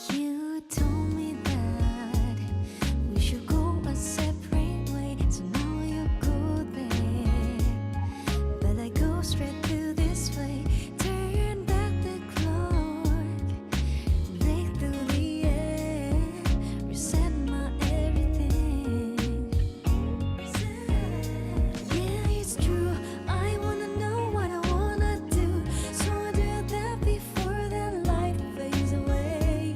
You told me that we should go a separate way, so now you go there, but I go straight to this way. Turn back the clock, break through the air, reset my everything. Yeah, it's true. I wanna know what I wanna do, so I do that before the light fades away.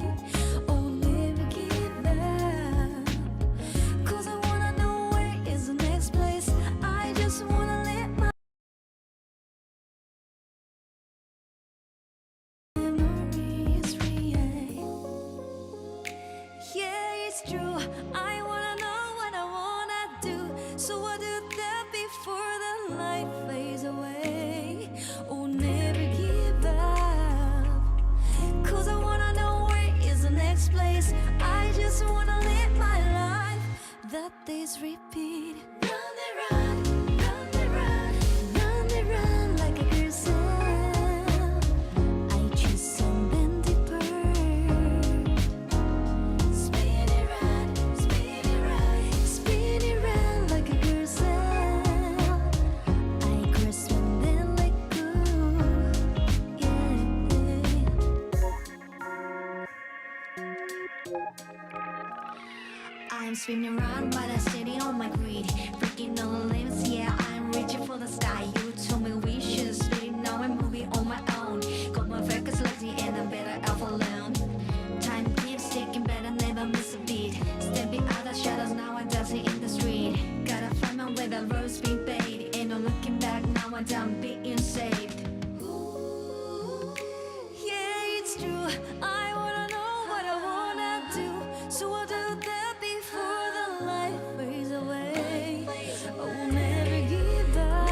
Oh, never give up, 'cause I wanna know where is the next place. I just wanna let my memories react. Yeah, it's true. I wanna know what I wanna do, so I do that before the light fades away. Oh, never give up, 'cause I wanna know where is the next place. I just wanna live my life, that days repeat. Run and run, run and run, run and run like a gazelle. I choose something deeper. Spin it round, spin it round, spin it round like a gazelle. I grasp and then let go. Yeah. I'm swimming around, but I'm steady on my greed. Breaking all the limits, yeah, I'm reaching for the sky. You told me we should split it, now I'm moving on my own. Got my focus lazy and I'm better off alone. Time keeps ticking, but I never miss a beat. Stepping out of shadows, now I'm dancing in the street. Gotta find my way, the road's been paid. Ain't no looking back, now I'm done being saved. Yeah, it's true. I wanna know what I wanna do, so I'll do that before the light fades away. Oh, never give up,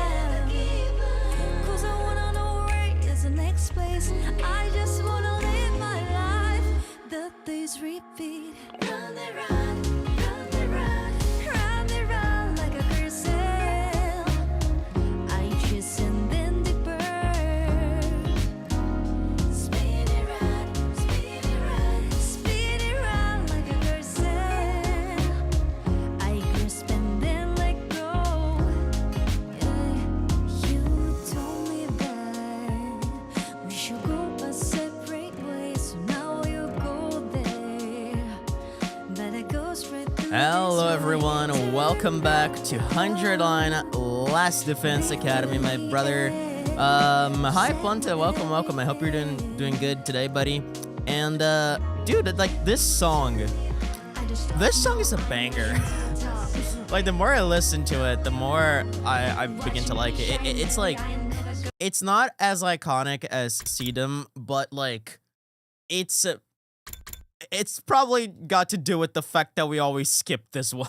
'cause I wanna know where is the next place. I just wanna live my life, the days repeat. Run and run, run and run, run and run like a gazelle. I choose something deeper. Spin it round, spin it round, spin it round like a gazelle. I grasp and then let go. Yeah. You told me that we should go a separate way, so now you go there, but I go straight to Hello this way. everyone, welcome back to 100 Line Last Defense Academy, my brother. Hi Planta, welcome. I hope you're doing good today, buddy. And dude, like this song is a banger. Like the more I listen to it, the more I begin to like it. It's like, it's not as iconic as Sedum, but like it's probably got to do with the fact that we always skip this one.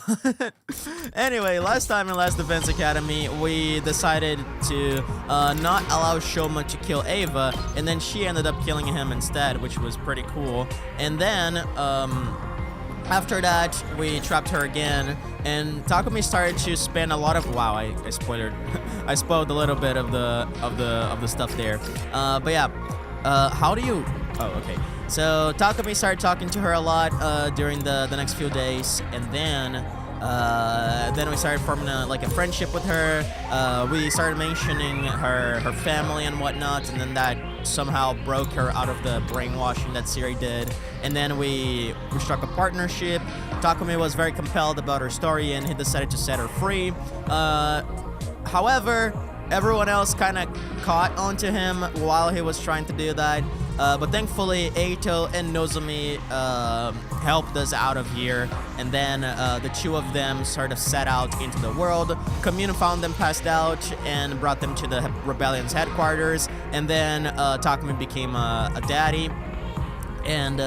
Anyway, last time in Last Defense Academy, we decided to not allow Shoma to kill Ava, and then she ended up killing him instead, which was pretty cool. And then after that, we trapped her again, and Takumi started to spend a lot of I spoiled I spoiled a little bit of the stuff there. But yeah, how do you? Oh, okay. So Takumi started talking to her a lot during the next few days, and then we started forming a friendship with her. We started mentioning her family and whatnot, and then that somehow broke her out of the brainwashing that Siri did. And then we struck a partnership. Takumi was very compelled about her story, and he decided to set her free. However, everyone else kind of caught onto him while he was trying to do that. But thankfully, Eito and Nozomi helped us out of here, and then the two of them sort of set out into the world. Kamuna found them passed out and brought them to the rebellion's headquarters, and then Takumi became a daddy, and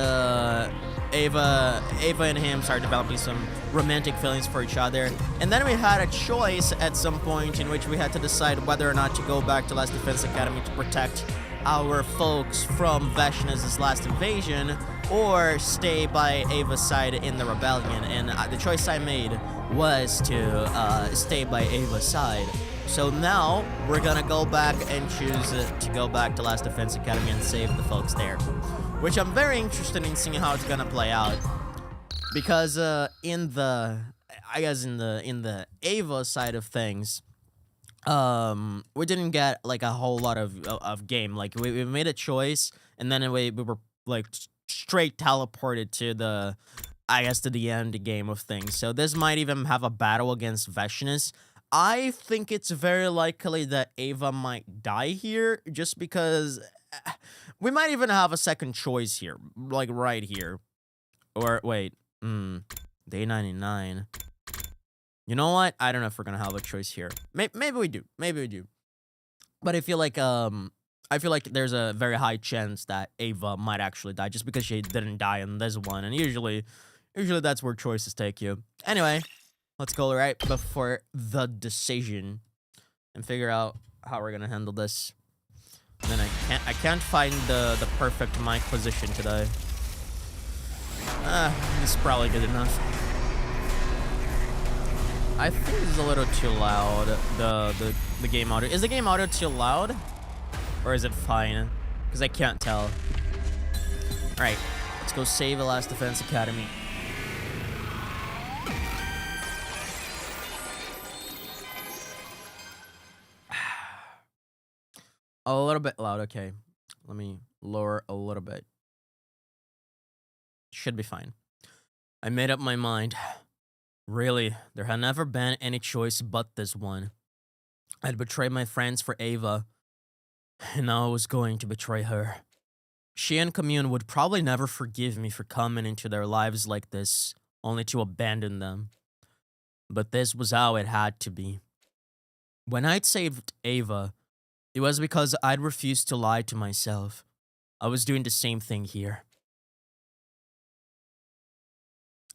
Ava and him started developing some romantic feelings for each other. And then we had a choice at some point in which we had to decide whether or not to go back to Last Defense Academy to protect our folks from Vashna's last invasion, or stay by Ava's side in the rebellion. And the choice I made was to stay by Ava's side. So now we're gonna go back and choose to go back to Last Defense Academy and save the folks there. which I'm very interested in seeing how it's gonna play out. Because in the Ava side of things, we didn't get like a whole lot of game. Like we made a choice, and then we were like straight teleported to the, I guess, to the end game of things. So this might even have a battle against Veshinus. I think it's very likely that Ava might die here, just because we might even have a second choice here, like right here. Or wait, day 99. You know what? I don't know if we're gonna have a choice here. Maybe we do. Maybe we do. But I feel like there's a very high chance that Ava might actually die, just because she didn't die in this one, and usually that's where choices take you. Anyway, let's go right before the decision and figure out how we're gonna handle this. And then I can't find the perfect mic position today. This is probably good enough. I think this is a little too loud. The game audio. Is the game audio too loud, or is it fine? Because I can't tell. All right, let's go save the Last Defense Academy. A little bit loud. Okay, let me lower a little bit. Should be fine. I made up my mind. Really, there had never been any choice but this one. I'd betrayed my friends for Ava, and now I was going to betray her. She and Commune would probably never forgive me for coming into their lives like this, only to abandon them. But this was how it had to be. When I'd saved Ava, it was because I'd refused to lie to myself. I was doing the same thing here.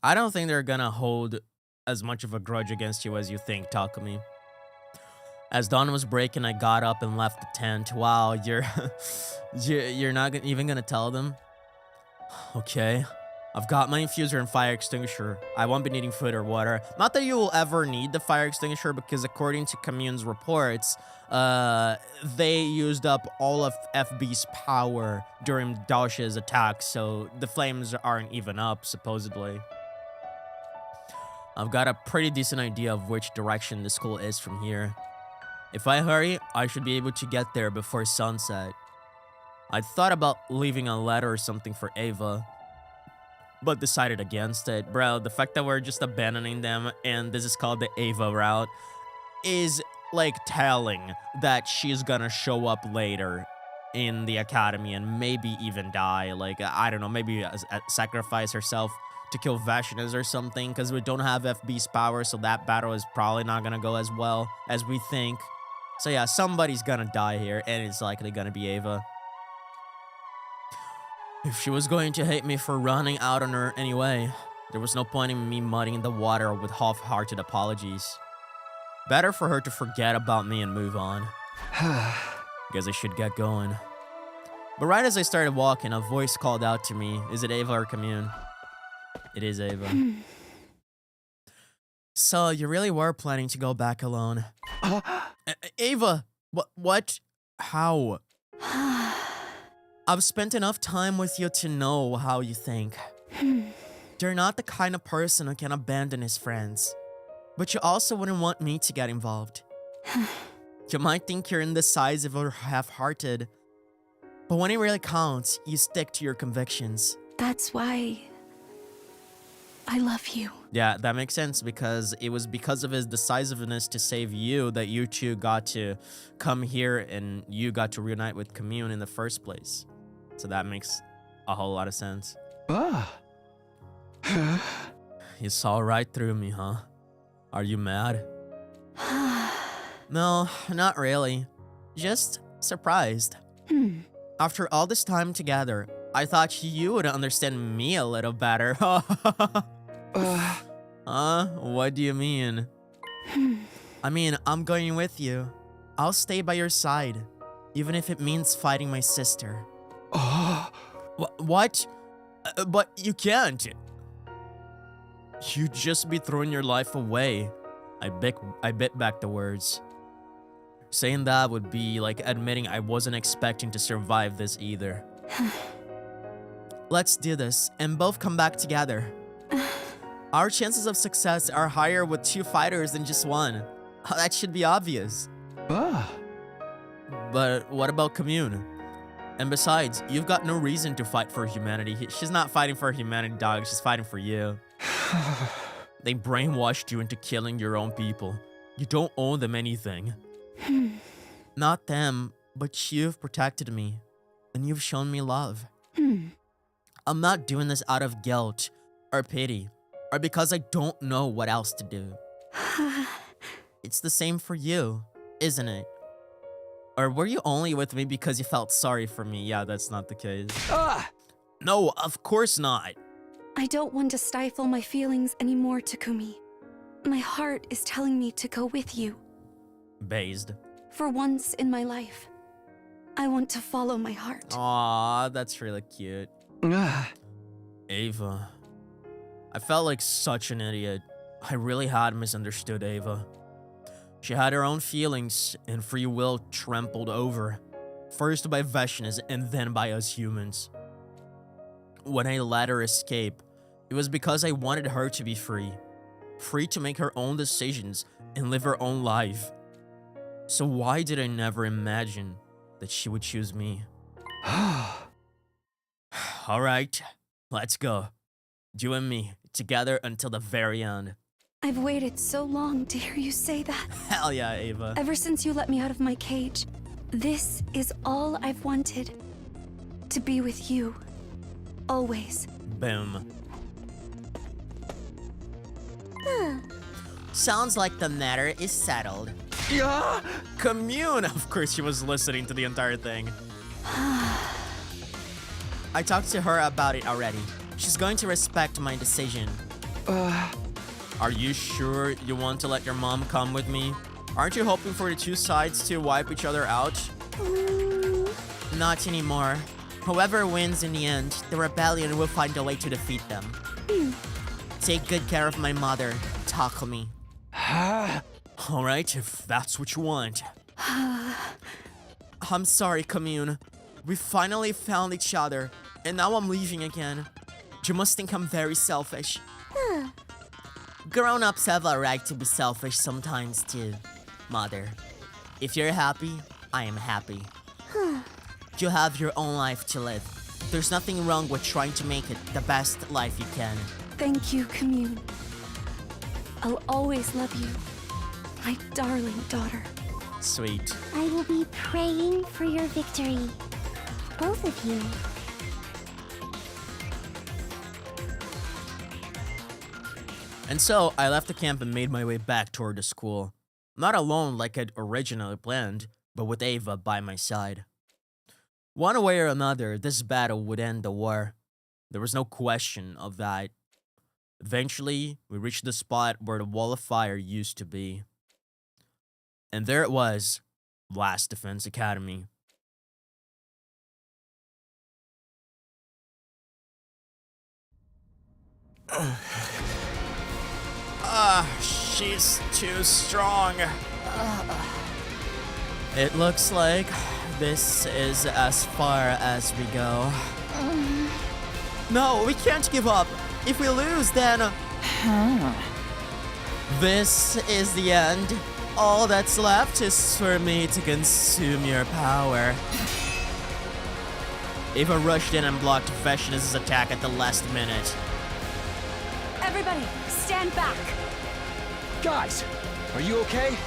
I don't think they're gonna hold as much of a grudge against you as you think, Takumi. As dawn was breaking, I got up and left the tent. Wow, you're not even gonna tell them? Okay. I've got my infuser and fire extinguisher. I won't be needing food or water. Not that you will ever need the fire extinguisher, because according to Commune's reports, they used up all of FB's power during Daosha's attack, so the flames aren't even up, supposedly. I've got a pretty decent idea of which direction the school is from here. If I hurry, I should be able to get there before sunset. I thought about leaving a letter or something for Ava, but decided against it. Bro, the fact that we're just abandoning them and this is called the Ava route is like telling that she's gonna show up later in the academy and maybe even die. Like, I don't know, maybe sacrifice herself to kill Veshinus or something, because we don't have FB's power, so that battle is probably not gonna go as well as we think. So yeah, somebody's gonna die here, and it's likely gonna be Ava. If she was going to hate me for running out on her anyway, there was no point in me muddying the water with half-hearted apologies. Better for her to forget about me and move on. Guess I should get going. But right as I started walking, a voice called out to me. Is it Ava or Commune? It is Ava. So, you really were planning to go back alone? Ava! What? How? I've spent enough time with you to know how you think. You're not the kind of person who can abandon his friends. But you also wouldn't want me to get involved. You might think you're indecisive or half-hearted, but when it really counts, you stick to your convictions. That's why I love you. Yeah, that makes sense, because it was because of his decisiveness to save you that you two got to come here and you got to reunite with Commune in the first place. So that makes a whole lot of sense. You saw right through me, huh? Are you mad? No, not really. Just surprised. After all this time together, I thought you would understand me a little better. What do you mean? I mean, I'm going with you. I'll stay by your side, even if it means fighting my sister. What? But you can't. You'd just be throwing your life away. I bit back the words. Saying that would be like admitting I wasn't expecting to survive this either. Let's do this and both come back together. Our chances of success are higher with 2 fighters than just one. That should be obvious. But what about Commune? And besides, you've got no reason to fight for humanity. She's not fighting for humanity, dog. She's fighting for you. They brainwashed you into killing your own people. You don't owe them anything. Not them, but you've protected me. And you've shown me love. I'm not doing this out of guilt or pity or because I don't know what else to do. It's the same for you, isn't it? Or were you only with me because you felt sorry for me? Yeah, that's not the case. No, of course not. I don't want to stifle my feelings anymore, Takumi. My heart is telling me to go with you. Based. For once in my life, I want to follow my heart. Aw, that's really cute. Ava. I felt like such an idiot. I really had misunderstood Ava. She had her own feelings and free will trampled over, first by Veshnas and then by us humans. When I let her escape, it was because I wanted her to be free. Free to make her own decisions and live her own life. So why did I never imagine that she would choose me? Alright, let's go. You and me, together until the very end. I've waited so long to hear you say that. Hell yeah, Ava. Ever since you let me out of my cage, this is all I've wanted. To be with you. Always. Boom. Sounds like the matter is settled. Yeah. Commune! Of course she was listening to the entire thing. I talked to her about it already. She's going to respect my decision. Are you sure you want to let your mom come with me? Aren't you hoping for the 2 sides to wipe each other out? Not anymore. Whoever wins in the end, the rebellion will find a way to defeat them. Take good care of my mother, Takumi. Alright, if that's what you want. I'm sorry, Commune. We finally found each other, and now I'm leaving again. You must think I'm very selfish. Grown-ups have a right to be selfish sometimes too, Mother. If you're happy, I am happy. You have your own life to live. There's nothing wrong with trying to make it the best life you can. Thank you, Commune. I'll always love you, my darling daughter. Sweet. I will be praying for your victory. Both of you. And so, I left the camp and made my way back toward the school. Not alone like I'd originally planned, but with Ava by my side. One way or another, this battle would end the war. There was no question of that. Eventually, we reached the spot where the wall of fire used to be. And there it was, Last Defense Academy. She's too strong. It looks like this is as far as we go. No, we can't give up. If we lose, then... This is the end. All that's left is for me to consume your power. Ava rushed in and blocked Veshnas' attack at the last minute. Everybody, stand back. Guys, are you okay?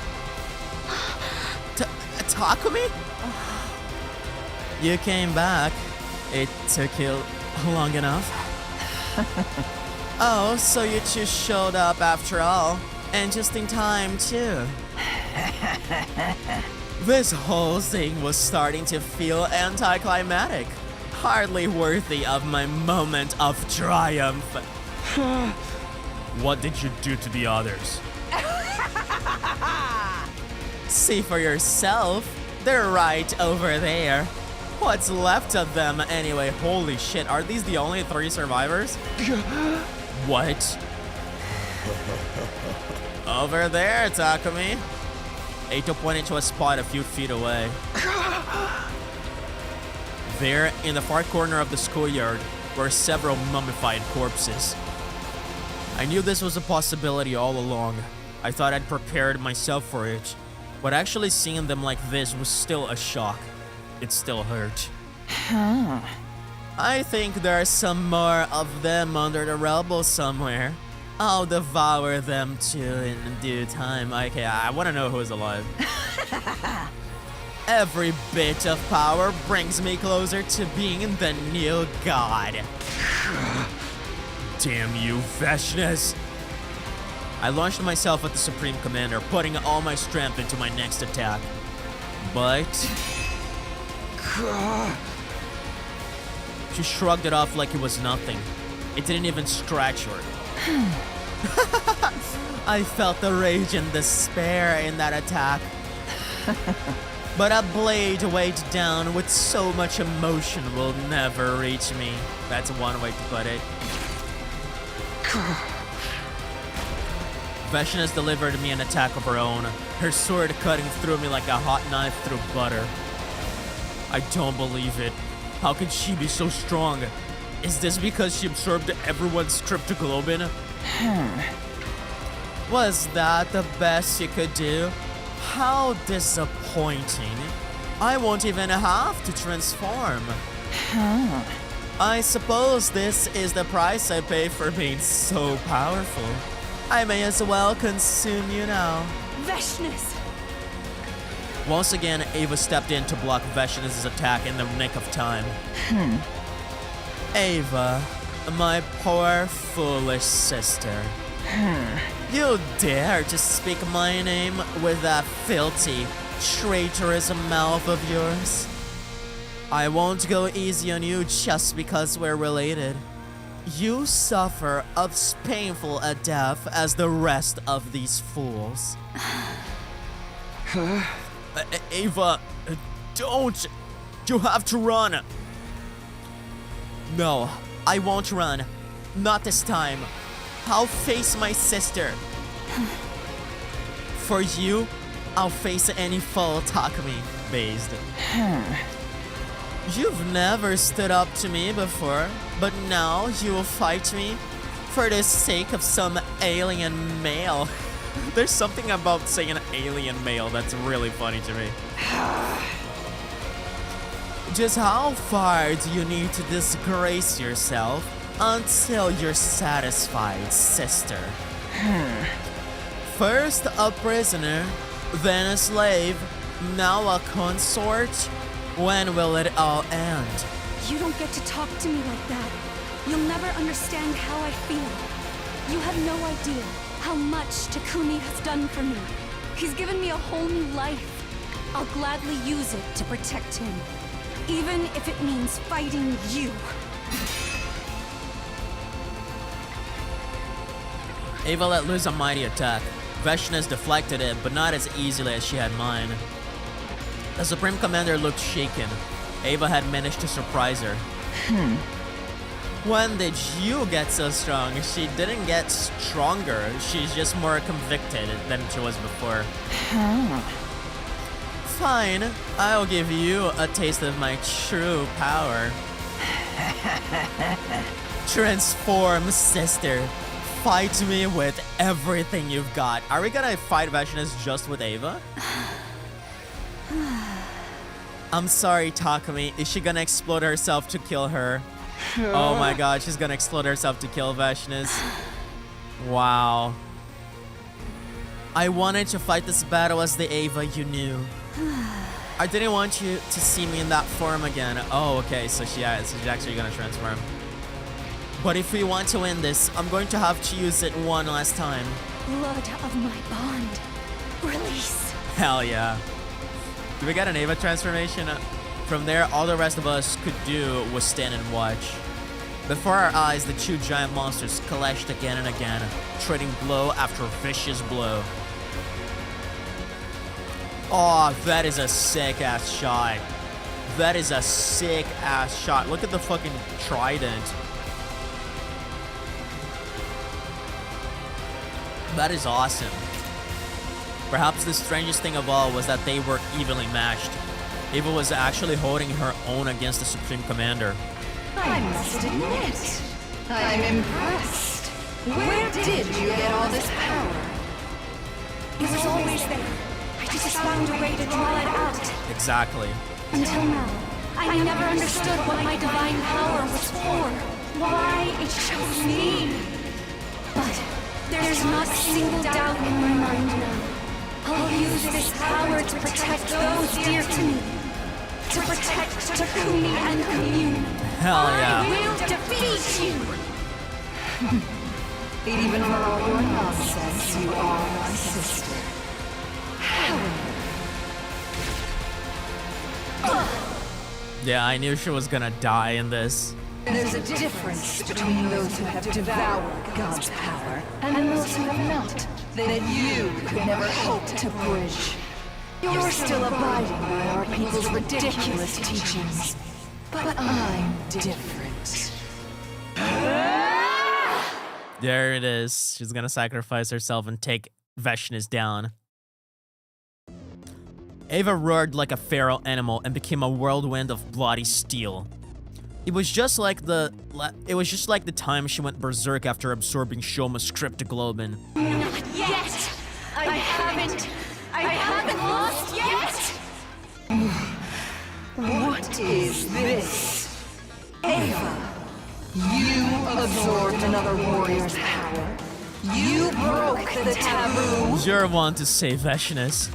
Takumi? You came back. It took you long enough. Oh, so you two showed up after all. And just in time, too. This whole thing was starting to feel anticlimactic. Hardly worthy of my moment of triumph. What did you do to the others? See for yourself. They're right over there. What's left of them anyway? Holy shit, are these the only 3 survivors? What? Over there, Takumi. Eito pointed to a spot a few feet away. There, in the far corner of the schoolyard, were several mummified corpses. I knew this was a possibility all along. I thought I'd prepared myself for it, but actually seeing them like this was still a shock. It still hurt. I think there are some more of them under the rubble somewhere. I'll devour them too in due time. Okay, I want to know who's alive. Every bit of power brings me closer to being the new god. Damn you, Veshness! I launched myself at the Supreme Commander, putting all my strength into my next attack. But she shrugged it off like it was nothing. It didn't even scratch her. I felt the rage and despair in that attack. But a blade weighed down with so much emotion will never reach me. That's one way to put it. Veshness delivered me an attack of her own, her sword cutting through me like a hot knife through butter. I don't believe it. How could she be so strong? Is this because she absorbed everyone's cryptoglobin? Was that the best she could do? How disappointing. I won't even have to transform. I suppose this is the price I pay for being so powerful. I may as well consume you now. Veshness! Once again, Ava stepped in to block Veshness' attack in the nick of time. Ava, my poor, foolish sister. You dare to speak my name with that filthy, traitorous mouth of yours? I won't go easy on you just because we're related. You suffer as painful a death as the rest of these fools. Ava, don't! You have to run! No, I won't run. Not this time. I'll face my sister. For you, I'll face any foe Takumi based. You've never stood up to me before, but now you will fight me for the sake of some alien male. There's something about saying alien male that's really funny to me. Just how far do you need to disgrace yourself until you're satisfied, sister? First a prisoner, then a slave, now a consort. When will it all end? You don't get to talk to me like that. You'll never understand how I feel. You have no idea how much Takumi has done for me. He's given me a whole new life. I'll gladly use it to protect him, even if it means fighting you. Ava let loose a mighty attack. Veshness deflected it, but not as easily as she had mine. The Supreme Commander looked shaken. Ava had managed to surprise her. When did you get so strong? She didn't get stronger. She's just more convicted than she was before. Fine, I'll give you a taste of my true power. Transform, sister. Fight me with everything you've got. Are we gonna fight Veshness just with Ava? I'm sorry, Takumi. Is she gonna explode herself to kill her? Oh my god, she's gonna explode herself to kill Veshness. Wow. I wanted to fight this battle as the Ava you knew. I didn't want you to see me in that form again. Oh, okay, so she's actually gonna transform. But if we want to win this, I'm going to have to use it one last time. Blood of my bond. Release. Hell yeah. Do we get an Ava transformation? From there, all the rest of us could do was stand and watch. Before our eyes, the two giant monsters clashed again and again, trading blow after vicious blow. Oh, that is a sick-ass shot. That is a sick-ass shot. Look at the fucking trident. That is awesome. Perhaps the strangest thing of all was that they were evenly matched. Ava was actually holding her own against the Supreme Commander. I must admit, I'm impressed. Where did you get all this power? It was always there. I just found a way to draw it out. Exactly. Until now, I never understood what my divine power was for. Why it chose me. But there's not a single doubt in my mind now. I'll use this power to protect those dear to me. To protect Takumi and Commune. Hell yeah. I will defeat you! Even for all your nonsense, you are my sister. Yeah, I knew she was gonna die in this. There's a difference between those who have devoured God's power and those who have not, that you could never hope to bridge. You're still abiding by our people's ridiculous teachings, but I'm different. There it is. She's gonna sacrifice herself and take Vashnis down. Ava roared like a feral animal and became a whirlwind of bloody steel. It was just like the time she went berserk after absorbing Shoma's cryptoglobin. Not yet! I haven't lost yet! What is this? Ava, you absorbed another warrior's power. You broke the taboo. You're one to say Vashnis.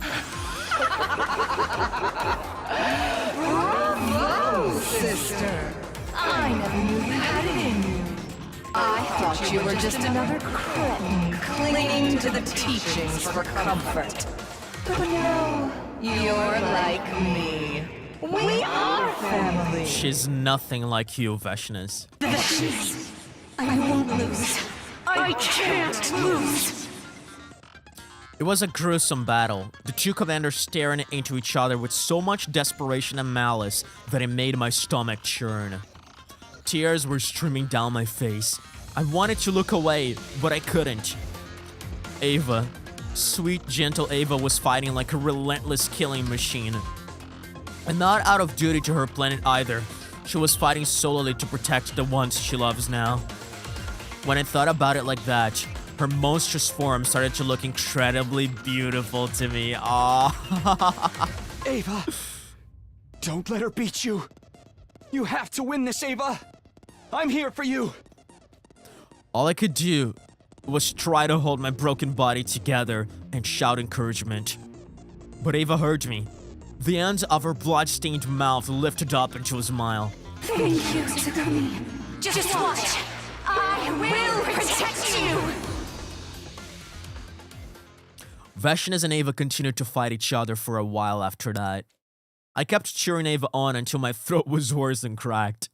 Bravo, sister. I never knew you had it in you. I thought you were just another cretin clinging to the teachings for comfort. But no, you're like me. We are family. She's nothing like you, Vashnis. I won't lose. I can't lose! It was a gruesome battle, the two commanders staring into each other with so much desperation and malice that it made my stomach churn. Tears were streaming down my face. I wanted to look away, but I couldn't. Ava, sweet, gentle Ava, was fighting like a relentless killing machine. And not out of duty to her planet either. She was fighting solely to protect the ones she loves now. When I thought about it like that, her monstrous form started to look incredibly beautiful to me. Aww. Ava, don't let her beat you. You have to win this, Ava. I'm here for you. All I could do was try to hold my broken body together and shout encouragement. But Ava heard me. The ends of her blood-stained mouth lifted up into a smile. Thank you, Takumi. Just watch. I will protect you! Vashnis and Ava continued to fight each other for a while after that. I kept cheering Ava on until my throat was hoarse and cracked.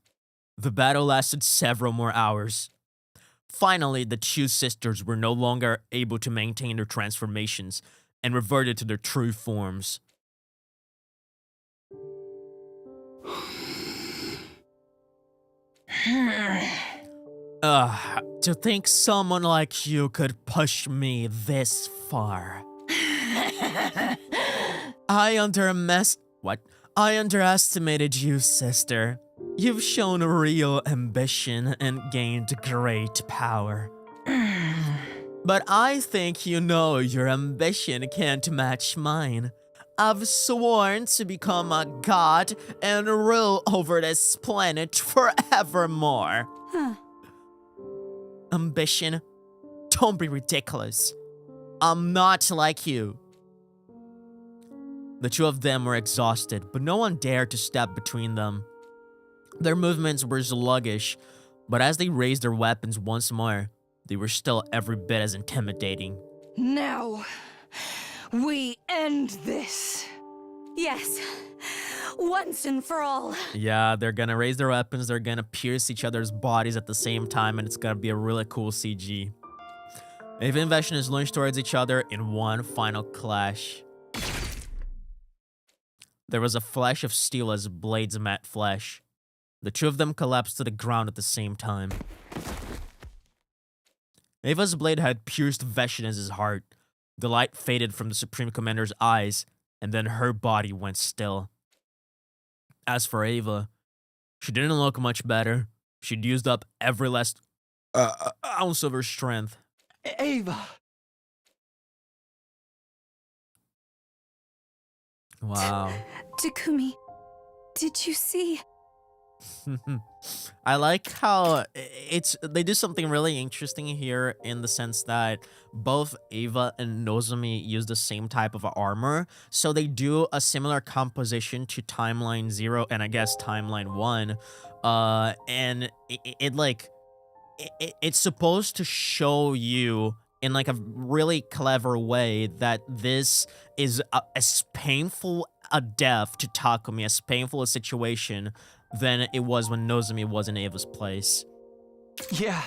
The battle lasted several more hours. Finally, the two sisters were no longer able to maintain their transformations and reverted to their true forms. To think someone like you could push me this far. I underestimated you, sister. You've shown real ambition and gained great power. But I think you know your ambition can't match mine. I've sworn to become a god and rule over this planet forevermore. Ambition? Don't be ridiculous. I'm not like you. The two of them were exhausted, but no one dared to step between them. Their movements were sluggish, but as they raised their weapons once more, they were still every bit as intimidating. Now, we end this. Yes. Once and for all. Yeah, they're gonna raise their weapons, they're gonna pierce each other's bodies at the same time, and it's gonna be a really cool CG. Ava and Vashnis launched towards each other in one final clash. There was a flash of steel as blades met flesh. The two of them collapsed to the ground at the same time. Ava's blade had pierced Vashnis' heart. The light faded from the Supreme Commander's eyes, and then her body went still. As for Ava, she didn't look much better. She'd used up every last ounce of her strength. Ava! Wow. Takumi, did you see? I like how they do something really interesting here in the sense that both Ava and Nozomi use the same type of armor, so they do a similar composition to Timeline 0 and I guess Timeline 1. And it's supposed to show you in like a really clever way that this is as painful a death to Takumi, as painful a situation than it was when Nozomi was in Ava's place. Yeah,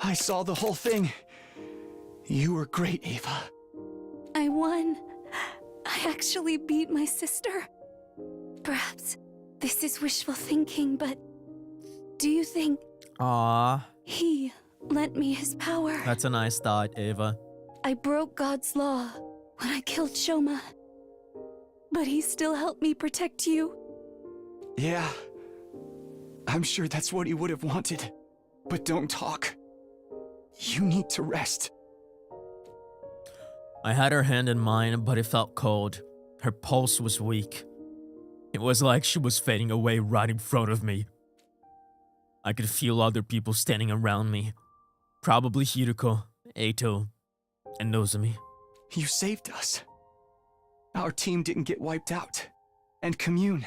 I saw the whole thing. You were great, Ava. I won. I actually beat my sister. Perhaps this is wishful thinking, but do you think Aww, he lent me his power? that's a nice thought, Ava. I broke God's law when I killed Shoma. But he still helped me protect you. Yeah, I'm sure that's what he would have wanted. But don't talk. You need to rest. I had her hand in mine, but it felt cold. Her pulse was weak. It was like she was fading away right in front of me. I could feel other people standing around me. Probably Hiroko, Eito, and Nozomi. You saved us. Our team didn't get wiped out. And Commune.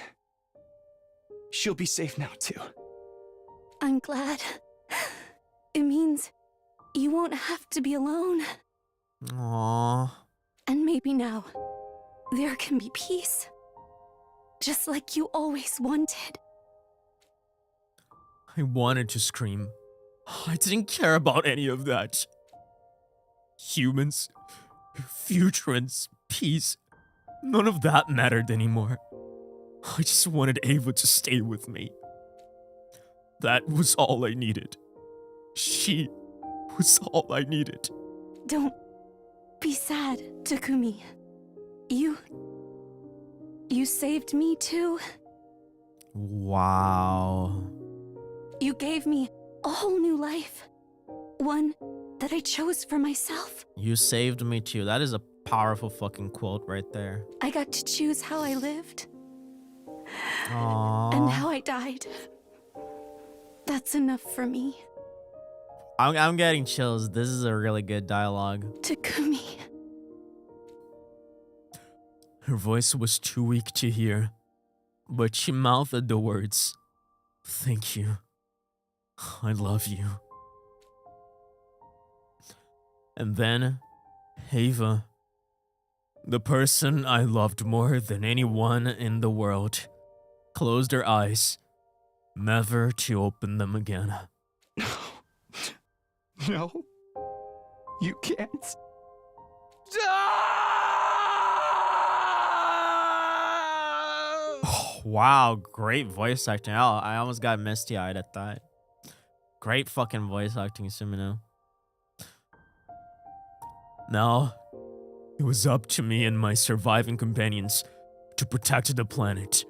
She'll be safe now, too. I'm glad. It means you won't have to be alone. Aww. And maybe now, there can be peace. Just like you always wanted. I wanted to scream. I didn't care about any of that. Humans, futurans, peace. None of that mattered anymore. I just wanted Ava to stay with me. That was all I needed. She was all I needed. Don't be sad, Takumi. You saved me too. Wow. You gave me a whole new life. One that I chose for myself. You saved me too. That is a powerful fucking quote right there. I got to choose how I lived Aww. and how I died. That's enough for me. I'm getting chills. This is a really good dialogue. Takumi. Her voice was too weak to hear, but she mouthed the words, "Thank you. I love you." And then, Ava, the person I loved more than anyone in the world, closed her eyes, never to open them again. No. You can't. Wow, great voice acting. I almost got misty-eyed at that. Great fucking voice acting, Sumino. Now, it was up to me and my surviving companions to protect the planet.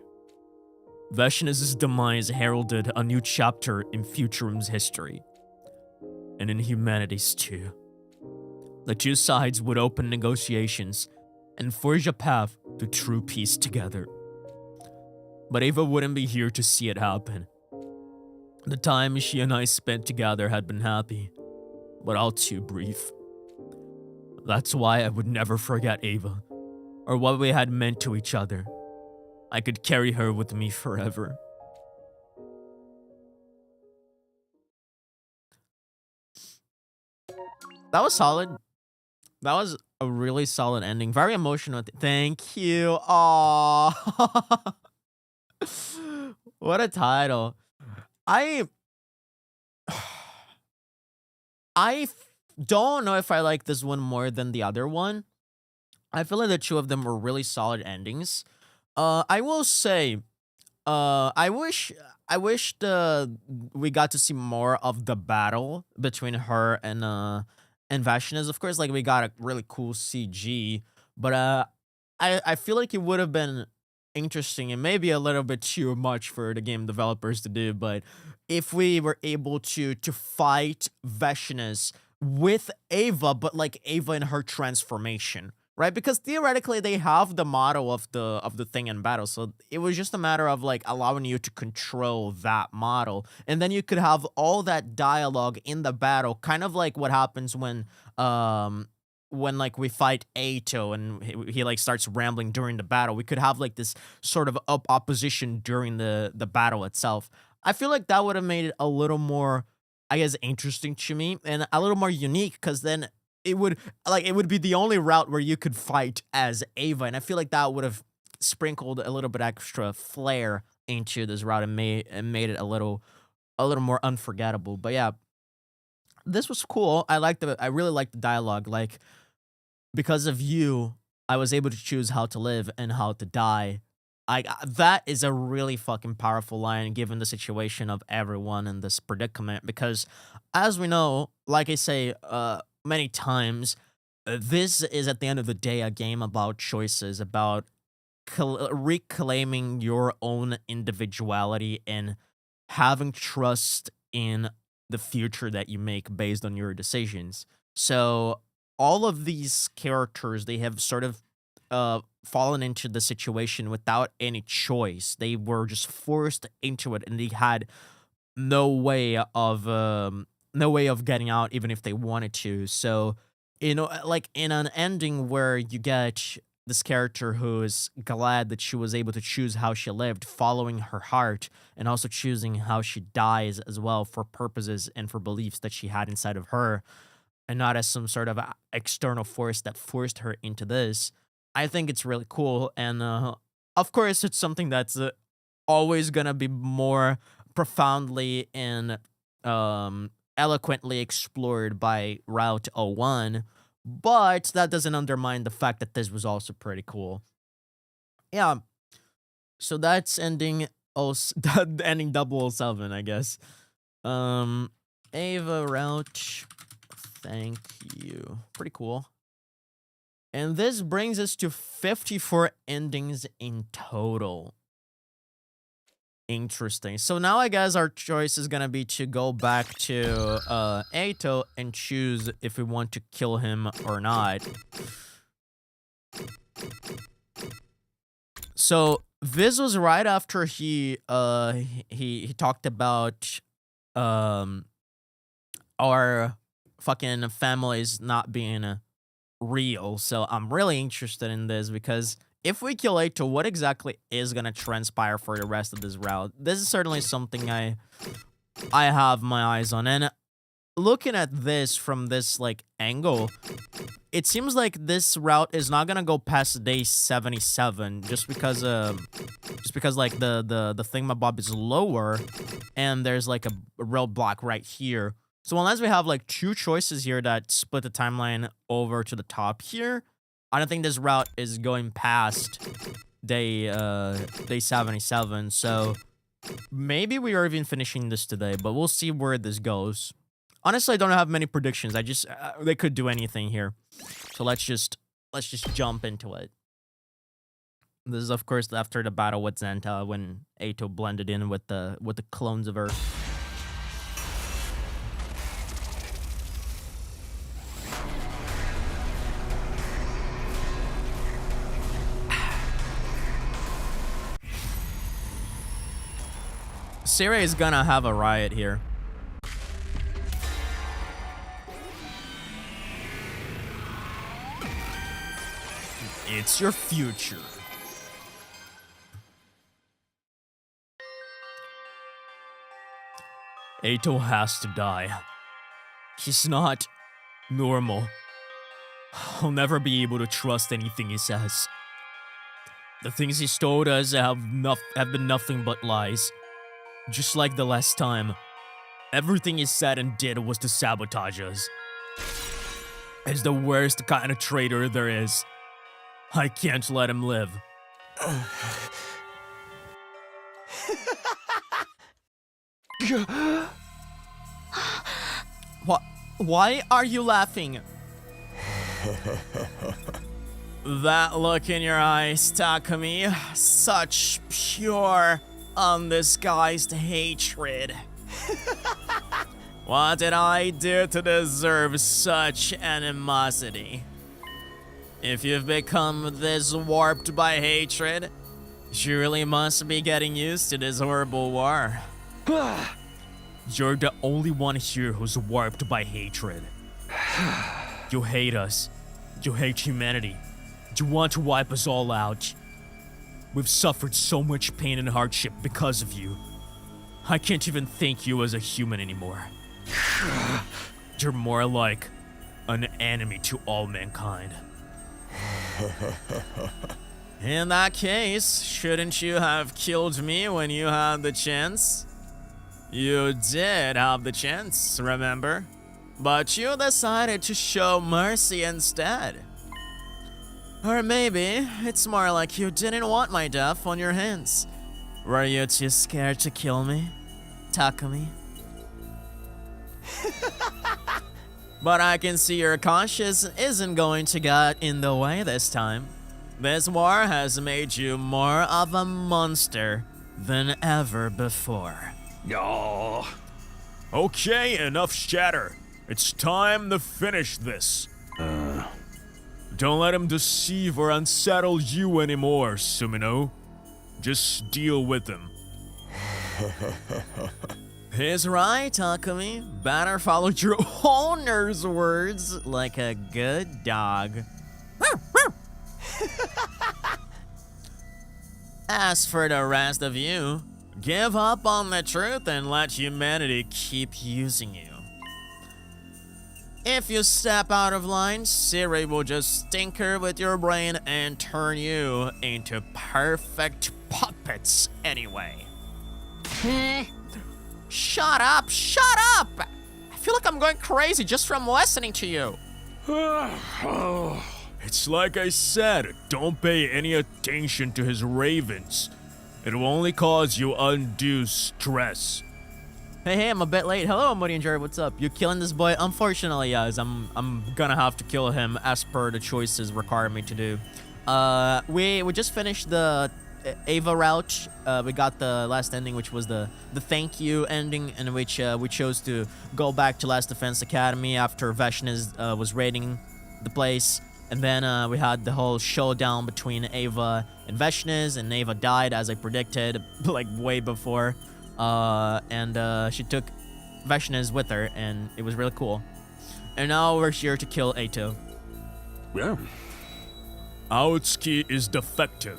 Veshinus' demise heralded a new chapter in Futurum's history. And in humanity's too. The two sides would open negotiations and forge a path to true peace together. But Ava wouldn't be here to see it happen. The time she and I spent together had been happy, but all too brief. That's why I would never forget Ava, or what we had meant to each other. I could carry her with me forever. That was solid. That was a really solid ending. Very emotional. Thank you. Aww. What a title. I don't know if I like this one more than the other one. I feel like the two of them were really solid endings. I will say, I wish we got to see more of the battle between her and Vashinus. Of course, like we got a really cool CG, but I feel like it would have been interesting and maybe a little bit too much for the game developers to do, but if we were able to fight Veshnas with Ava, but like Ava in her transformation, right? Because theoretically they have the model of the thing in battle, so it was just a matter of like allowing you to control that model, and then you could have all that dialogue in the battle, kind of like what happens when like we fight Ato and he like starts rambling during the battle. We could have like this sort of opposition during the battle itself. I feel like that would have made it a little more, I guess, interesting to me and a little more unique, because then it would be the only route where you could fight as Ava, and I feel like that would have sprinkled a little bit extra flair into this route and made it a little more unforgettable. But yeah, this was cool. I really liked the dialogue. Like, because of you, I was able to choose how to live and how to die. That is a really fucking powerful line given the situation of everyone in this predicament, because as we know, like I say many times, this is at the end of the day a game about choices, about reclaiming your own individuality and having trust in the future that you make based on your decisions. So all of these characters, they have sort of fallen into the situation without any choice. They were just forced into it, and they had no way of getting out, even if they wanted to. So, you know, like in an ending where you get this character who is glad that she was able to choose how she lived, following her heart, and also choosing how she dies as well, for purposes and for beliefs that she had inside of her, and not as some sort of external force that forced her into this. I think it's really cool, and of course, it's something that's always gonna be more profoundly and eloquently explored by Route 01, but that doesn't undermine the fact that this was also pretty cool. Yeah, so that's ending ending 007, I guess. Ava route, thank you. Pretty cool. And this brings us to 54 endings in total. Interesting. So now I guess our choice is gonna be to go back to Ato and choose if we want to kill him or not. So this was right after he talked about our fucking families not being real. So I'm really interested in this, because if we kill Ato, what exactly is gonna transpire for the rest of this route? This is certainly something I have my eyes on, and looking at this from this like angle, it seems like this route is not gonna go past day 77, just because like the thingamabob is lower, and there's like a roadblock right here. So unless we have like two choices here that split the timeline over to the top here, I don't think this route is going past day 77. So maybe we are even finishing this today, but we'll see where this goes. Honestly, I don't have many predictions. I just they could do anything here. So let's just jump into it. This is of course after the battle with Zenta, when Ato blended in with the clones of her. Sarah is gonna have a riot here. It's your future. Ato has to die. He's not normal. I'll never be able to trust anything he says. The things he's told us have been nothing but lies. Just like the last time, everything he said and did was to sabotage us. He's the worst kind of traitor there is. I can't let him live. What? Why are you laughing? That look in your eyes, Takumi, such pure, undisguised hatred. What did I do to deserve such animosity? If you've become this warped by hatred, you really must be getting used to this horrible war. You're the only one here who's warped by hatred. You hate us. You hate humanity. You want to wipe us all out. We've suffered so much pain and hardship because of you. I can't even think you as a human anymore. You're more like an enemy to all mankind. In that case, shouldn't you have killed me when you had the chance? You did have the chance, remember? But you decided to show mercy instead. Or maybe it's more like you didn't want my death on your hands. Were you too scared to kill me, Takumi? But I can see your conscience isn't going to get in the way this time. This war has made you more of a monster than ever before. Oh. Okay, enough chatter. It's time to finish this. Don't let him deceive or unsettle you anymore, Sumino. Just deal with him. He's right, Takumi. Better follow your owner's words like a good dog. As for the rest of you, give up on the truth and let humanity keep using you. If you step out of line, Siri will just tinker with your brain and turn you into perfect puppets anyway. Shut up! Shut up! I feel like I'm going crazy just from listening to you. It's like I said, don't pay any attention to his ravens. It will only cause you undue stress. Hey, I'm a bit late. Hello, Moody and Jared, what's up? You killing this boy? Unfortunately, yes, I'm gonna have to kill him as per the choices require me to do. We just finished the Ava route. We got the last ending, which was the thank you ending, in which we chose to go back to Last Defense Academy after Vashnis was raiding the place. And then we had the whole showdown between Ava and Vashnis, and Ava died as I predicted, like way before. And she took Vashnis with her, and it was really cool. And now we're here to kill Ato. Yeah. Aotsuki is defective.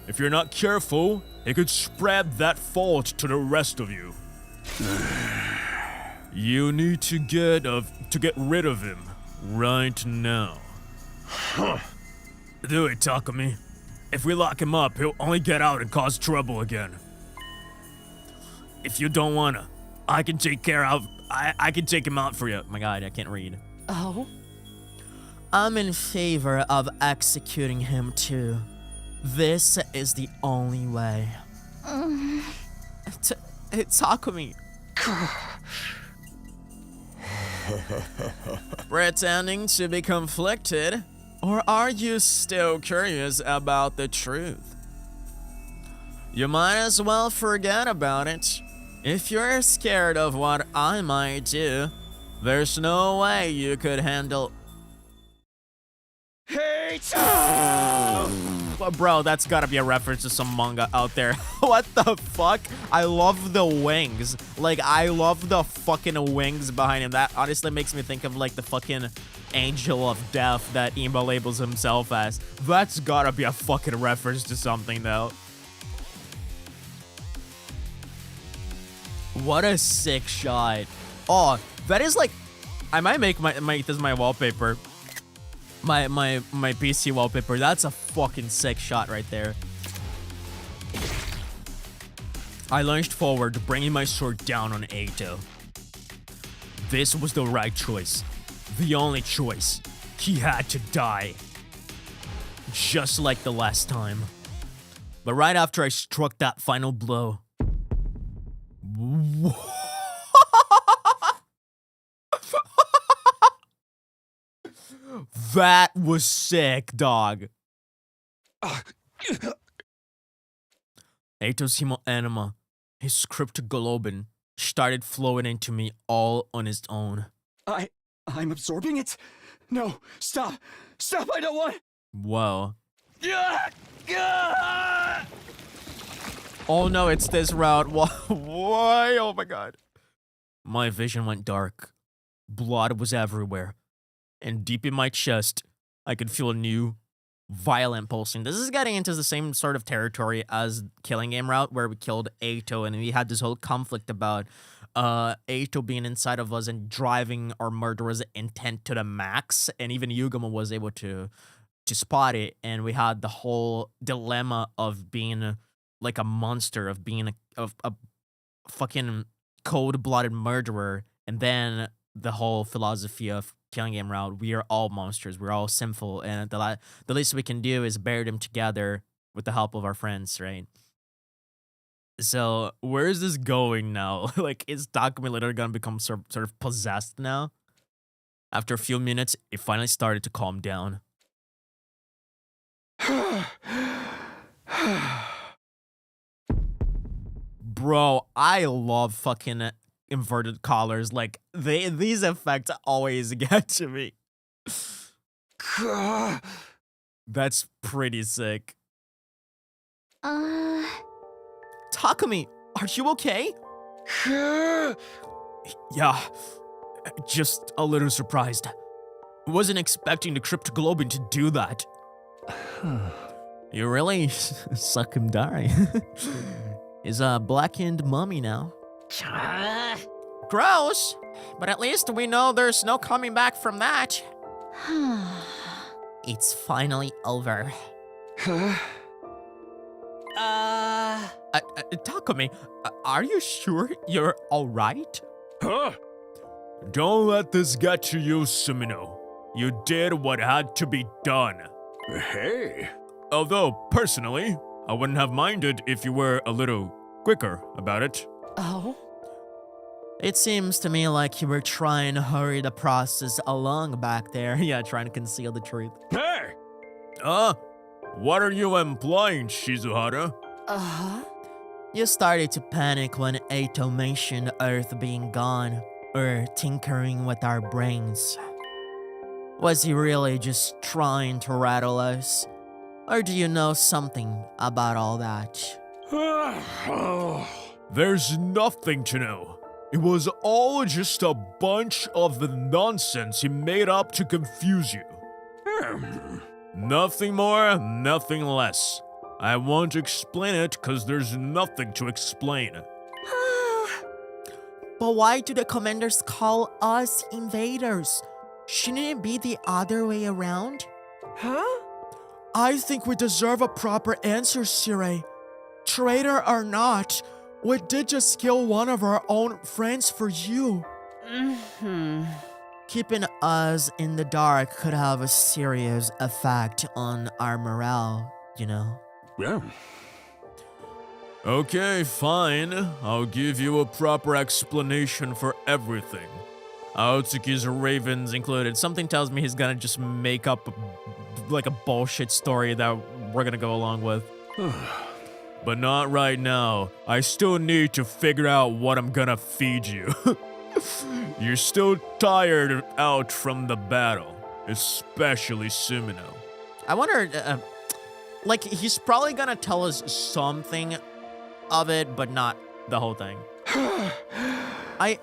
If you're not careful, it could spread that fault to the rest of you. You need to get rid of him right now. Do it, Takumi. If we lock him up, he'll only get out and cause trouble again. If you don't wanna, I can take him out for you. Oh my god, I can't read. Oh? I'm in favor of executing him too. This is the only way. Takumi. Pretending to be conflicted? Or are you still curious about the truth? You might as well forget about it. If you're scared of what I might do, there's no way you could handle... Bro, that's gotta be a reference to some manga out there. What the fuck? I love the wings. Like, I love the fucking wings behind him. That honestly makes me think of, like, the fucking angel of death that Imo labels himself as. That's gotta be a fucking reference to something, though. What a sick shot. Oh, that is like... I might make this my wallpaper. My PC wallpaper. That's a fucking sick shot right there. I lunged forward, bringing my sword down on Ato. This was the right choice. The only choice. He had to die. Just like the last time. But right after I struck that final blow... That was sick, dog. Ato's hemoanima, his cryptoglobin, started flowing into me all on its own. I'm absorbing it? No, stop! Stop, I don't want... Whoa. Oh no, it's this route. Why? Oh my god. My vision went dark. Blood was everywhere. And deep in my chest, I could feel a new, violent pulsing. This is getting into the same sort of territory as Killing Game route, where we killed Ato, and we had this whole conflict about Ato being inside of us and driving our murderer's intent to the max. And even Yugamo was able to spot it, and we had the whole dilemma of being like a monster, of being a fucking cold-blooded murderer, and then the whole philosophy of Killing Game route. We are all monsters. We're all sinful, and the least we can do is bury them together with the help of our friends, right? So where is this going now? Like, is Takumi literally gonna become sort of possessed now? After a few minutes, it finally started to calm down. Bro, I love fucking inverted collars. Like, these effects always get to me. That's pretty sick. Takumi, are you okay? Yeah, just a little surprised. Wasn't expecting the cryptoglobin to do that. You really suck him die. Is a blackened mummy now. Gross, but at least we know there's no coming back from that. It's finally over. Takumi, are you sure you're alright? Huh? Don't let this get to you, Sumino. You did what had to be done. Hey. Although, personally, I wouldn't have minded if you were a little quicker about it. Oh? It seems to me like you were trying to hurry the process along back there. Yeah, trying to conceal the truth. Hey! What are you implying, Shizuhara? Uh-huh. You started to panic when Ato mentioned Earth being gone, or tinkering with our brains. Was he really just trying to rattle us? Or do you know something about all that? There's nothing to know. It was all just a bunch of nonsense he made up to confuse you. Nothing more, nothing less. I won't explain it because there's nothing to explain. But why do the commanders call us invaders? Shouldn't it be the other way around? Huh? I think we deserve a proper answer, Sire. Traitor or not, we did just kill one of our own friends for you. Keeping us in the dark could have a serious effect on our morale, you know? Yeah. Okay, fine. I'll give you a proper explanation for everything. Aotsuki's ravens included. Something tells me he's gonna just make up like a bullshit story that we're gonna go along with. But not right now. I still need to figure out what I'm gonna feed you. You're still tired out from the battle, especially Sumino. I wonder, like, he's probably gonna tell us something of it, but not the whole thing. I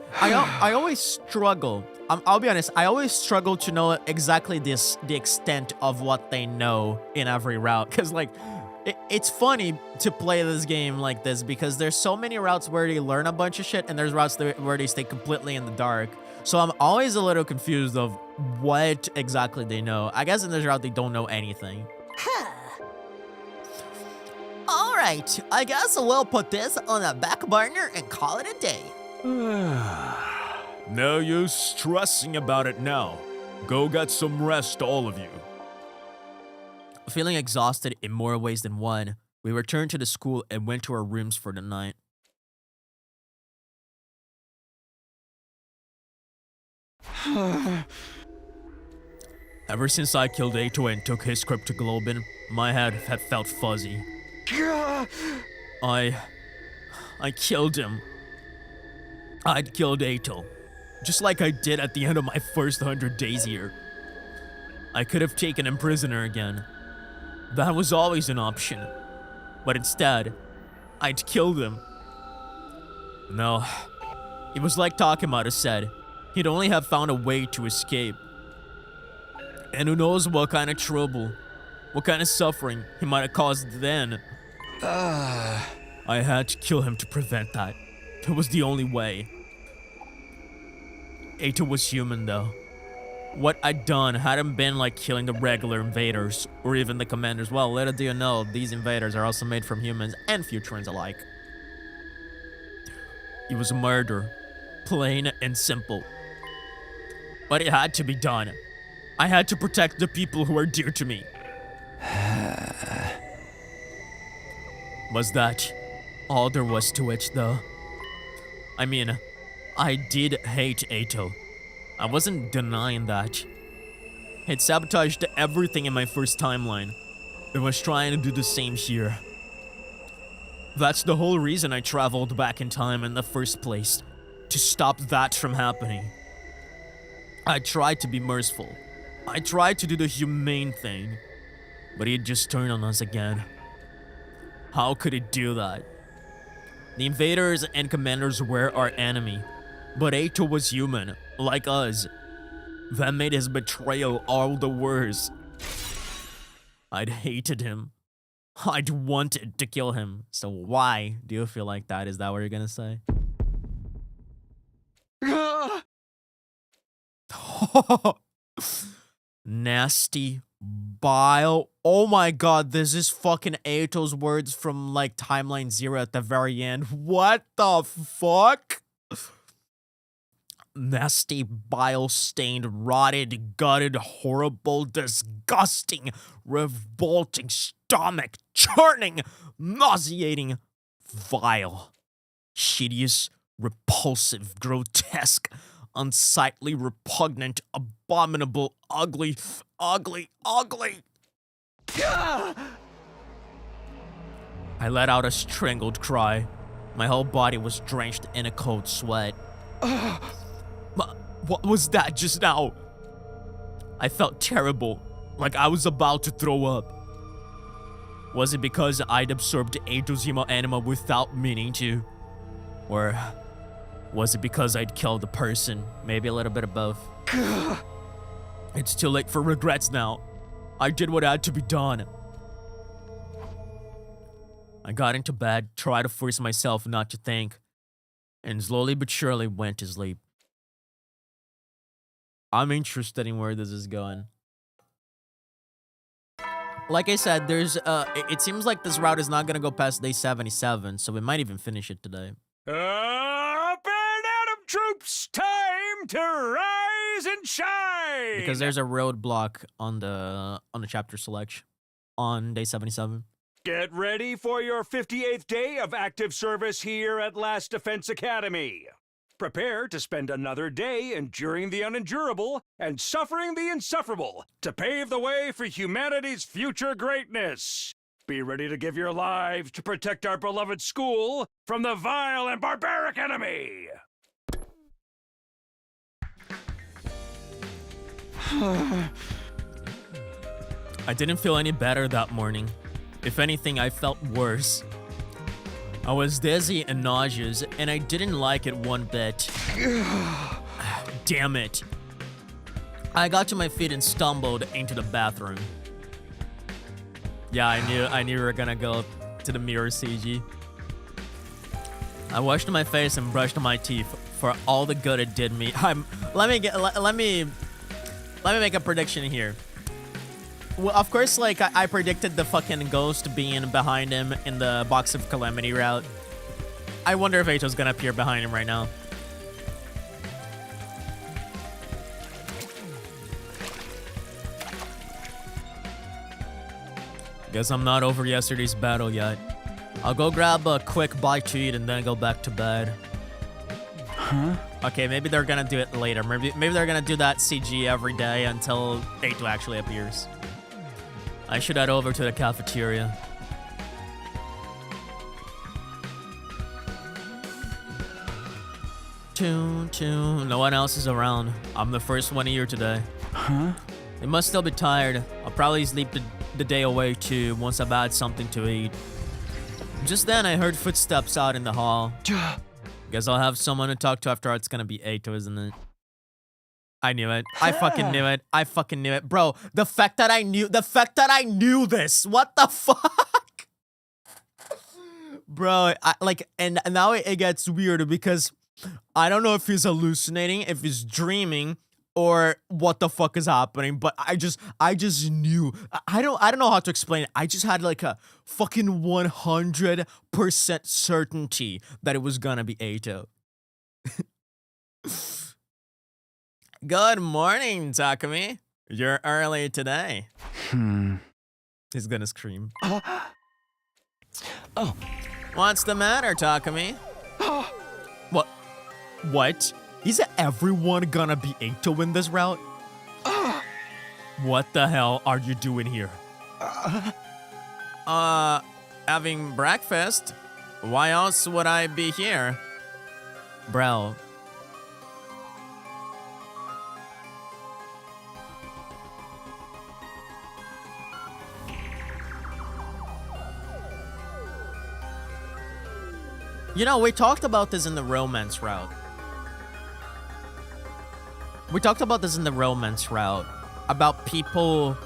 always struggle. I'll be honest. I always struggle to know exactly the extent of what they know in every route, because like, it's funny to play this game like this because there's so many routes where they learn a bunch of shit, and there's routes where they stay completely in the dark. So I'm always a little confused of what exactly they know. I guess in this route they don't know anything. All right, I guess we'll put this on a back burner and call it a day. No use stressing about it now. Go get some rest, all of you. Feeling exhausted in more ways than one, we returned to the school and went to our rooms for the night. Ever since I killed Ato and took his cryptoglobin, my head had felt fuzzy. I killed him. I'd killed Ato, just like I did at the end of my first 100 days here. I could have taken him prisoner again. That was always an option. But instead, I'd killed him. No, it was like Takemata said. He'd only have found a way to escape. And who knows what kind of trouble, what kind of suffering he might have caused then. I had to kill him to prevent that. It was the only way. Ato was human though. What I'd done hadn't been like killing the regular invaders or even the commanders. Well, little do you know, these invaders are also made from humans and Futurans alike. It was a murder, plain and simple. But it had to be done. I had to protect the people who are dear to me. Was that all there was to it, though? I mean, I did hate Ato. I wasn't denying that. It sabotaged everything in my first timeline. It was trying to do the same here. That's the whole reason I traveled back in time in the first place. To stop that from happening. I tried to be merciful. I tried to do the humane thing. But it just turned on us again. How could it do that? The invaders and commanders were our enemy. But Ato was human, like us. That made his betrayal all the worse. I'd hated him. I'd wanted to kill him. So why do you feel like that? Is that what you're gonna say? Nasty bile. Oh my god, this is fucking Ato's words from like timeline 0 at the very end. What the fuck? Nasty, bile-stained, rotted, gutted, horrible, disgusting, revolting, stomach-churning, nauseating, vile, hideous, repulsive, grotesque, unsightly, repugnant, abominable, ugly, ugly, ugly. I let out a strangled cry. My whole body was drenched in a cold sweat. What was that just now? I felt terrible, like I was about to throw up. Was it because I'd absorbed Ato's anima without meaning to? Or was it because I'd killed a person? Maybe a little bit of both. It's too late for regrets now. I did what had to be done. I got into bed, tried to force myself not to think, and slowly but surely went to sleep. I'm interested in where this is going. Like I said, there's it seems like this route is not gonna go past day 77, so we might even finish it today. Up and Adam troops, time to rise and shine. Because there's a roadblock on the chapter selection on day 77. Get ready for your 58th day of active service here at Last Defense Academy. Prepare to spend another day enduring the unendurable and suffering the insufferable to pave the way for humanity's future greatness. Be ready to give your lives to protect our beloved school from the vile and barbaric enemy. I didn't feel any better that morning. If anything, I felt worse. I was dizzy and nauseous, and I didn't like it one bit. Damn it. I got to my feet and stumbled into the bathroom. Yeah, I knew we were gonna go to the mirror CG. I washed my face and brushed my teeth for all the good it did me. Let me make a prediction here. Well, of course, like, I predicted the fucking ghost being behind him in the Box of Calamity route. I wonder if Ato's gonna appear behind him right now. Guess I'm not over yesterday's battle yet. I'll go grab a quick bite to eat and then go back to bed. Huh? Okay, maybe they're gonna do it later. Maybe they're gonna do that CG every day until Eito actually appears. I should head over to the cafeteria. No one else is around. I'm the first one here today. Huh? They must still be tired. I'll probably sleep the day away too once I've had something to eat. Just then, I heard footsteps out in the hall. Guess I'll have someone to talk to after. It's gonna be Eito, isn't it? I knew it. I fucking knew it. I fucking knew it. Bro, the fact that I knew this. What the fuck? Bro, and now it gets weird because I don't know if he's hallucinating, if he's dreaming, or what the fuck is happening, but I just knew. I don't know how to explain it. I just had like a fucking 100% certainty that it was gonna be Eito. Good morning, Takumi. You're early today. He's gonna scream. Oh. What's the matter, Takumi? What? Is everyone gonna be Eito in this route? What the hell are you doing here? Having breakfast? Why else would I be here? Bro. You know, we talked about this in the romance route. About people,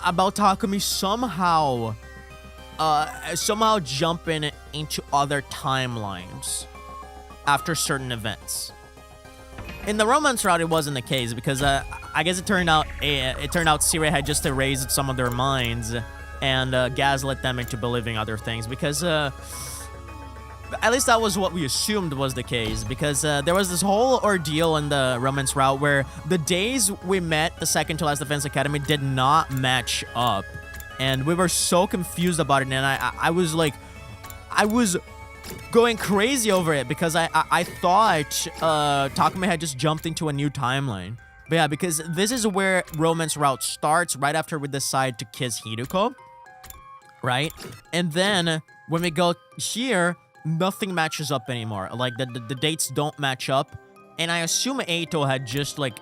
about Takumi somehow jumping into other timelines after certain events. In the romance route, it wasn't the case because I guess it turned out Siri had just erased some of their minds and gaslit them into believing other things because at least that was what we assumed was the case, because there was this whole ordeal in the romance route where the days we met the second to last Defense Academy did not match up. And we were so confused about it, and I was going crazy over it because I thought Takumi had just jumped into a new timeline. But yeah, because this is where romance route starts, right after we decide to kiss Hiruko, right? And then when we go here, nothing matches up anymore. Like, the dates don't match up. And I assume Eito had just, like,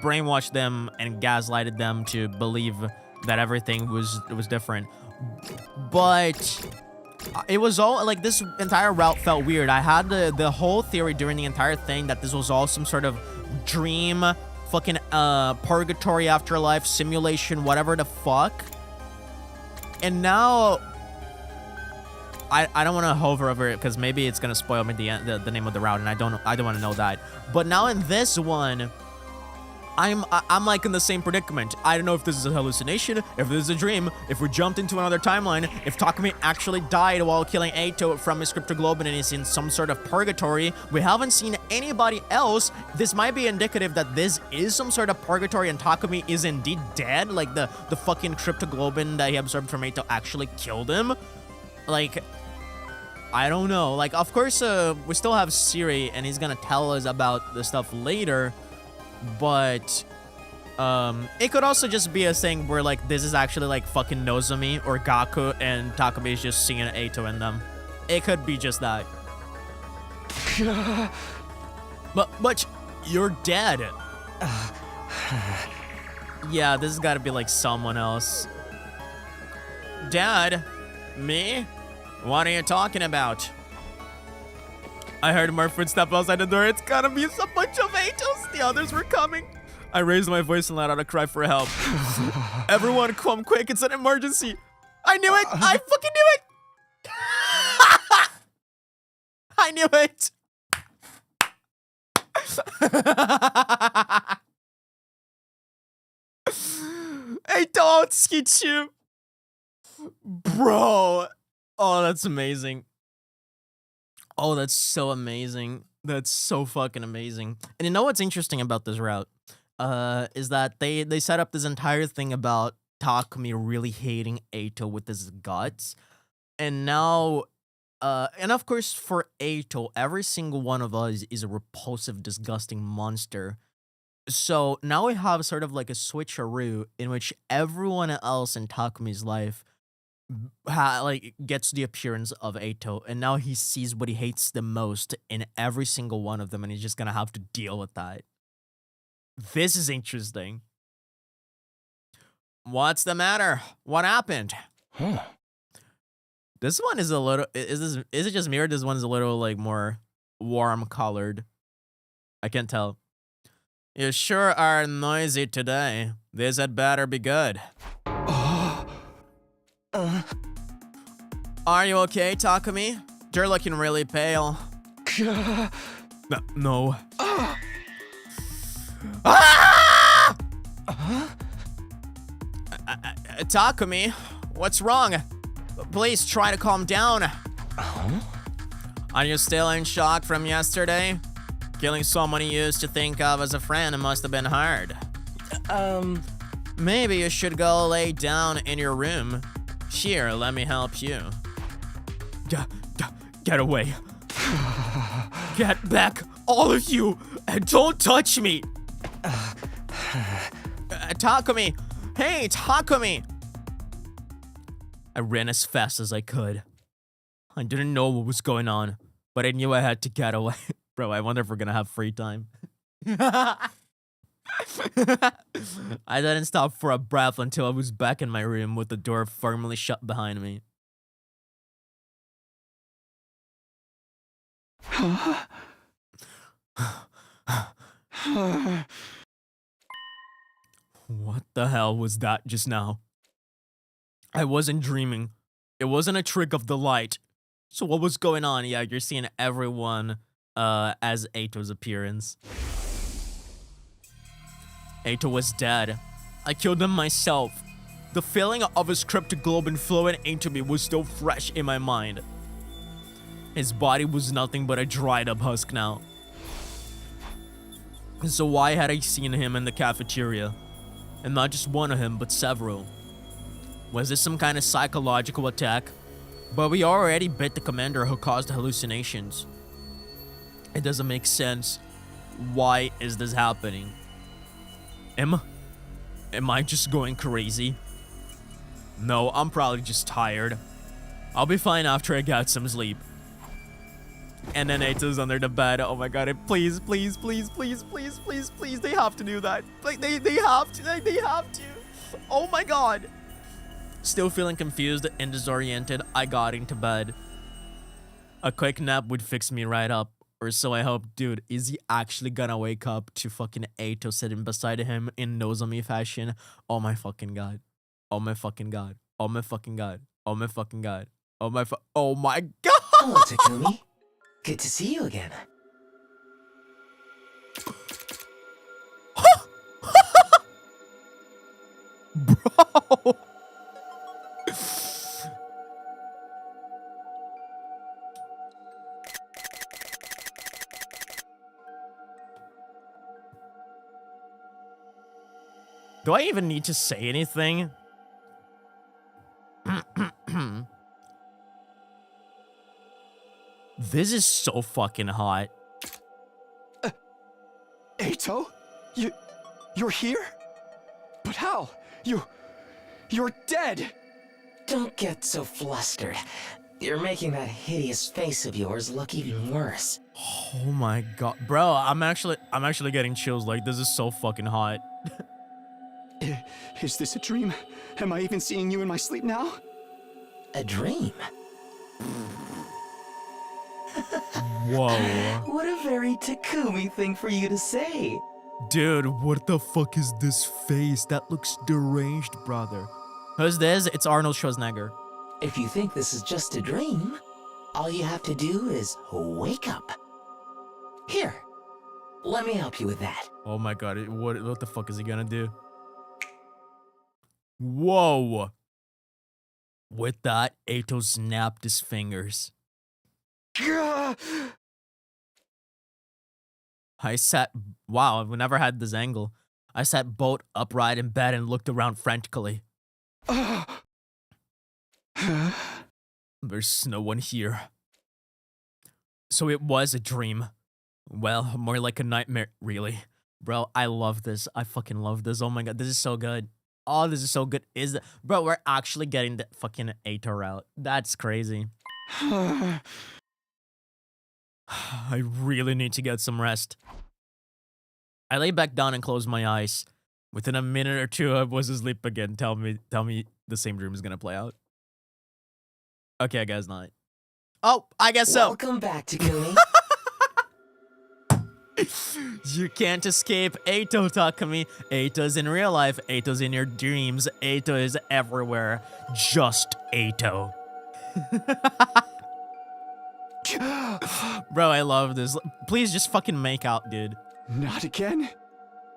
brainwashed them and gaslighted them to believe that everything was different. But it was all, like, this entire route felt weird. I had the whole theory during the entire thing that this was all some sort of dream, fucking, purgatory, afterlife, simulation, whatever the fuck. And now I don't want to hover over it because maybe it's gonna spoil me the name of the route, and I don't want to know that. But now in this one, I'm like in the same predicament. I don't know if this is a hallucination, if this is a dream, if we jumped into another timeline, if Takumi actually died while killing Eito from his cryptoglobin and is in some sort of purgatory. We haven't seen anybody else. This might be indicative that this is some sort of purgatory and Takumi is indeed dead, like the fucking cryptoglobin that he absorbed from Eito actually killed him. Like, I don't know. Like, of course, we still have Siri, and he's gonna tell us about the stuff later, but it could also just be a thing where, like, this is actually, like, fucking Nozomi or Gaku, and Takumi is just seeing Eito in them. It could be just that. But you're dead. Yeah, this has got to be, like, someone else. Dad? Me? What are you talking about? I heard more footsteps outside the door. It's gotta be a bunch of Eitos. The others were coming. I raised my voice and let out a cry for help. Everyone, come quick. It's an emergency. I knew it. I fucking knew it. I knew it. Eito Otsukichu. Bro. Oh, that's amazing. Oh, that's so amazing. That's so fucking amazing. And you know what's interesting about this route? Is that they set up this entire thing about Takumi really hating Eito with his guts. And now And of course, for Ato, every single one of us is a repulsive, disgusting monster. So now we have sort of like a switcheroo in which everyone else in Takumi's life like gets the appearance of Ato, and now he sees what he hates the most in every single one of them, and he's just gonna have to deal with that. This is interesting. What's the matter? What happened? This one is a little. Is it just me or this one is a little like more warm colored? I can't tell. You sure are noisy today. This had better be good. Are you okay, Takumi? You're looking really pale. No. Takumi, what's wrong? Please try to calm down. Are you still in shock from yesterday? Killing someone you used to think of as a friend must have been hard. Maybe you should go lay down in your room. Here, let me help you. Get away. Get back, all of you, and don't touch me. Takumi. Hey, Takumi. I ran as fast as I could. I didn't know what was going on, but I knew I had to get away. Bro, I wonder if we're gonna have free time. I didn't stop for a breath until I was back in my room with the door firmly shut behind me. What the hell was that just now? I wasn't dreaming. It wasn't a trick of the light. So what was going on? Yeah, you're seeing everyone as Ato's appearance. Ato was dead. I killed him myself. The feeling of his cryptic globin flowing into me was still fresh in my mind. His body was nothing but a dried up husk now. So why had I seen him in the cafeteria? And not just one of him, but several. Was this some kind of psychological attack? But we already bit the commander who caused the hallucinations. It doesn't make sense. Why is this happening? Am I just going crazy? No, I'm probably just tired. I'll be fine after I get some sleep. And then Ato's under the bed. Oh my god, please, please, please, please, please, please, please. They have to do that. Like, they have to. They have to. Oh my god. Still feeling confused and disoriented, I got into bed. A quick nap would fix me right up. Or so I hope. Dude, is he actually gonna wake up to fucking Ato sitting beside him in Nozomi fashion? Oh my fucking god. Oh my fucking god. Oh my fucking god. Oh my fucking god. Oh my oh my god. Hello, Takumi. Good to see you again. Bro. Do I even need to say anything? This is so fucking hot. Ato? You're here? But how? You're dead! Don't get so flustered. You're making that hideous face of yours look even worse. Oh my god. Bro, I'm actually getting chills. Like, this is so fucking hot. Is this a dream? Am I even seeing you in my sleep now? A dream? Whoa. What a very Takumi thing for you to say. Dude, what the fuck is this face? That looks deranged, brother. Who's this? It's Arnold Schwarzenegger. If you think this is just a dream, all you have to do is wake up. Here, let me help you with that. Oh my god, what the fuck is he gonna do? Whoa. With that, Ato snapped his fingers. I sat... Wow, I've never had this angle. I sat bolt upright in bed and looked around frantically. There's no one here. So it was a dream. Well, more like a nightmare, really. Bro, I love this. I fucking love this. Oh my god, this is so good. Oh, this is so good. Bro, we're actually getting the fucking Ato route. That's crazy. I really need to get some rest. I lay back down and closed my eyes. Within a minute or two, I was asleep again. Tell me the same dream is gonna play out. Okay, I guess not. Oh, I guess so. Welcome back, Takumi. You can't escape Ato, Takumi. Ato's in real life. Ato's in your dreams. Ato is everywhere. Just Ato. Bro, I love this. Please just fucking make out, dude. Not again?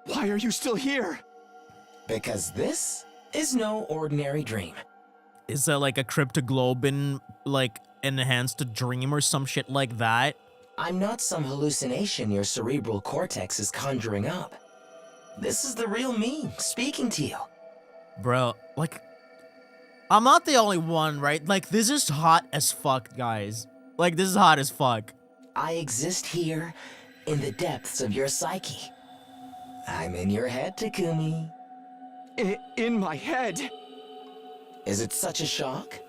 Why are you still here? Because this is no ordinary dream. Is that like a cryptoglobin, like, enhanced dream or some shit like that? I'm not some hallucination your cerebral cortex is conjuring up. This is the real me speaking to you. Bro, like, I'm not the only one, right? Like, this is hot as fuck, guys. Like, this is hot as fuck. I exist here in the depths of your psyche. I'm in your head, Takumi. In my head? Is it such a shock?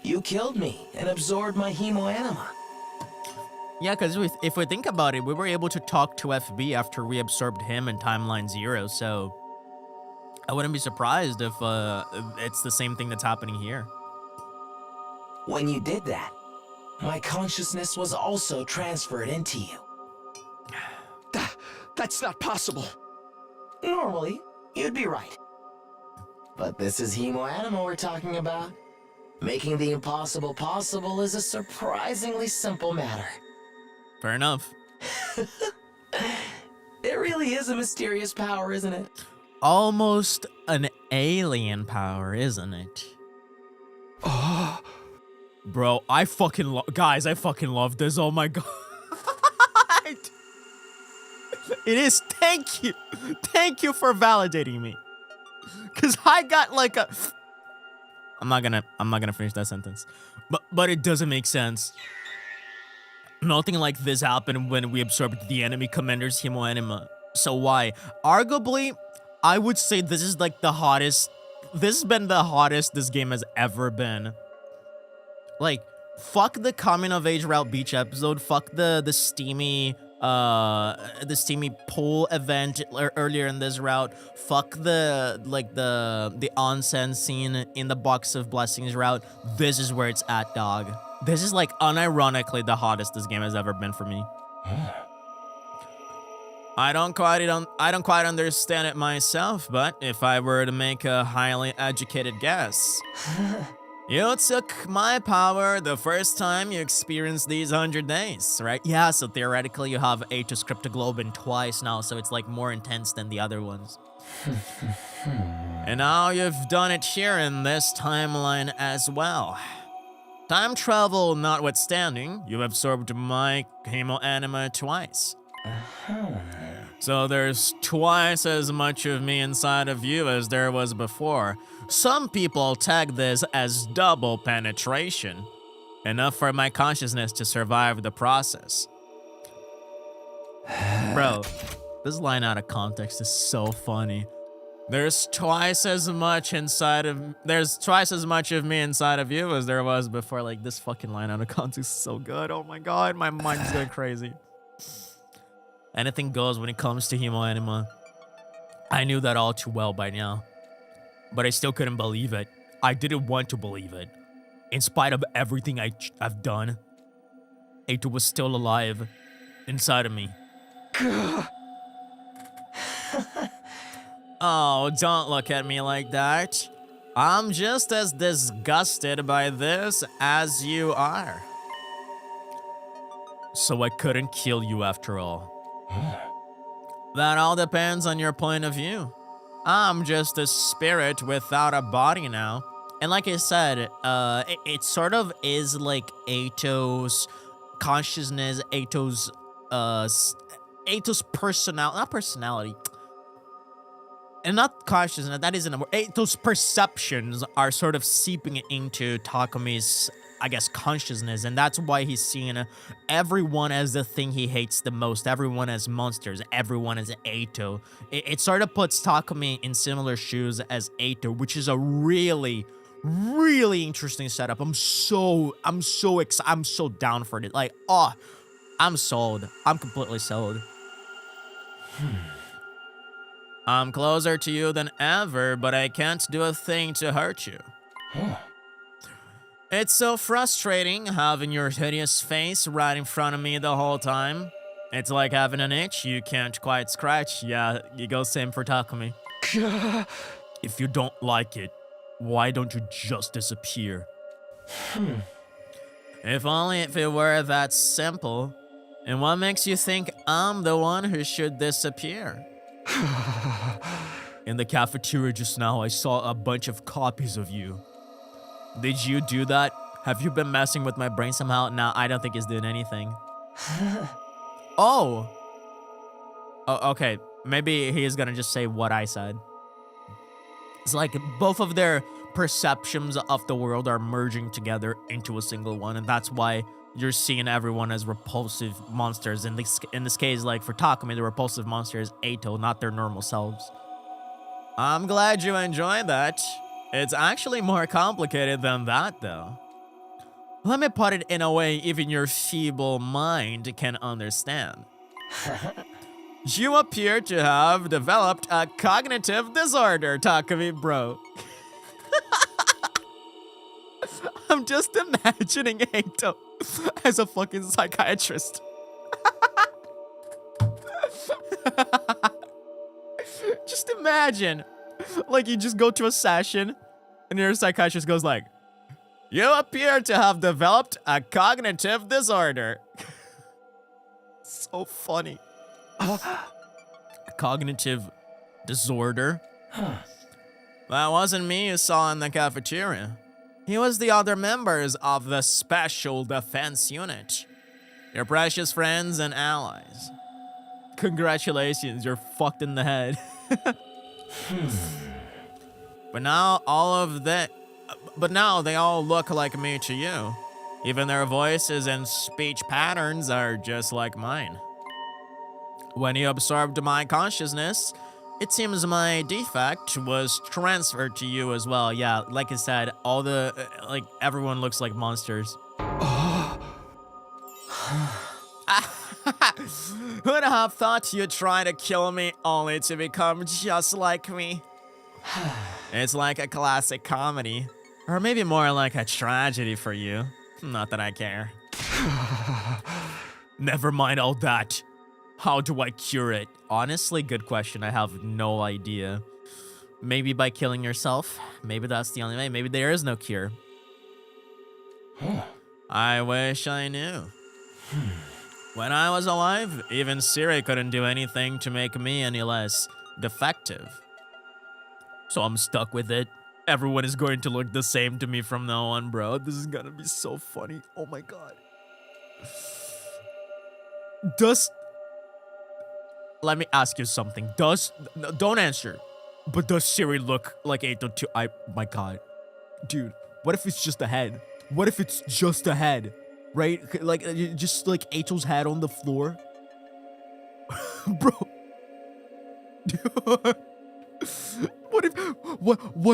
You killed me and absorbed my hemoanima. Yeah, because if we think about it, we were able to talk to FB after we absorbed him in Timeline 0, so I wouldn't be surprised if it's the same thing that's happening here. When you did that, my consciousness was also transferred into you. That's not possible. Normally, you'd be right. But this is hemoanima we're talking about. Making the impossible possible is a surprisingly simple matter. Fair enough. It really is a mysterious power, isn't it? Almost an alien power, isn't it? Oh. Bro, I fucking guys, I fucking love this. Oh my god. It is. Thank you. Thank you for validating me. Cause I got like a I'm not gonna finish that sentence. But it doesn't make sense. Nothing like this happened when we absorbed the enemy commander's hemoanima. So why? Arguably, I would say this is like the hottest. This has been the hottest this game has ever been. Like, fuck the coming of age route beach episode. Fuck the steamy pool event earlier in this route. Fuck the onsen scene in the box of blessings route. This is where it's at, dog. This is like unironically the hottest this game has ever been for me. I don't quite understand it myself, but if I were to make a highly educated guess, you took my power the first time you experienced these 100 days, right? Yeah, so theoretically you have Ato's cryptoglobin twice now, so it's like more intense than the other ones. And now you've done it here in this timeline as well. Time travel notwithstanding, you've absorbed my hemoanima twice. So there's twice as much of me inside of you as there was before. Some people tag this as double penetration. Enough for my consciousness to survive the process. Bro, this line out of context is so funny. There's twice as much of me inside of you as there was before. Like, this fucking line out of context is so good. Oh my god, my mind's going crazy. Anything goes when it comes to hemoanima. I knew that all too well by now. But I still couldn't believe it. I didn't want to believe it. In spite of everything I've done, Ato was still alive inside of me. Oh, don't look at me like that. I'm just as disgusted by this as you are. So I couldn't kill you after all. That all depends on your point of view. I'm just a spirit without a body now. And like I said, it sort of is like Ato's consciousness, Ato's not personality. And not consciousness, that isn't a word. Those perceptions are sort of seeping into Takumi's I guess, consciousness, and that's why he's seeing everyone as the thing he hates the most, everyone as monsters, everyone as Eito. It sort of puts Takumi in similar shoes as Eito, which is a really, really interesting setup. I'm so down for it. Like, oh, I'm sold. I'm completely sold. I'm closer to you than ever, but I can't do a thing to hurt you. It's so frustrating having your hideous face right in front of me the whole time. It's like having an itch you can't quite scratch. Yeah, you go same for Takumi. If you don't like it, why don't you just disappear? If only if it were that simple. And what makes you think I'm the one who should disappear? In the cafeteria just now, I saw a bunch of copies of you. Did you do that? Have you been messing with my brain somehow? No, I don't think he's doing anything. Oh, okay. Maybe he is gonna just say what I said. It's like both of their perceptions of the world are merging together into a single one, and that's why you're seeing everyone as repulsive monsters. In this case, like for Takumi, the repulsive monster is Eito, not their normal selves. I'm glad you enjoyed that. It's actually more complicated than that, though. Let me put it in a way even your feeble mind can understand. You appear to have developed a cognitive disorder, Takumi, bro. I'm just imagining Eito as a fucking psychiatrist. Just imagine. Like, you just go to a session, and your psychiatrist goes like, you appear to have developed a cognitive disorder. So funny. A cognitive disorder? That wasn't me you saw in the cafeteria. He was the other members of the Special Defense Unit. Your precious friends and allies. Congratulations, you're fucked in the head. But now they all look like me to you. Even their voices and speech patterns are just like mine. When you absorbed my consciousness, it seems my defect was transferred to you as well. Yeah, like I said, all the, everyone looks like monsters. Who'd have thought you'd try to kill me only to become just like me? It's like a classic comedy. Or maybe more like a tragedy for you. Not that I care. Never mind all that. How do I cure it? Honestly, good question. I have no idea. Maybe by killing yourself. Maybe that's the only way. Maybe there is no cure. I wish I knew. When I was alive, even Siri couldn't do anything to make me any less defective. So I'm stuck with it. Everyone is going to look the same to me from now on, bro. This is gonna be so funny. Oh my god. Let me ask you something. Don't answer. But does Siri look like Eito too? My god. Dude, what if it's just a head? What if it's just a head? Right? Like, just like Eito's head on the floor? Bro. What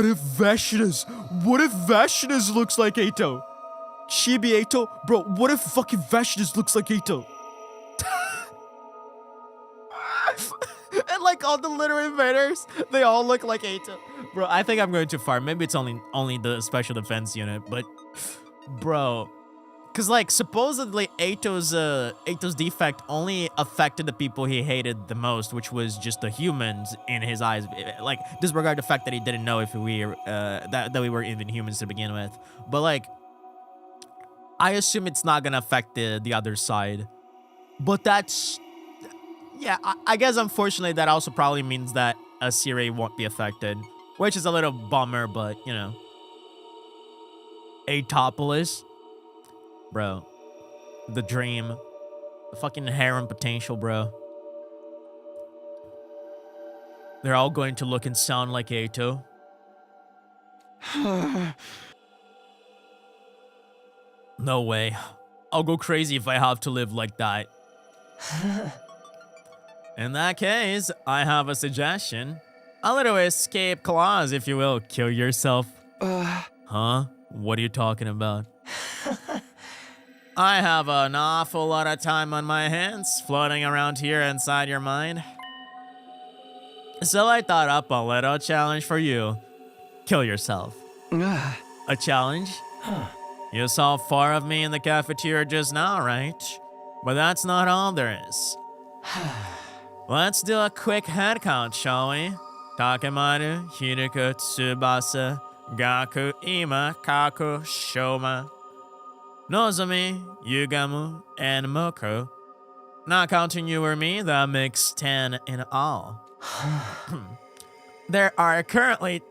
if Vashnas looks like Eito? Chibi Eito? Bro, what if fucking Vashnas looks like Eito? And like all the Little Invaders, they all look like Eito. Bro, I think I'm going too far. Maybe it's only the Special Defense Unit, but bro, cause like supposedly Eito's defect only affected the people he hated the most, which was just the humans in his eyes. Like, disregard the fact that he didn't know if we that we were even humans to begin with. But like, I assume it's not gonna affect the other side. But that's, yeah, I guess unfortunately that also probably means that Siri won't be affected, which is a little bummer, but you know. Atopolis, bro, the dream, the fucking harem potential, bro. They're all going to look and sound like Eito. No way. I'll go crazy if I have to live like that. In that case, I have a suggestion. A little escape clause, if you will. Kill yourself. Huh? What are you talking about? I have an awful lot of time on my hands floating around here inside your mind. So I thought up a little challenge for you. Kill yourself. A challenge? You saw 4 of me in the cafeteria just now, right? But that's not all there is. Let's do a quick head count, shall we? Takemaru, Hinako, Tsubasa, Gaku, Ima, Kaku, Shoma, Nozomi, Yugamu, and Moko. Not counting you or me, that makes 10 in all. There are currently...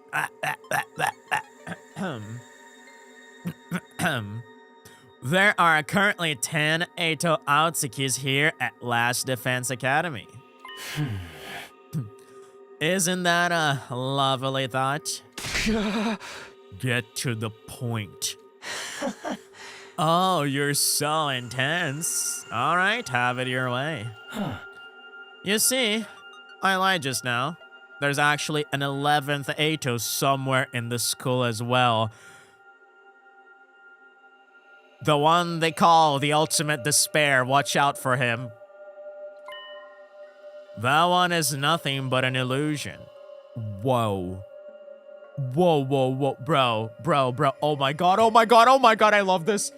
There are currently 10 Eito Outsukis here at Last Defense Academy. Isn't that a lovely thought? Get to the point. Oh, you're so intense. All right, have it your way. You see, I lied just now. There's actually an 11th Eito somewhere in the school as well. The one they call the ultimate despair. Watch out for him. That one is nothing but an illusion. Whoa. Whoa, whoa, whoa. Bro. Oh my god, I love this.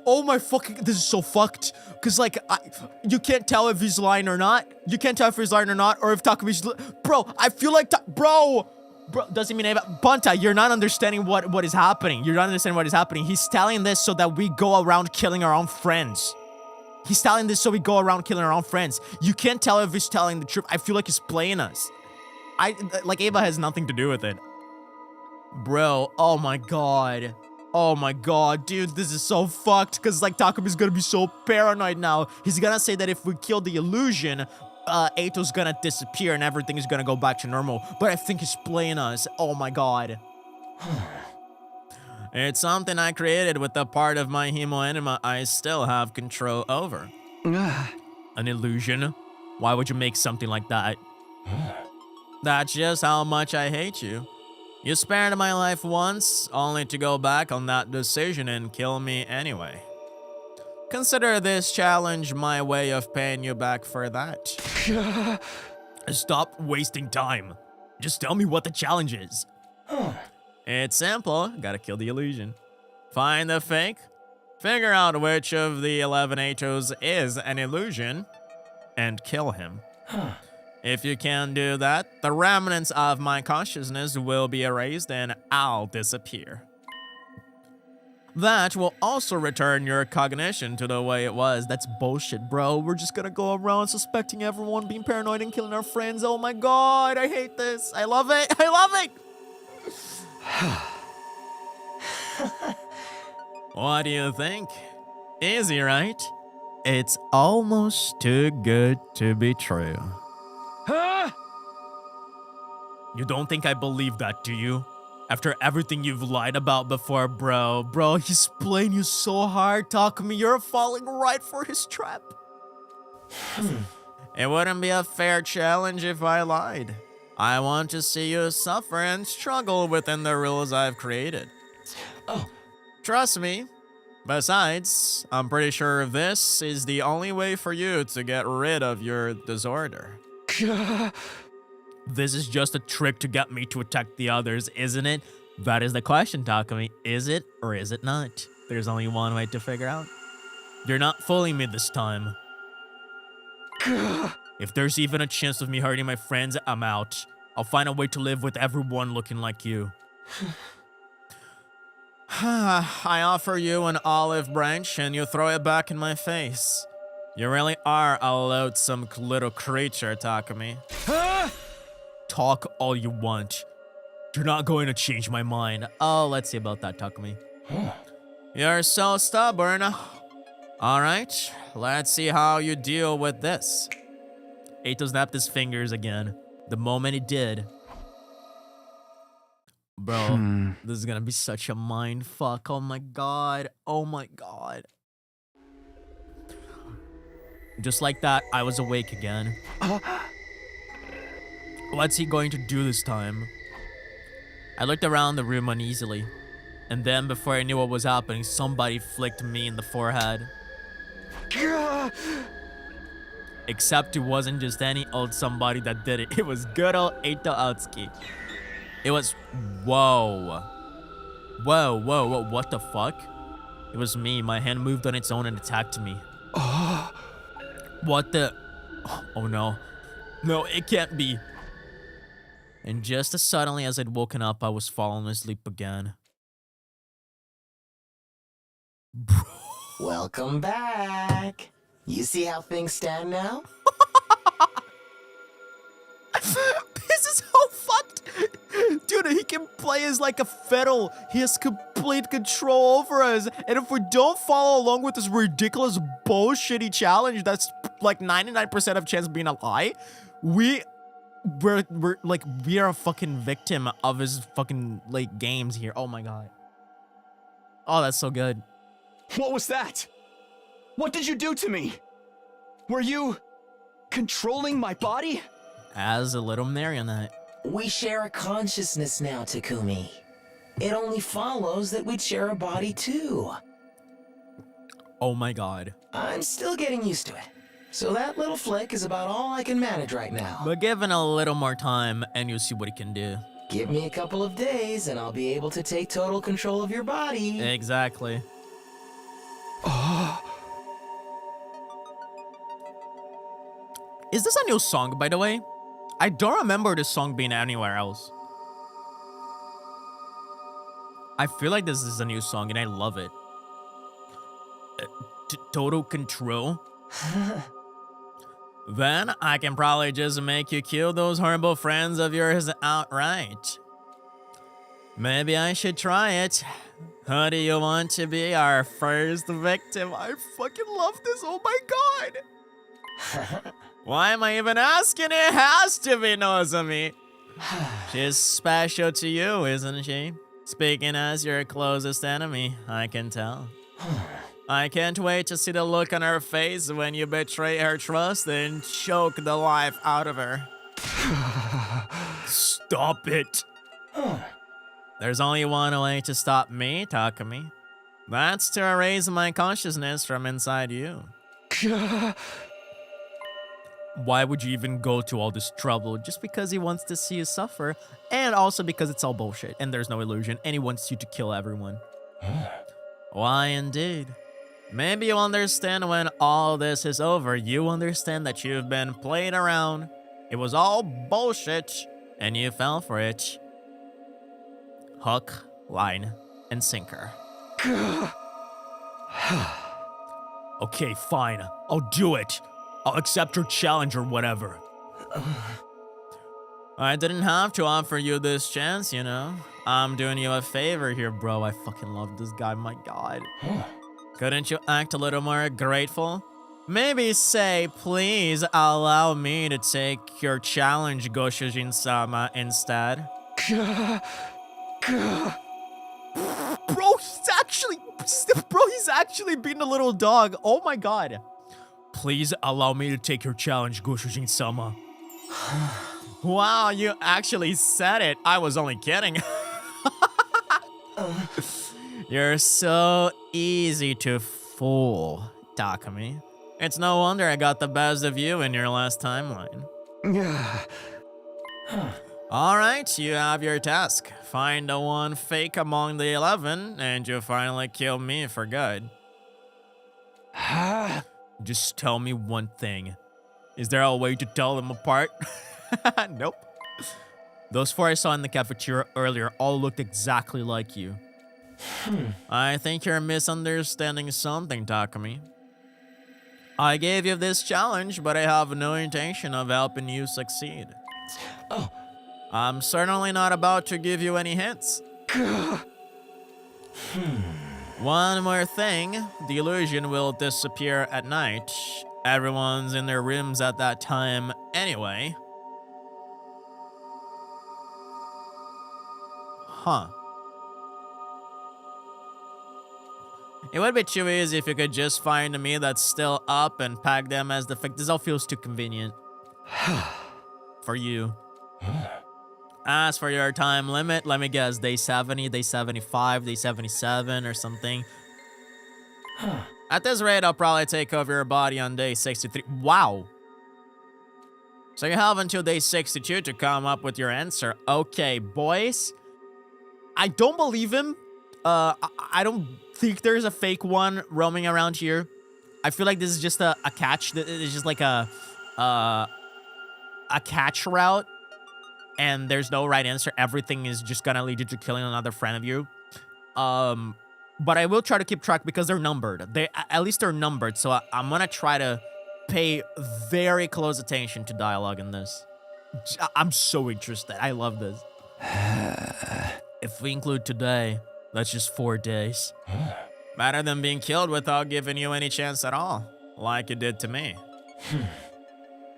Oh my fucking, this is so fucked. Cause like, you can't tell if he's lying or not. Or if Takumi's, bro, I feel like, bro, doesn't mean anything. Bunta, you're not understanding what is happening. He's telling this so that we go around killing our own friends. You can't tell if he's telling the truth. I feel like he's playing us. Like, Ava has nothing to do with it. Bro, oh my god. Dude, this is so fucked. Because, like, Takumi's gonna be so paranoid now. He's gonna say that if we kill the illusion, Eito's gonna disappear and everything is gonna go back to normal. But I think he's playing us. Oh my god. It's something I created with the part of my hemoenema I still have control over. An illusion? Why would you make something like that? That's just how much I hate you. You spared my life once, only to go back on that decision and kill me anyway. Consider this challenge my way of paying you back for that. Stop wasting time. Just tell me what the challenge is. It's simple. Gotta kill the illusion. Find the fake. Figure out which of the 11 Eitos is an illusion. And kill him. If you can do that, the remnants of my consciousness will be erased and I'll disappear. That will also return your cognition to the way it was. That's bullshit, bro. We're just gonna go around suspecting everyone, being paranoid and killing our friends. Oh my god, I hate this. I love it. What do you think? Easy, right? It's almost too good to be true. Huh? You don't think I believe that, do you? After everything you've lied about before, bro. Bro, he's playing you so hard, Takumi. You're falling right for his trap. It wouldn't be a fair challenge if I lied. I want to see you suffer and struggle within the rules I've created. Oh. Trust me. Besides, I'm pretty sure this is the only way for you to get rid of your disorder. This is just a trick to get me to attack the others, isn't it? That is the question, Takumi. Is it or is it not? There's only one way to figure out. You're not fooling me this time. If there's even a chance of me hurting my friends, I'm out. I'll find a way to live with everyone looking like you. I offer you an olive branch and you throw it back in my face. You really are a loathsome little creature, Takumi. Talk all you want. You're not going to change my mind. Oh, let's see about that, Takumi. You're so stubborn. Alright, let's see how you deal with this. Eito snapped his fingers again. The moment he did, Bro, this is gonna be such a mind fuck. Oh my god. Oh my god. Just like that, I was awake again. What's he going to do this time? I looked around the room uneasily. And then, before I knew what was happening, somebody flicked me in the forehead. Except it wasn't just any old somebody that did it. It was good old Eito Outski. It was... Whoa. Whoa, whoa, whoa, what the fuck? It was me. My hand moved on its own and attacked me. What the... Oh no. No, it can't be. And just as suddenly as I'd woken up, I was falling asleep again. Welcome back. You see how things stand now? This is so fucked. Dude, he can play as like a fiddle. He has complete control over us. And if we don't follow along with this ridiculous bullshitty challenge that's like 99% of chance being a lie, we're like, we are a fucking victim of his fucking like games here. Oh my god. Oh, that's so good. What was that? What did you do to me? Were you controlling my body? As a little marionette. We share a consciousness now, Takumi. It only follows that we'd share a body too. Oh my god. I'm still getting used to it. So that little flick is about all I can manage right now. But given a little more time and you'll see what he can do. Give me a couple of days and I'll be able to take total control of your body. Exactly. Is this a new song, by the way? I don't remember this song being anywhere else. I feel like this is a new song and I love it. Total control? Then I can probably just make you kill those horrible friends of yours outright. Maybe I should try it. Who do you want to be our first victim? I fucking love this. Oh my god. Why am I even asking? It has to be Nozomi. She's special to you, isn't she? Speaking as your closest enemy, I can tell. I can't wait to see the look on her face when you betray her trust and choke the life out of her. Stop it. There's only one way to stop me, Takumi. That's to erase my consciousness from inside you. Why would you even go to all this trouble? Just because he wants to see you suffer, and also because it's all bullshit, and there's no illusion, and he wants you to kill everyone. Why indeed? Maybe you understand when all this is over, you understand that you've been played around. It was all bullshit, and you fell for it. Hook, line, and sinker. Okay, fine. I'll do it. I'll accept your challenge or whatever. I didn't have to offer you this chance, you know. I'm doing you a favor here, bro. I fucking love this guy, my god. Couldn't you act a little more grateful? Maybe say, please allow me to take your challenge, Goshujin-sama, instead. Bro, he's actually being a little dog. Oh my god. Please allow me to take your challenge, Goshujin-sama. Wow, you actually said it. I was only kidding. You're so easy to fool, Takumi. It's no wonder I got the best of you in your last timeline. Alright, you have your task. Find the one fake among the 11, and you'll finally kill me for good. Just tell me one thing. Is there a way to tell them apart? Nope. Those 4 I saw in the cafeteria earlier all looked exactly like you. I think you're misunderstanding something, Takumi. I gave you this challenge, but I have no intention of helping you succeed. Oh. I'm certainly not about to give you any hints. One more thing, the illusion will disappear at night. Everyone's in their rooms at that time anyway. Huh. It would be too easy if you could just find me that's still up and pack them as the fake. This all feels too convenient. For you. As for your time limit, let me guess, day 70, day 75, day 77 or something. At this rate, I'll probably take over your body on day 63. Wow. So you have until day 62 to come up with your answer. Okay, boys. I don't believe him. I don't think there's a fake one roaming around here. I feel like this is just a catch. It's just like a catch route. And there's no right answer. Everything is just gonna lead you to killing another friend of you. But I will try to keep track because they're numbered. At least they're numbered. So I'm gonna try to pay very close attention to dialogue in this. I'm so interested. I love this. If we include today, that's just 4 days. Better than being killed without giving you any chance at all, like you did to me.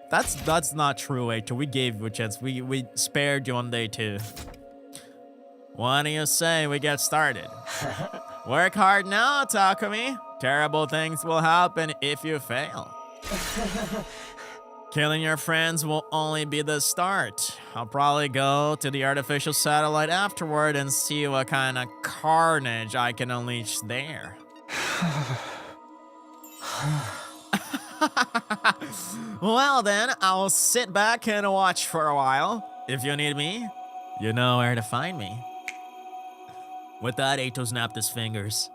That's not true, Eito. We gave you a chance. We spared you on day 2. What do you say we get started? Work hard now, Takumi. Terrible things will happen if you fail. Killing your friends will only be the start. I'll probably go to the artificial satellite afterward and see what kind of carnage I can unleash there. Well then, I'll sit back and watch for a while. If you need me, you know where to find me. With that, Eito snapped his fingers.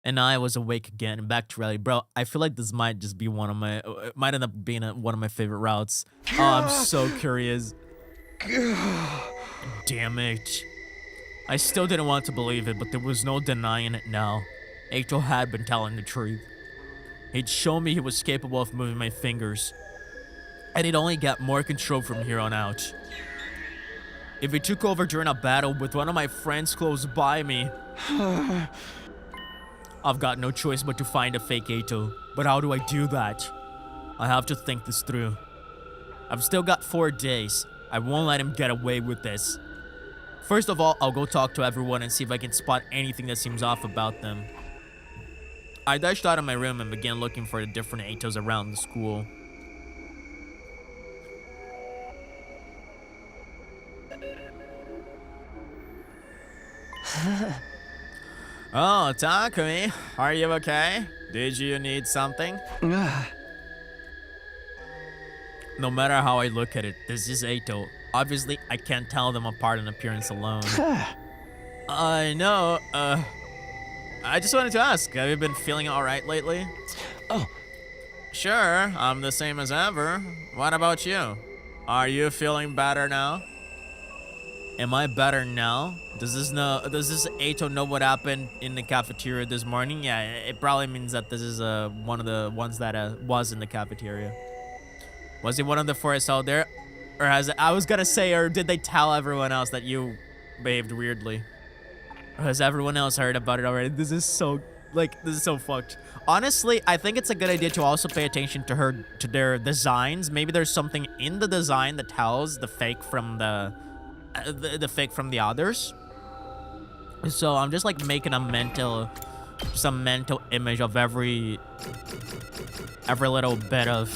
And I was awake again and back to reality. Bro, I feel like this might just be one of my... It might end up being one of my favorite routes. Oh, I'm so curious. Damn it. I still didn't want to believe it, but there was no denying it now. Eito had been telling the truth. He'd shown me he was capable of moving my fingers. And he'd only get more control from here on out. If he took over during a battle with one of my friends close by me... I've got no choice but to find a fake Eito. But how do I do that? I have to think this through. I've still got 4 days. I won't let him get away with this. First of all, I'll go talk to everyone and see if I can spot anything that seems off about them. I dashed out of my room and began looking for the different Eitos around the school. Oh, Takumi, are you okay? Did you need something? No matter how I look at it, this is Eito. Obviously, I can't tell them apart in appearance alone. No, I just wanted to ask, have you been feeling alright lately? Oh. Sure, I'm the same as ever. What about you? Are you feeling better now? Am I better now? Does this Eito know what happened in the cafeteria this morning? Yeah, it probably means that this is one of the ones that was in the cafeteria. Was he one of the 4 I saw there? Or or did they tell everyone else that you behaved weirdly? Or has everyone else heard about it already? This is so fucked. Honestly, I think it's a good idea to also pay attention to their designs. Maybe there's something in the design that tells the fake from the fake from the others. So I'm just like making a mental image of every little bit of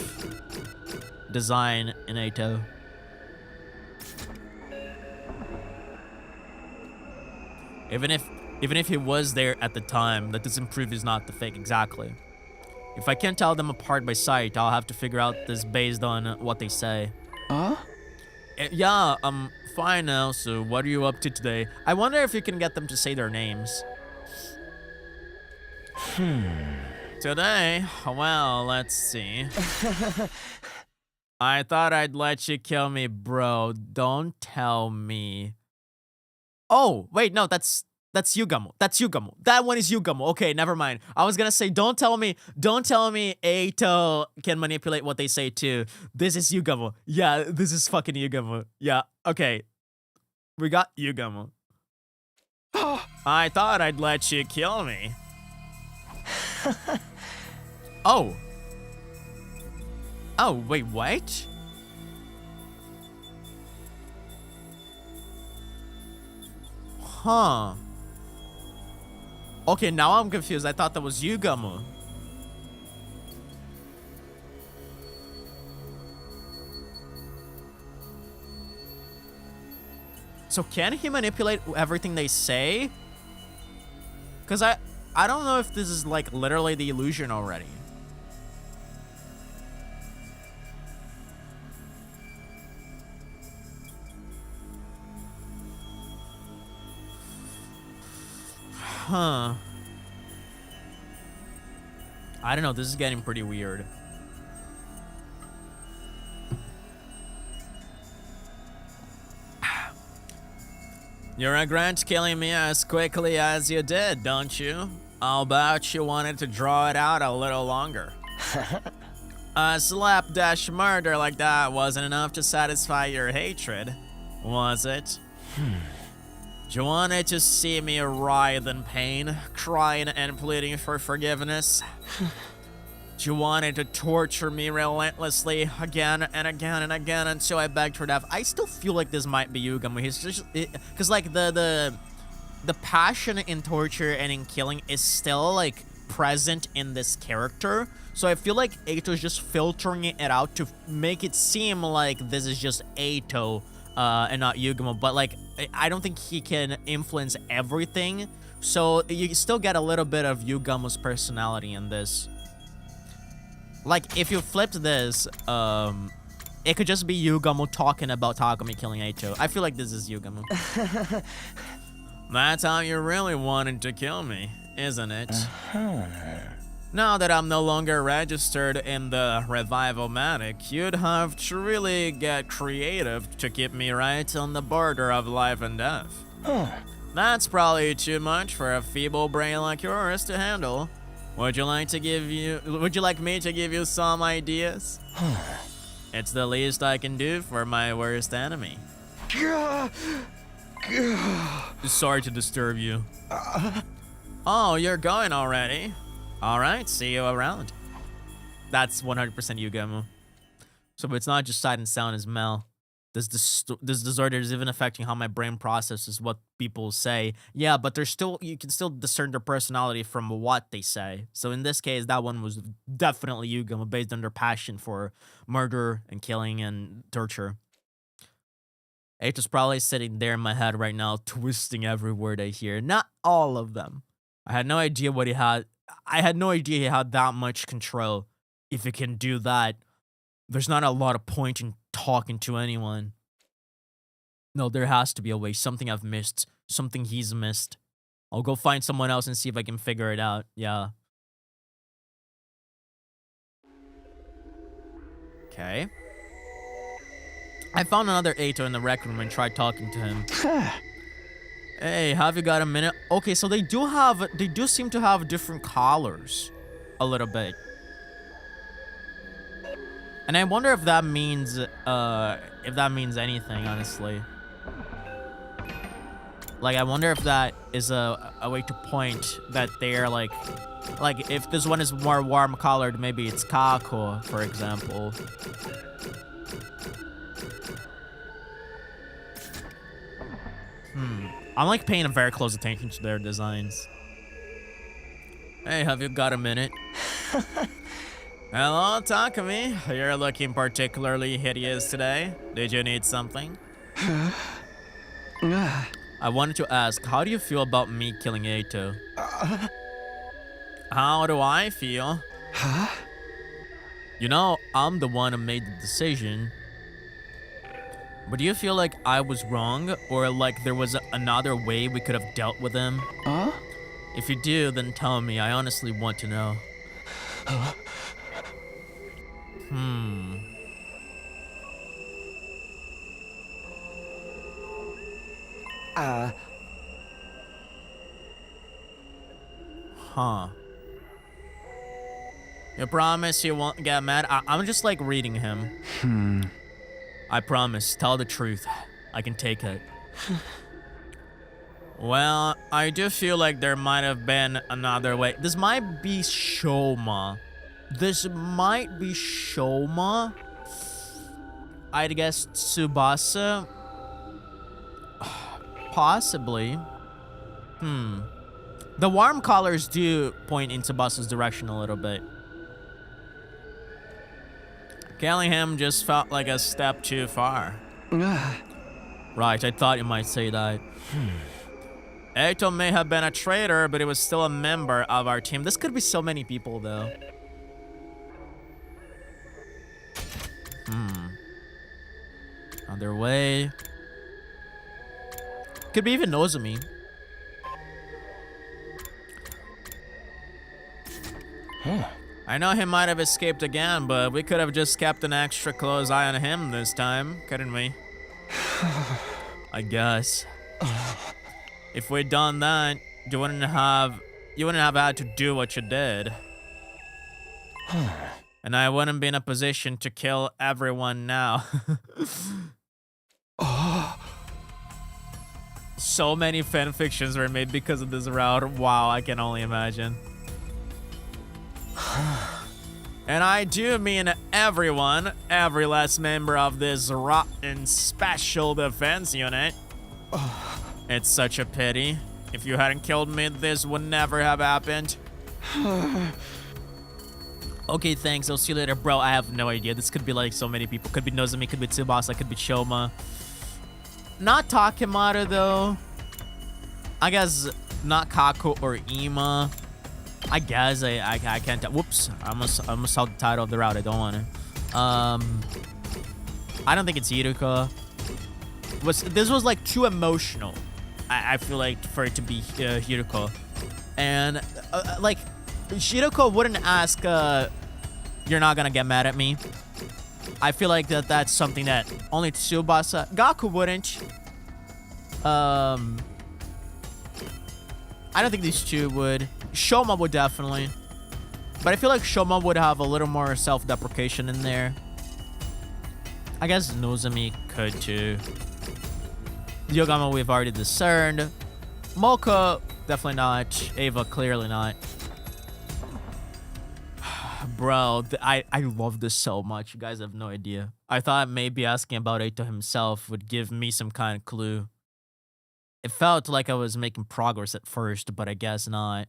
design in Eito. Even if he was there at the time, that doesn't prove he's not the fake exactly. If I can't tell them apart by sight, I'll have to figure out this based on what they say. Huh? Yeah, I'm fine now, so what are you up to today? I wonder if you can get them to say their names. Today? Well, let's see. I thought I'd let you kill me, bro. Don't tell me. Oh, wait, no, that's Yugamo. That's Yugamo. That one is Yugamo. Okay, never mind. I was gonna say, don't tell me Eito can manipulate what they say too. This is Yugamo. Yeah, this is fucking Yugamo. Yeah, okay. We got Yugamo. I thought I'd let you kill me. Oh. Oh, wait, what? Huh. Okay, now I'm confused. I thought that was Yugamu. So can he manipulate everything they say? Because I don't know if this is like literally the illusion already. Huh. I don't know, this is getting pretty weird. You regret killing me as quickly as you did, don't you? I'll bet you wanted to draw it out a little longer. A slapdash murder like that wasn't enough to satisfy your hatred, was it? You wanted to see me writhe in pain, crying and pleading for forgiveness. You wanted to torture me relentlessly again and again and again until I begged for death. I still feel like this might be Yugamu. He's just because like the passion in torture and in killing is still like present in this character. So I feel like Eito's just filtering it out to make it seem like this is just Eito and not Yugamu. But like I don't think he can influence everything. So you still get a little bit of Yugamu's personality in this. Like, if you flipped this, it could just be Yugamu talking about Takumi killing Eito. I feel like this is Yugamu. That's how you really wanted to kill me, isn't it? Now that I'm no longer registered in the Revival-matic, you'd have to really get creative to keep me right on the border of life and death. That's probably too much for a feeble brain like yours to handle. Would you like me to give you some ideas? It's the least I can do for my worst enemy. Sorry to disturb you. Oh, you're going already? Alright, see you around. That's 100% Yugamu. So it's not just sight and sound as Mel. This disorder is even affecting how my brain processes what people say. Yeah, but you can still discern their personality from what they say. So in this case, that one was definitely Yugamu, based on their passion for murder and killing and torture. Eito's probably sitting there in my head right now, twisting every word I hear. Not all of them. I had no idea what he had. I had no idea he had that much control. If he can do that, there's not a lot of point in talking to anyone. No, there has to be a way. Something I've missed. Something he's missed. I'll go find someone else and see if I can figure it out. Yeah. Okay. I found another Eito in the rec room and tried talking to him. Hey, have you got a minute? Okay, so they do seem to have different collars. A little bit. And I wonder if that means anything, honestly. Like, I wonder if that is a way to point that they're like if this one is more warm colored, maybe it's Kako, for example. I'm like paying very close attention to their designs. Hey, have you got a minute? Hello, Takumi. You're looking particularly hideous today. Did you need something? I wanted to ask, how do you feel about me killing Eito? How do I feel? You know, I'm the one who made the decision. But do you feel like I was wrong, or like there was another way we could have dealt with him? If you do, then tell me. I honestly want to know. Huh. You promise you won't get mad? I'm just like reading him. I promise. Tell the truth. I can take it. Well, I do feel like there might have been another way. This might be Shoma. I'd guess Tsubasa. Possibly. The warm colors do point in Tsubasa's direction a little bit. Killing him just felt like a step too far. Right, I thought you might say that. Eito may have been a traitor, but he was still a member of our team. This could be so many people, though. On their way. Could be even Nozomi. I know he might have escaped again, but we could have just kept an extra close eye on him this time, couldn't we? I guess. If we'd done that, you wouldn't have had to do what you did. And I wouldn't be in a position to kill everyone now. So many fanfictions were made because of this route. Wow, I can only imagine. And I do mean everyone, every last member of this rotten special defense unit. It's such a pity. If you hadn't killed me, this would never have happened. Okay, thanks. I'll see you later. Bro, I have no idea. This could be like so many people. Could be Nozomi, could be Tsubasa, could be Shoma. Not Takemata, though. I guess not Kako or Ima. I guess I can't tell. Whoops. I almost saw the title of the route. I don't want to. I don't think it's Hiruka. This was like too emotional. I feel like for it to be Hiruka. And like Hiruka wouldn't ask you're not gonna get mad at me. I feel like that's something that only Tsubasa, Gaku wouldn't. I don't think these two would. Shoma would definitely. But I feel like Shoma would have a little more self-deprecation in there. I guess Nozomi could too. Yogama we've already discerned. Mocha, definitely not. Ava, clearly not. Bro, I love this so much. You guys have no idea. I thought maybe asking about Eito himself would give me some kind of clue. It felt like I was making progress at first, but I guess not.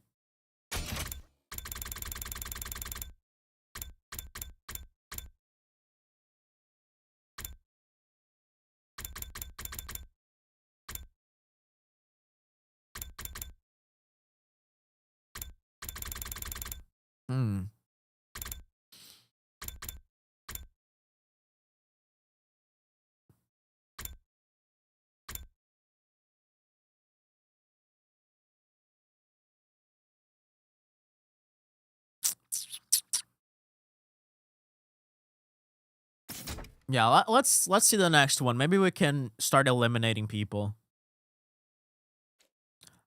Yeah, let's see the next one. Maybe we can start eliminating people.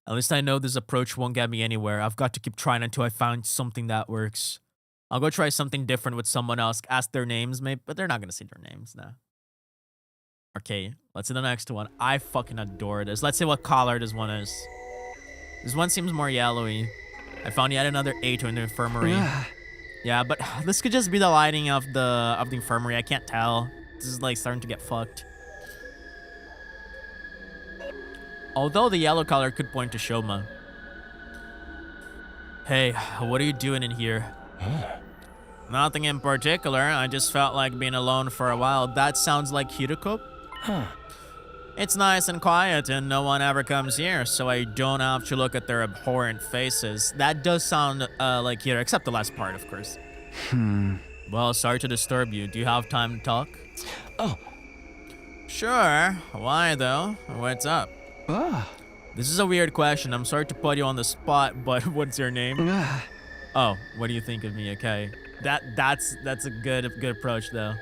At least I know this approach won't get me anywhere. I've got to keep trying until I find something that works. I'll go try something different with someone else. Ask their names, maybe, but they're not gonna say their names now. Okay, let's see the next one. I fucking adore this. Let's see what color this one is. This one seems more yellowy. I found yet another Eito in the infirmary. Yeah, but this could just be the lighting of the infirmary. I can't tell. This is like starting to get fucked. Although the yellow color could point to Shoma. Hey, what are you doing in here? Nothing in particular. I just felt like being alone for a while. That sounds like Hiruko? It's nice and quiet and no one ever comes here, so I don't have to look at their abhorrent faces. That does sound like Hiruko, except the last part, of course. Well, sorry to disturb you. Do you have time to talk? Oh. Sure. Why, though? What's up? This is a weird question. I'm sorry to put you on the spot, but what's your name? Oh, what do you think of me? Okay. That's a good approach, though.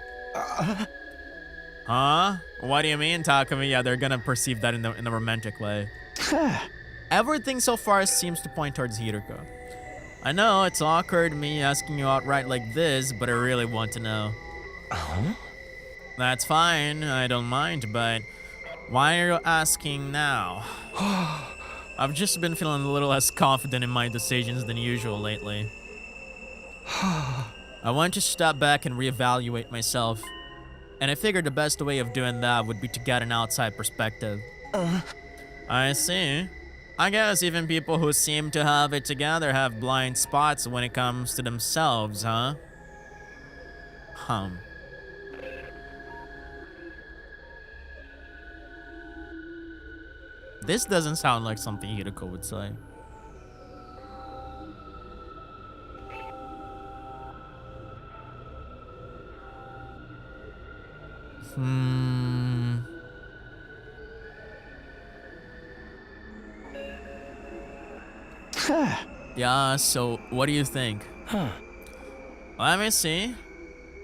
Huh? What do you mean, Takumi? Yeah, they're gonna perceive that in a romantic way. Everything so far seems to point towards Hiruko. I know, it's awkward me asking you outright like this, but I really want to know. That's fine, I don't mind, but why are you asking now? I've just been feeling a little less confident in my decisions than usual lately. I want to step back and reevaluate myself. And I figured the best way of doing that would be to get an outside perspective. I see. I guess even people who seem to have it together have blind spots when it comes to themselves, huh? This doesn't sound like something Hideko would say. Yeah, so what do you think? Let me see.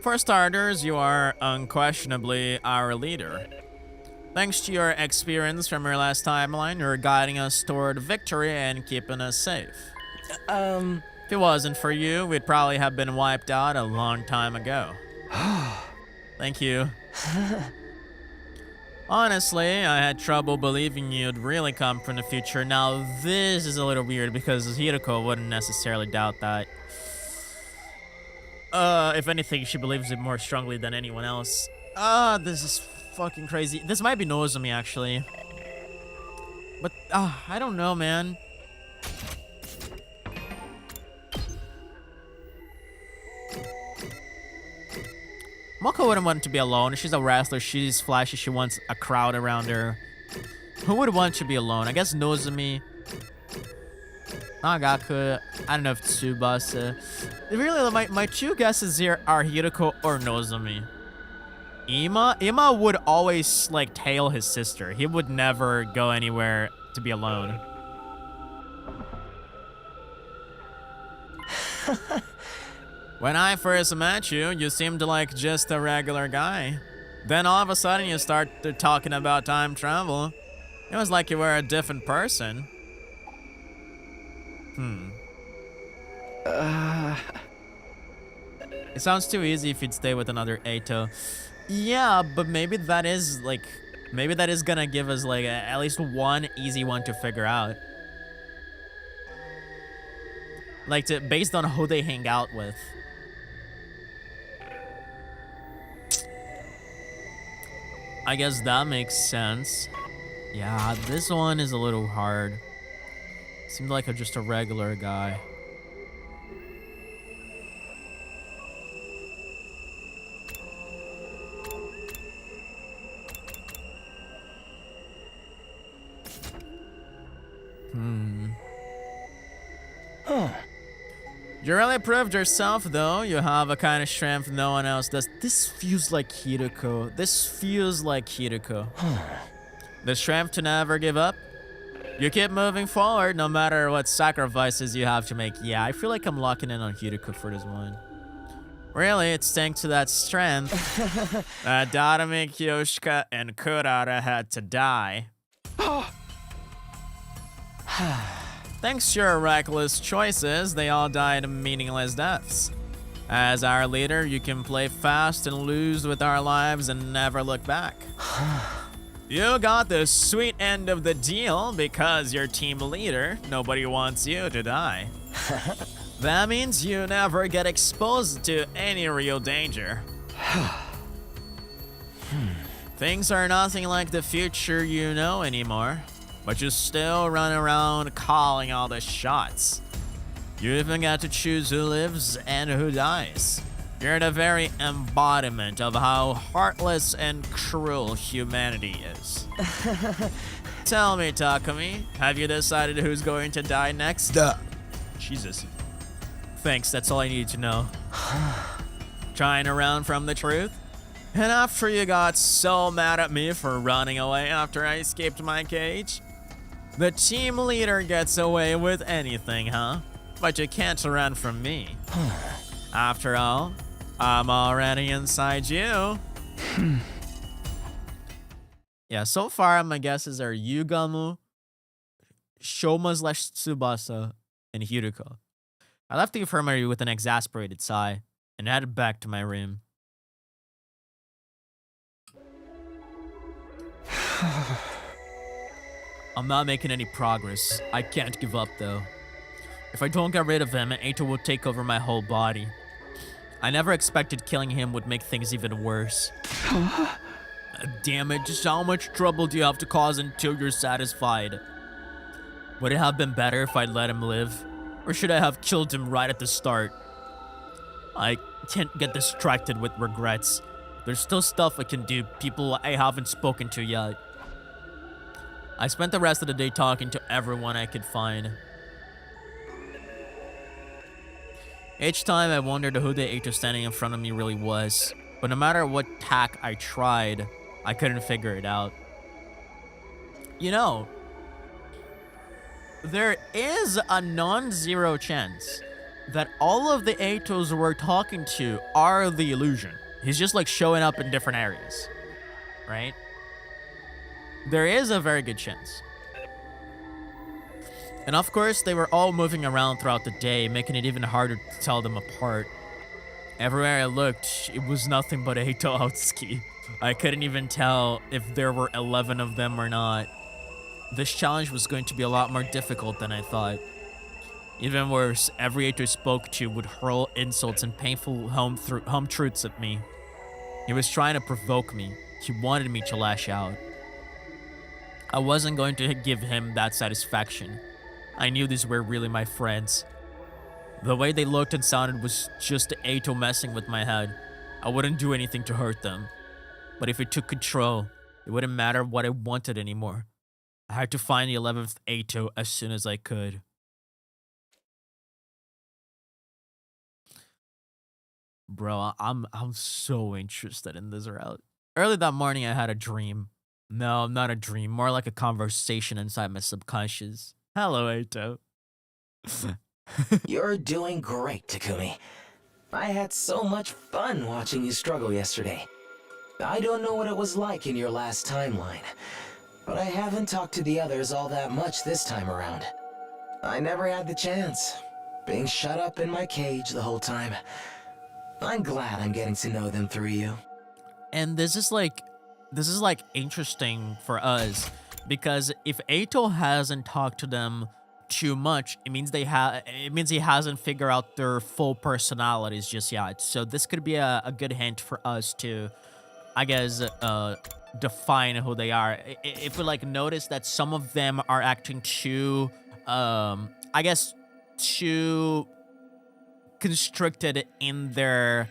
For starters, you are unquestionably our leader. Thanks to your experience from your last timeline, you're guiding us toward victory and keeping us safe. If it wasn't for you, we'd probably have been wiped out a long time ago. Thank you. Honestly, I had trouble believing you'd really come from the future. Now, this is a little weird because Hideko wouldn't necessarily doubt that. If anything, she believes it more strongly than anyone else. This is fucking crazy. This might be Nozomi, actually. But, I don't know, man. Moko wouldn't want to be alone. She's a wrestler. She's flashy. She wants a crowd around her. Who would want to be alone? I guess Nozomi. Nagaku. I don't know if Tsubasa. Really, my two guesses here are Hideko or Nozomi. Ima would always, like, tail his sister. He would never go anywhere to be alone. When I first met you, you seemed like just a regular guy. Then all of a sudden you started talking about time travel. It was like you were a different person. It sounds too easy if you'd stay with another Eito. Yeah, but maybe that is gonna give us like at least one easy one to figure out. Like based on who they hang out with. I guess that makes sense. Yeah, this one is a little hard. Seemed like just a regular guy. You really proved yourself, though. You have a kind of strength no one else does. This feels like Hideko. The strength to never give up. You keep moving forward no matter what sacrifices you have to make. Yeah, I feel like I'm locking in on Hideko for this one. Really, it's thanks to that strength that Darame, Kyoshika, and Kurara had to die. Thanks to your reckless choices, they all died meaningless deaths. As our leader, you can play fast and lose with our lives and never look back. You got the sweet end of the deal because you're team leader. Nobody wants you to die. That means you never get exposed to any real danger. Things are nothing like the future you know anymore. But you still run around calling all the shots. You even get to choose who lives and who dies. You're the very embodiment of how heartless and cruel humanity is. Tell me, Takumi, have you decided who's going to die next? Jesus. Thanks, that's all I need to know. Trying to run from the truth? And after you got so mad at me for running away after I escaped my cage? The team leader gets away with anything, huh? But you can't run from me. After all, I'm already inside you. Yeah, so far my guesses are Yugamu, Shoma/Tsubasa, and Hideko. I left the infirmary with an exasperated sigh and headed back to my room. I'm not making any progress. I can't give up, though. If I don't get rid of him, Eito will take over my whole body. I never expected killing him would make things even worse. Damn it, just how much trouble do you have to cause until you're satisfied? Would it have been better if I'd let him live? Or should I have killed him right at the start? I can't get distracted with regrets. There's still stuff I can do, people I haven't spoken to yet. I spent the rest of the day talking to everyone I could find. Each time I wondered who the Ato standing in front of me really was, but no matter what tack I tried, I couldn't figure it out. You know, there is a non-zero chance that all of the Atos we're talking to are the illusion. He's just like showing up in different areas, right? There is a very good chance. And of course, they were all moving around throughout the day, making it even harder to tell them apart. Everywhere I looked, it was nothing but Ato Outski. I couldn't even tell if there were 11 of them or not. This challenge was going to be a lot more difficult than I thought. Even worse, every Ato I spoke to would hurl insults and painful home truths at me. He was trying to provoke me. He wanted me to lash out. I wasn't going to give him that satisfaction. I knew these were really my friends. The way they looked and sounded was just Ato messing with my head. I wouldn't do anything to hurt them. But if it took control, it wouldn't matter what I wanted anymore. I had to find the 11th Ato as soon as I could. Bro, I'm so interested in this route. Early that morning, I had a dream. No, not a dream. More like a conversation inside my subconscious. Hello, Ato. You're doing great, Takumi. I had so much fun watching you struggle yesterday. I don't know what it was like in your last timeline, but I haven't talked to the others all that much this time around. I never had the chance, being shut up in my cage the whole time. I'm glad I'm getting to know them through you. And this is like interesting for us, because if Ato hasn't talked to them too much, it means he hasn't figured out their full personalities just yet. So this could be a good hint for us to, I guess, define who they are. If we like notice that some of them are acting too, I guess, too constricted in their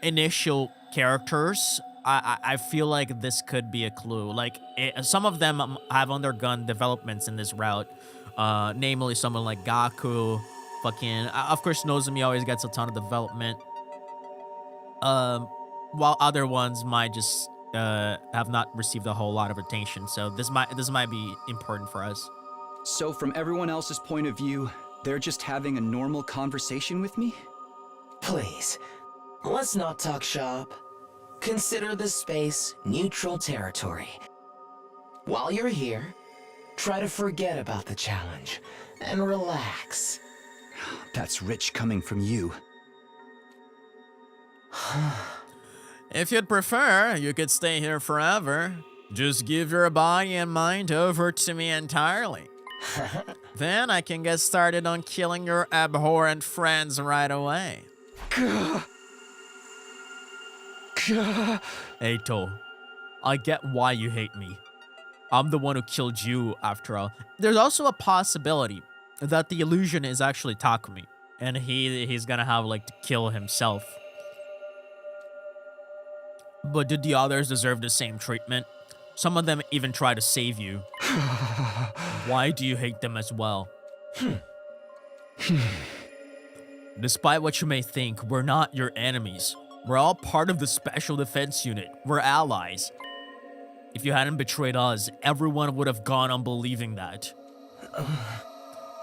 initial characters, I feel like this could be a clue. Like, some of them have undergone developments in this route. Namely, someone like Gaku, of course, Nozomi always gets a ton of development. While other ones might just have not received a whole lot of attention. So this might be important for us. So from everyone else's point of view, they're just having a normal conversation with me? Please, let's not talk shop. Consider this space neutral territory. While you're here, try to forget about the challenge and relax. That's rich coming from you. If you'd prefer, you could stay here forever. Just give your body and mind over to me entirely. Then I can get started on killing your abhorrent friends right away. Ato, I get why you hate me. I'm the one who killed you, after all. There's also a possibility that the illusion is actually Takumi, and he's gonna have, like, to kill himself. But did the others deserve the same treatment? Some of them even try to save you. Why do you hate them as well? Despite what you may think, we're not your enemies. We're all part of the Special Defense Unit. We're allies. If you hadn't betrayed us, everyone would have gone on believing that.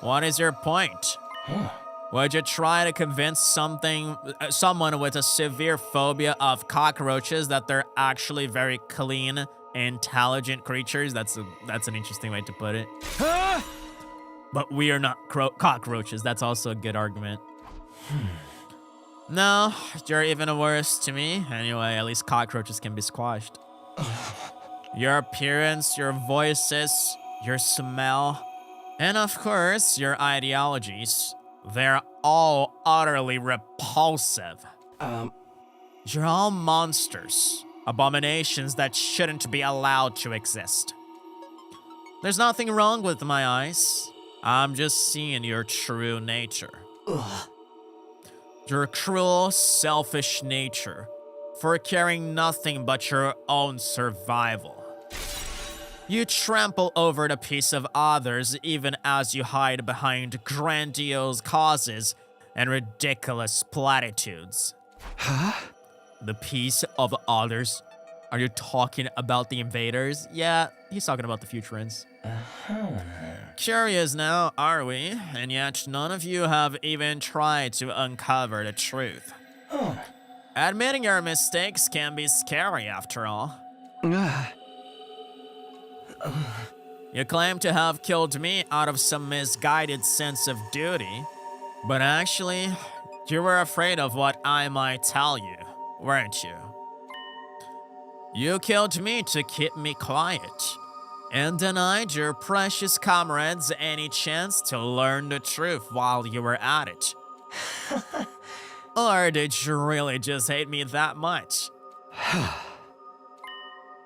What is your point? Would you try to convince someone with a severe phobia of cockroaches that they're actually very clean, intelligent creatures? That's an interesting way to put it. But we are not cockroaches. That's also a good argument. No, you're even worse to me. Anyway, at least cockroaches can be squashed. Your appearance, your voices, your smell, and of course, your ideologies. They're all utterly repulsive. You're all monsters. Abominations that shouldn't be allowed to exist. There's nothing wrong with my eyes. I'm just seeing your true nature. Ugh. Your cruel, selfish nature for caring nothing but your own survival. You trample over the peace of others even as you hide behind grandiose causes and ridiculous platitudes. Huh? The peace of others? Are you talking about the invaders? Yeah, he's talking about the Futurans. Curious now, are we? And yet none of you have even tried to uncover the truth. Admitting your mistakes can be scary after all. You claim to have killed me out of some misguided sense of duty, but actually, you were afraid of what I might tell you, weren't you? You killed me to keep me quiet, and denied your precious comrades any chance to learn the truth while you were at it. Or did you really just hate me that much?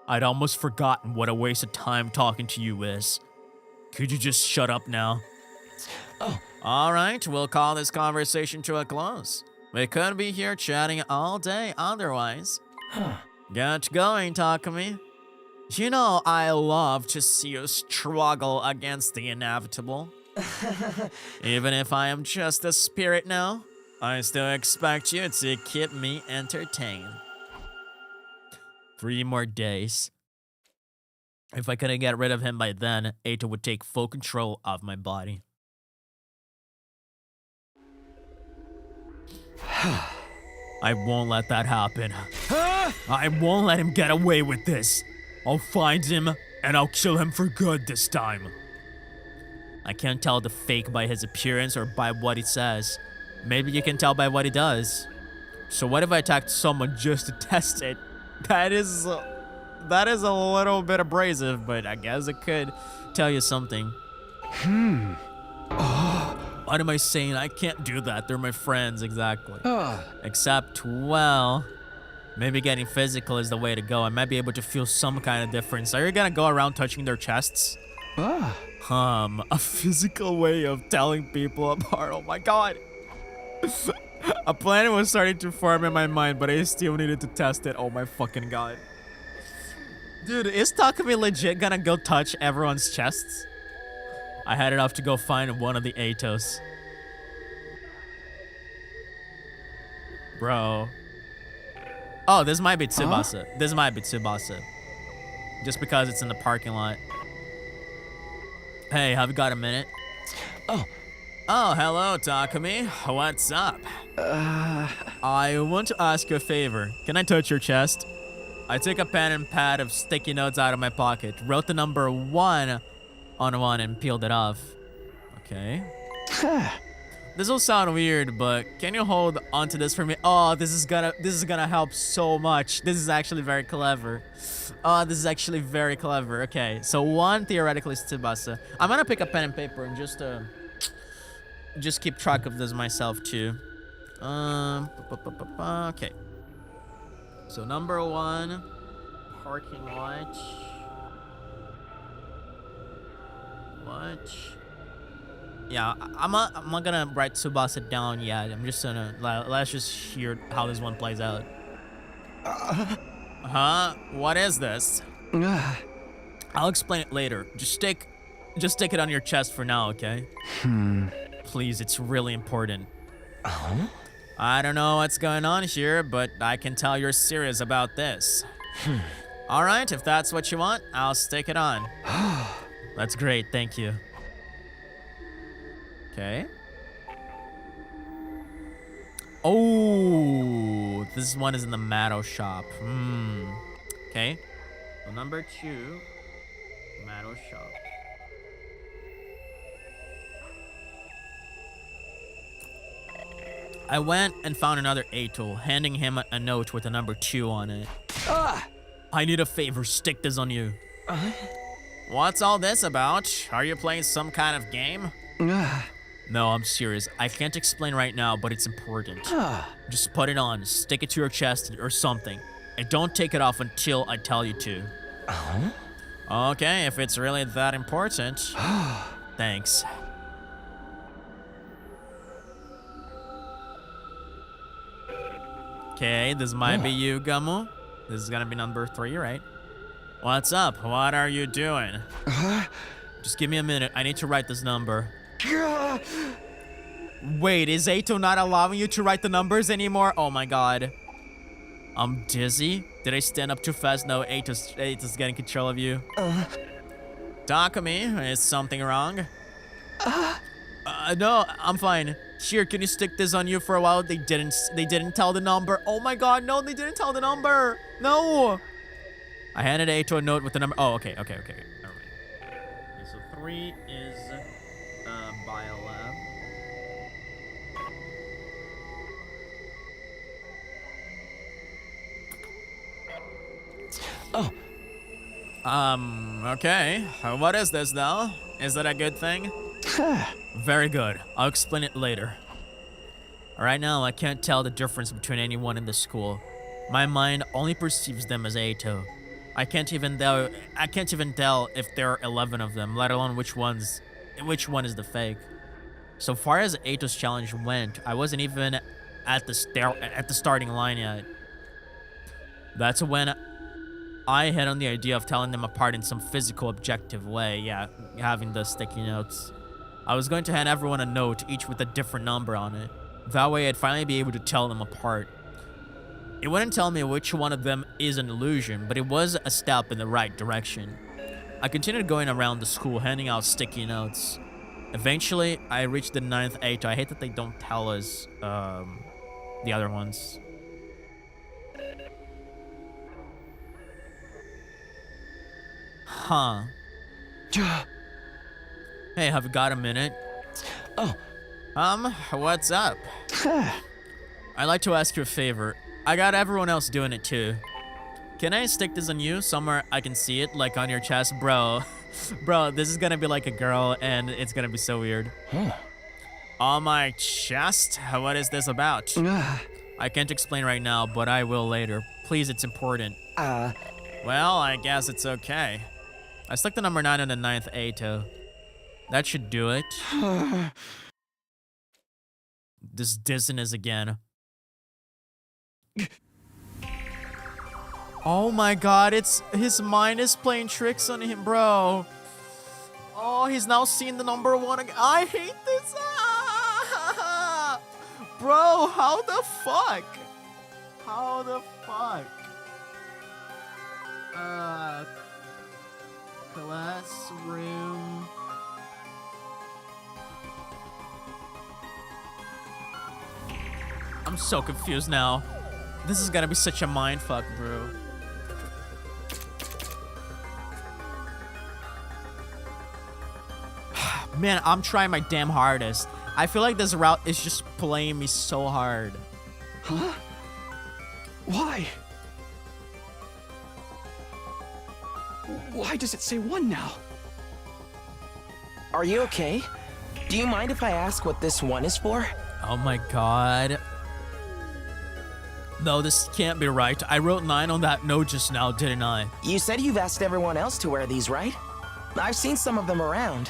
I'd almost forgotten what a waste of time talking to you is. Could you just shut up now? Oh. All right, we'll call this conversation to a close. We could be here chatting all day otherwise. Get going, Takumi. You know I love to see you struggle against the inevitable. Even if I am just a spirit now, I still expect you to keep me entertained. 3 more days. If I couldn't get rid of him by then, Eito would take full control of my body. I won't let that happen. I won't let him get away with this. I'll find him, and I'll kill him for good this time. I can't tell the fake by his appearance or by what he says. Maybe you can tell by what he does. So what if I attacked someone just to test it? That is a little bit abrasive, but I guess it could tell you something. What am I saying? I can't do that. They're my friends, exactly. Except, well, maybe getting physical is the way to go. I might be able to feel some kind of difference. Are you gonna go around touching their chests? A physical way of telling people apart. Oh my god. A plan was starting to form in my mind, but I still needed to test it. Oh my fucking god. Dude, is Takumi legit gonna go touch everyone's chests? I headed off to go find one of the Eitos. Bro. Oh, this might be Tsubasa. This might be Tsubasa. Just because it's in the parking lot. Hey, have you got a minute? Oh, hello, Takumi. What's up? I want to ask you a favor. Can I touch your chest? I took a pen and pad of sticky notes out of my pocket, wrote the number 1 on one and peeled it off. Okay. This will sound weird, but can you hold onto this for me? Oh, this is gonna help so much. This is actually very clever. Oh, this is actually very clever. Okay, so 1 theoretically is Tsubasa. I'm gonna pick a pen and paper and just keep track of this myself too. Okay. So number 1, parking lot. What? Yeah, I'm not gonna write Tsubasa down yet. I'm just gonna let's just hear how this one plays out. What is this? I'll explain it later. Just stick it on your chest for now, okay? Please, it's really important. I don't know what's going on here, but I can tell you're serious about this. All right, if that's what you want, I'll stick it on. That's great, thank you. Okay. Oh, this one is in the Matto shop. Okay. So number 2, Matto shop. I went and found another Eito, handing him a note with a number 2 on it. I need a favor, stick this on you. What's all this about? Are you playing some kind of game? No, I'm serious. I can't explain right now, but it's important. Just put it on, stick it to your chest or something, and don't take it off until I tell you to. Okay, if it's really that important. Thanks. Okay, this might be you, Gamu. This is gonna be number 3, right? What's up? What are you doing? Just give me a minute. I need to write this number. Wait, is Eito not allowing you to write the numbers anymore? Oh my god. I'm dizzy. Did I stand up too fast? No, Eito's getting control of you. Takumi, is something wrong? No, I'm fine. Here, can you stick this on you for a while? They didn't tell the number. Oh my god, no, they didn't tell the number. No. I handed Eito a note with the number. Oh, okay. All right. Okay, so 3 is biolab. Okay. What is this, though? Is that a good thing? Very good. I'll explain it later. Right now, I can't tell the difference between anyone in the school. My mind only perceives them as Eito. I can't even tell if there are 11 of them, let alone which one is the fake. So far as Eito's challenge went, I wasn't even at the starting line yet. That's when I hit on the idea of telling them apart in some physical, objective way. Yeah, having the sticky notes. I was going to hand everyone a note, each with a different number on it. That way I'd finally be able to tell them apart. It wouldn't tell me which one of them is an illusion, but it was a step in the right direction. I continued going around the school, handing out sticky notes. Eventually, I reached the 9th Eito. I hate that they don't tell us the other ones. Huh. Hey, have you got a minute? Oh. What's up? I'd like to ask you a favor. I got everyone else doing it too. Can I stick this on you somewhere I can see it, like on your chest? Bro, this is gonna be like a girl and it's gonna be so weird. On my chest? What is this about? I can't explain right now, but I will later. Please, it's important. Well, I guess it's okay. I stuck the number 9 on the 9th Eito. That should do it. This dizziness again. Oh my god, his mind is playing tricks on him, bro. Oh, he's now seeing the number 1 again. I hate this. Bro, how the fuck? How the fuck? Classroom. I'm so confused now. This is gonna be such a mindfuck, bro. Man, I'm trying my damn hardest. I feel like this route is just playing me so hard. Huh? Why? Why does it say 1 now? Are you okay? Do you mind if I ask what this 1 is for? Oh my god. No, this can't be right. I wrote 9 on that note just now, didn't I? You said you've asked everyone else to wear these, right? I've seen some of them around.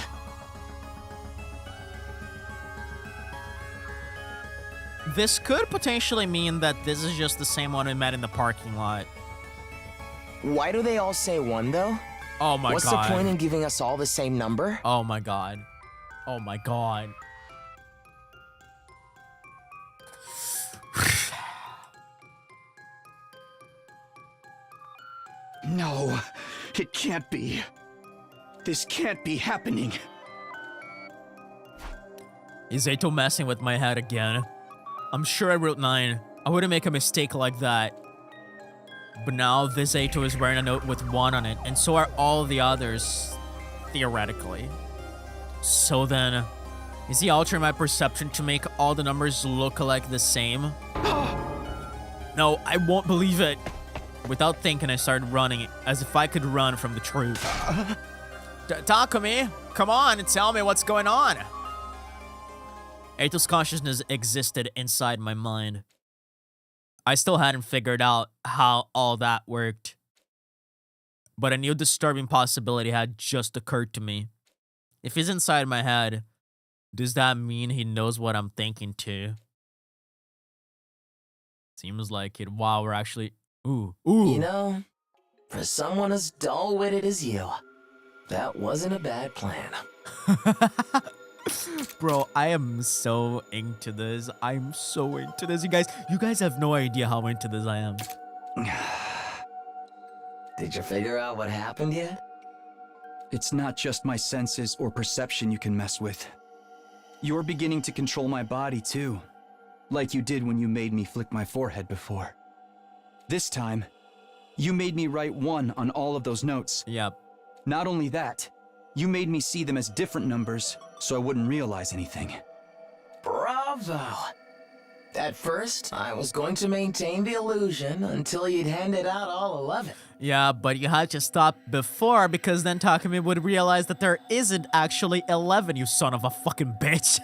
This could potentially mean that this is just the same one we met in the parking lot. Why do they all say 1, though? Oh my god. What's the point in giving us all the same number? Oh my god. Oh my god. No, it can't be. This can't be happening. Is Eito messing with my head again? I'm sure I wrote 9. I wouldn't make a mistake like that. But now this Eito is wearing a note with 1 on it, and so are all the others, theoretically. So then, is he altering my perception to make all the numbers look like the same? No, I won't believe it. Without thinking, I started running, as if I could run from the truth. Takumi, come on and tell me what's going on. Eito's consciousness existed inside my mind. I still hadn't figured out how all that worked. but a new disturbing possibility had just occurred to me. If he's inside my head, does that mean he knows what I'm thinking too? Seems like it. Wow, we're actually... Ooh. You know, for someone as dull-witted as you, that wasn't a bad plan. Bro, I am so into this. I'm so into this. You guys have no idea how into this I am. Did you figure out what happened yet? It's not just my senses or perception you can mess with. You're beginning to control my body too. Like you did when you made me flick my forehead before. This time, you made me write 1 on all of those notes. Yep. Not only that, you made me see them as different numbers so I wouldn't realize anything. Bravo! At first, I was going to maintain the illusion until you'd handed out all 11. Yeah, but you had to stop before because then Takumi would realize that there isn't actually 11, you son of a fucking bitch.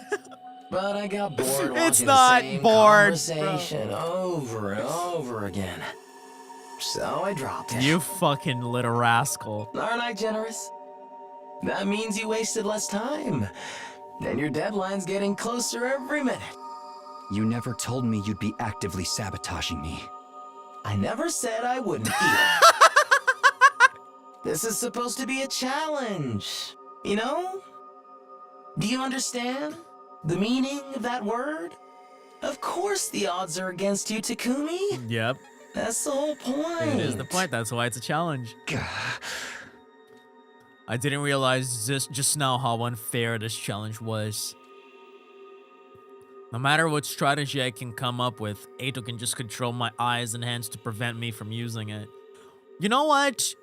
But I got bored It's watching not the same bored, conversation over and over again. So I dropped it. You fucking little rascal. Aren't I generous? That means you wasted less time. And your deadline's getting closer every minute. You never told me you'd be actively sabotaging me. I never said I wouldn't either. This is supposed to be a challenge, you know? Do you understand the meaning of that word? Of course the odds are against you, Takumi. Yep. That's the whole point. It is the point. That's why it's a challenge. I didn't realize just now how unfair this challenge was. No matter what strategy I can come up with, Eito can just control my eyes and hands to prevent me from using it. You know what?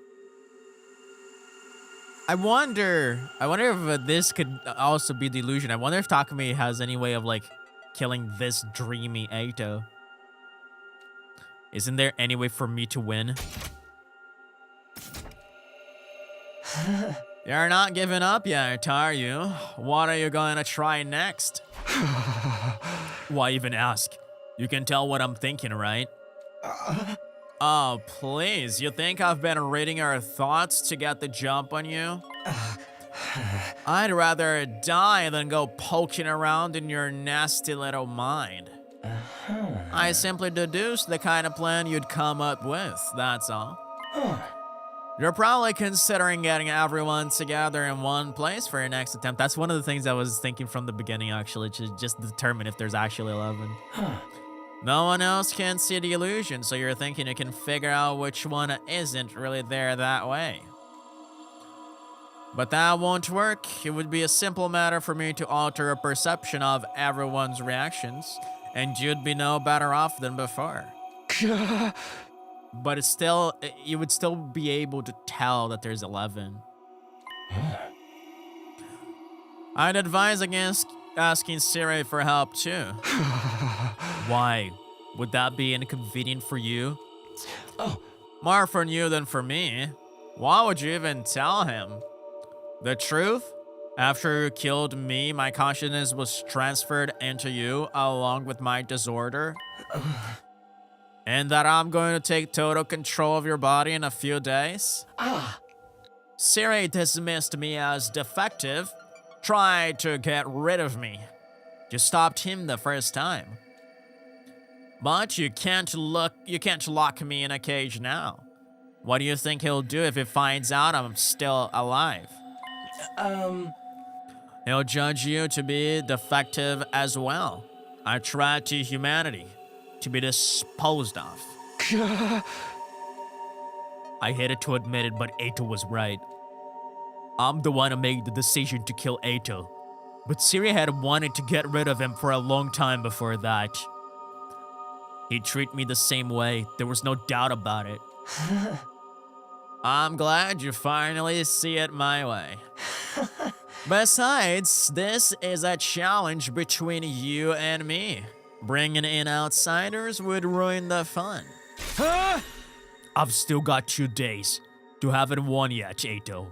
I wonder if this could also be the illusion. I wonder if Takumi has any way of, like, killing this dreamy Eito. Isn't there any way for me to win? You're not giving up yet, are you? What are you going to try next? Why even ask? You can tell what I'm thinking, right? Oh, please. You think I've been reading your thoughts to get the jump on you? I'd rather die than go poking around in your nasty little mind. I simply deduced the kind of plan you'd come up with, that's all. You're probably considering getting everyone together in one place for your next attempt. That's one of the things I was thinking from the beginning, actually, to just determine if there's actually 11. No one else can see the illusion, so you're thinking you can figure out which one isn't really there that way. But that won't work. It would be a simple matter for me to alter a perception of everyone's reactions, and you'd be no better off than before. But it's still, you would still be able to tell that there's 11. I'd advise against asking Siri for help too. Why? Would that be inconvenient for you? Oh. More for you than for me. Why would you even tell him? The truth? After you killed me, my consciousness was transferred into you along with my disorder. And that I'm going to take total control of your body in a few days? Siri dismissed me as defective, tried to get rid of me. You stopped him the first time. But you can't lock me in a cage now. What do you think he'll do if he finds out I'm still alive? He'll judge you to be defective as well. A threat to humanity. To be disposed of. I hated to admit it, but Eito was right. I'm the one who made the decision to kill Eito. But Siri had wanted to get rid of him for a long time before that. He'd treat me the same way. There was no doubt about it. I'm glad you finally see it my way. Besides, this is a challenge between you and me. Bringing in outsiders would ruin the fun. I've still got 2 days. You haven't won yet, Eito.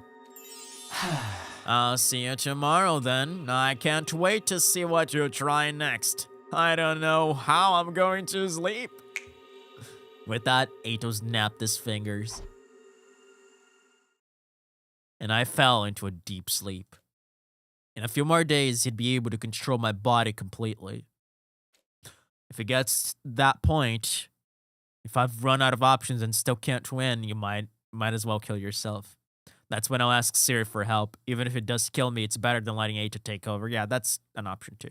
I'll see you tomorrow then. I can't wait to see what you try next. I don't know how I'm going to sleep. With that, Eito snapped his fingers. and I fell into a deep sleep. In a few more days, he'd be able to control my body completely. If it gets that point, if I've run out of options and still can't win, you might as well kill yourself. That's when I'll ask Siri for help. Even if it does kill me, it's better than letting Ato take over. Yeah, that's an option too.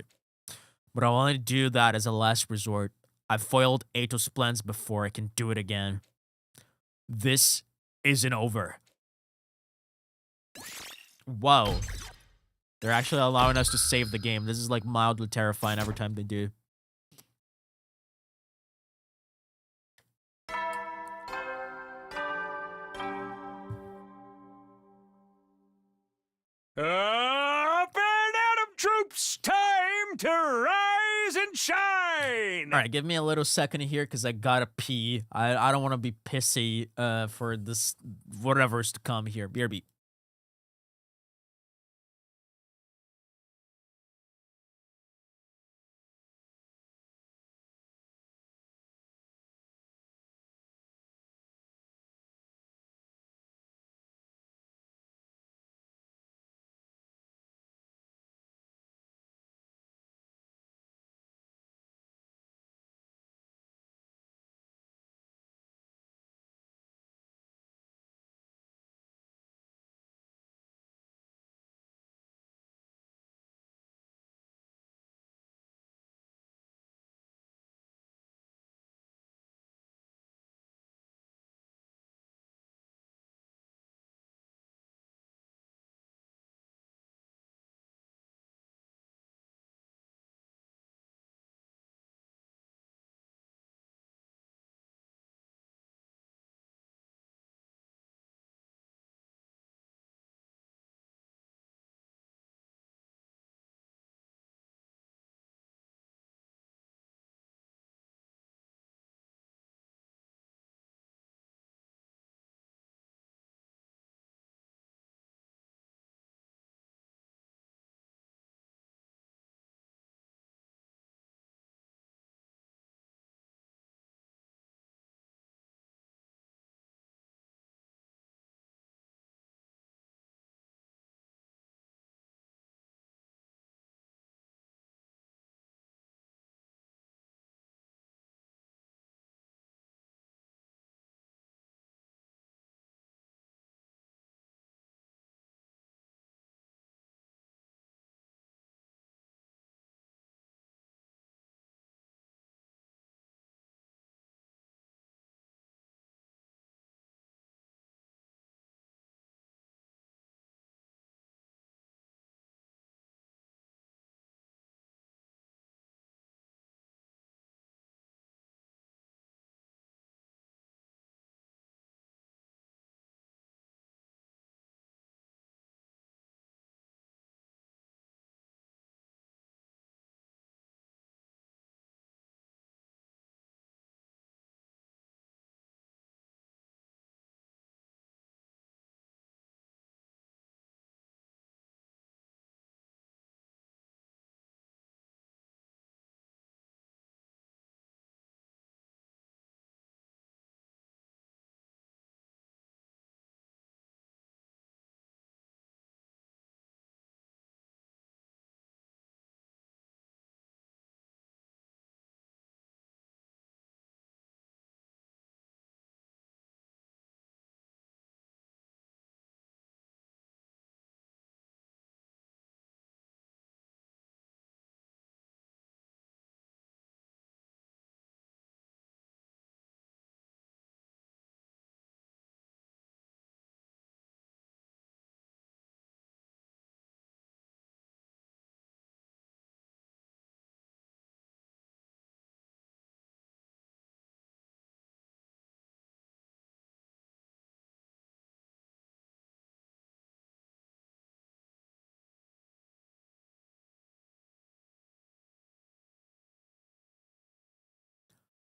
But I'll only do that as a last resort. I've foiled Ato's plans before. I can do it again. This isn't over. Whoa. They're actually allowing us to save the game. This is like mildly terrifying every time they do. Up and Atom troops, time to rise and shine! All right, give me a little second here because I gotta pee. I don't want to be pissy for this whatever's to come here. BRB.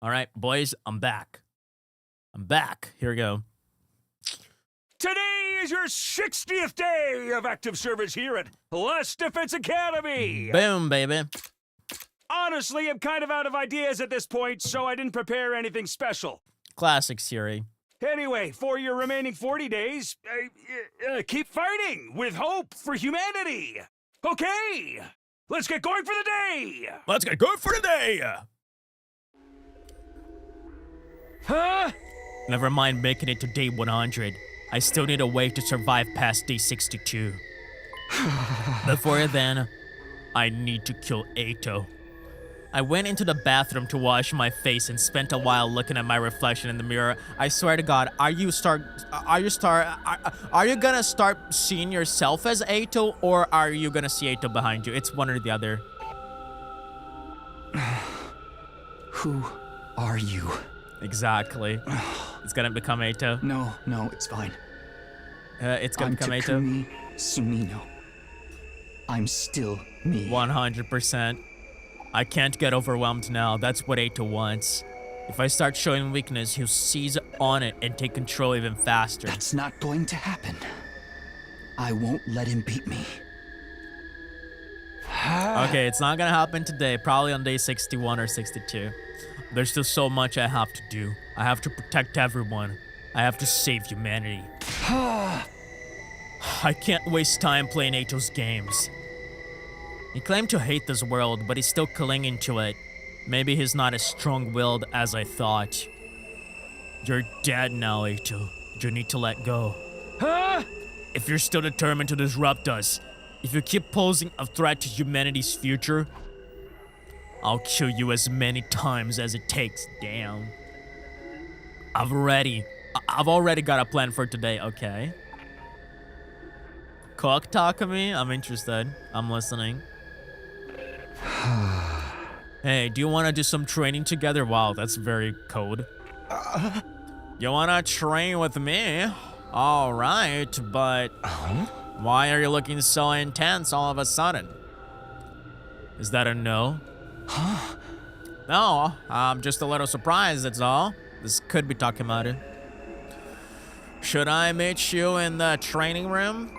All right, boys, I'm back. I'm back. Here we go. Today is your 60th day of active service here at Last Defense Academy! Boom, baby. Honestly, I'm kind of out of ideas at this point, so I didn't prepare anything special. Classic Siri. Anyway, for your remaining 40 days, keep fighting with hope for humanity. Okay, let's get going for the day. Let's get good for the day. Huh? Never mind making it to day 100. I still need a way to survive past day 62. Before then, I need to kill Ato. I went into the bathroom to wash my face and spent a while looking at my reflection in the mirror. I swear to God, are you gonna start seeing yourself as Ato, or are you gonna see Ato behind you? It's one or the other. Who are you? Exactly. It's gonna become Ato. No, it's fine. It's gonna I'm become Ato. Takumi Sumino. I'm still me. 100%. I can't get overwhelmed now. That's what Ato wants. If I start showing weakness, he'll seize on it and take control even faster. That's not going to happen. I won't let him beat me. Okay, it's not gonna happen today. Probably on day 61 or 62. There's still so much I have to do. I have to protect everyone. I have to save humanity. I can't waste time playing Ato's games. He claimed to hate this world, but he's still clinging to it. Maybe he's not as strong-willed as I thought. You're dead now, Ato. You need to let go. Huh? If you're still determined to disrupt us, if you keep posing a threat to humanity's future, I'll kill you as many times as it takes. Damn. I've already got a plan for today, okay? Cook Takumi? I'm interested. I'm listening. Hey, do you want to do some training together? Wow, that's very code. You want to train with me? All right, but why are you looking so intense all of a sudden? Is that a no? No, I'm just a little surprised, that's all. This could be Takemaru. Should I meet you in the training room?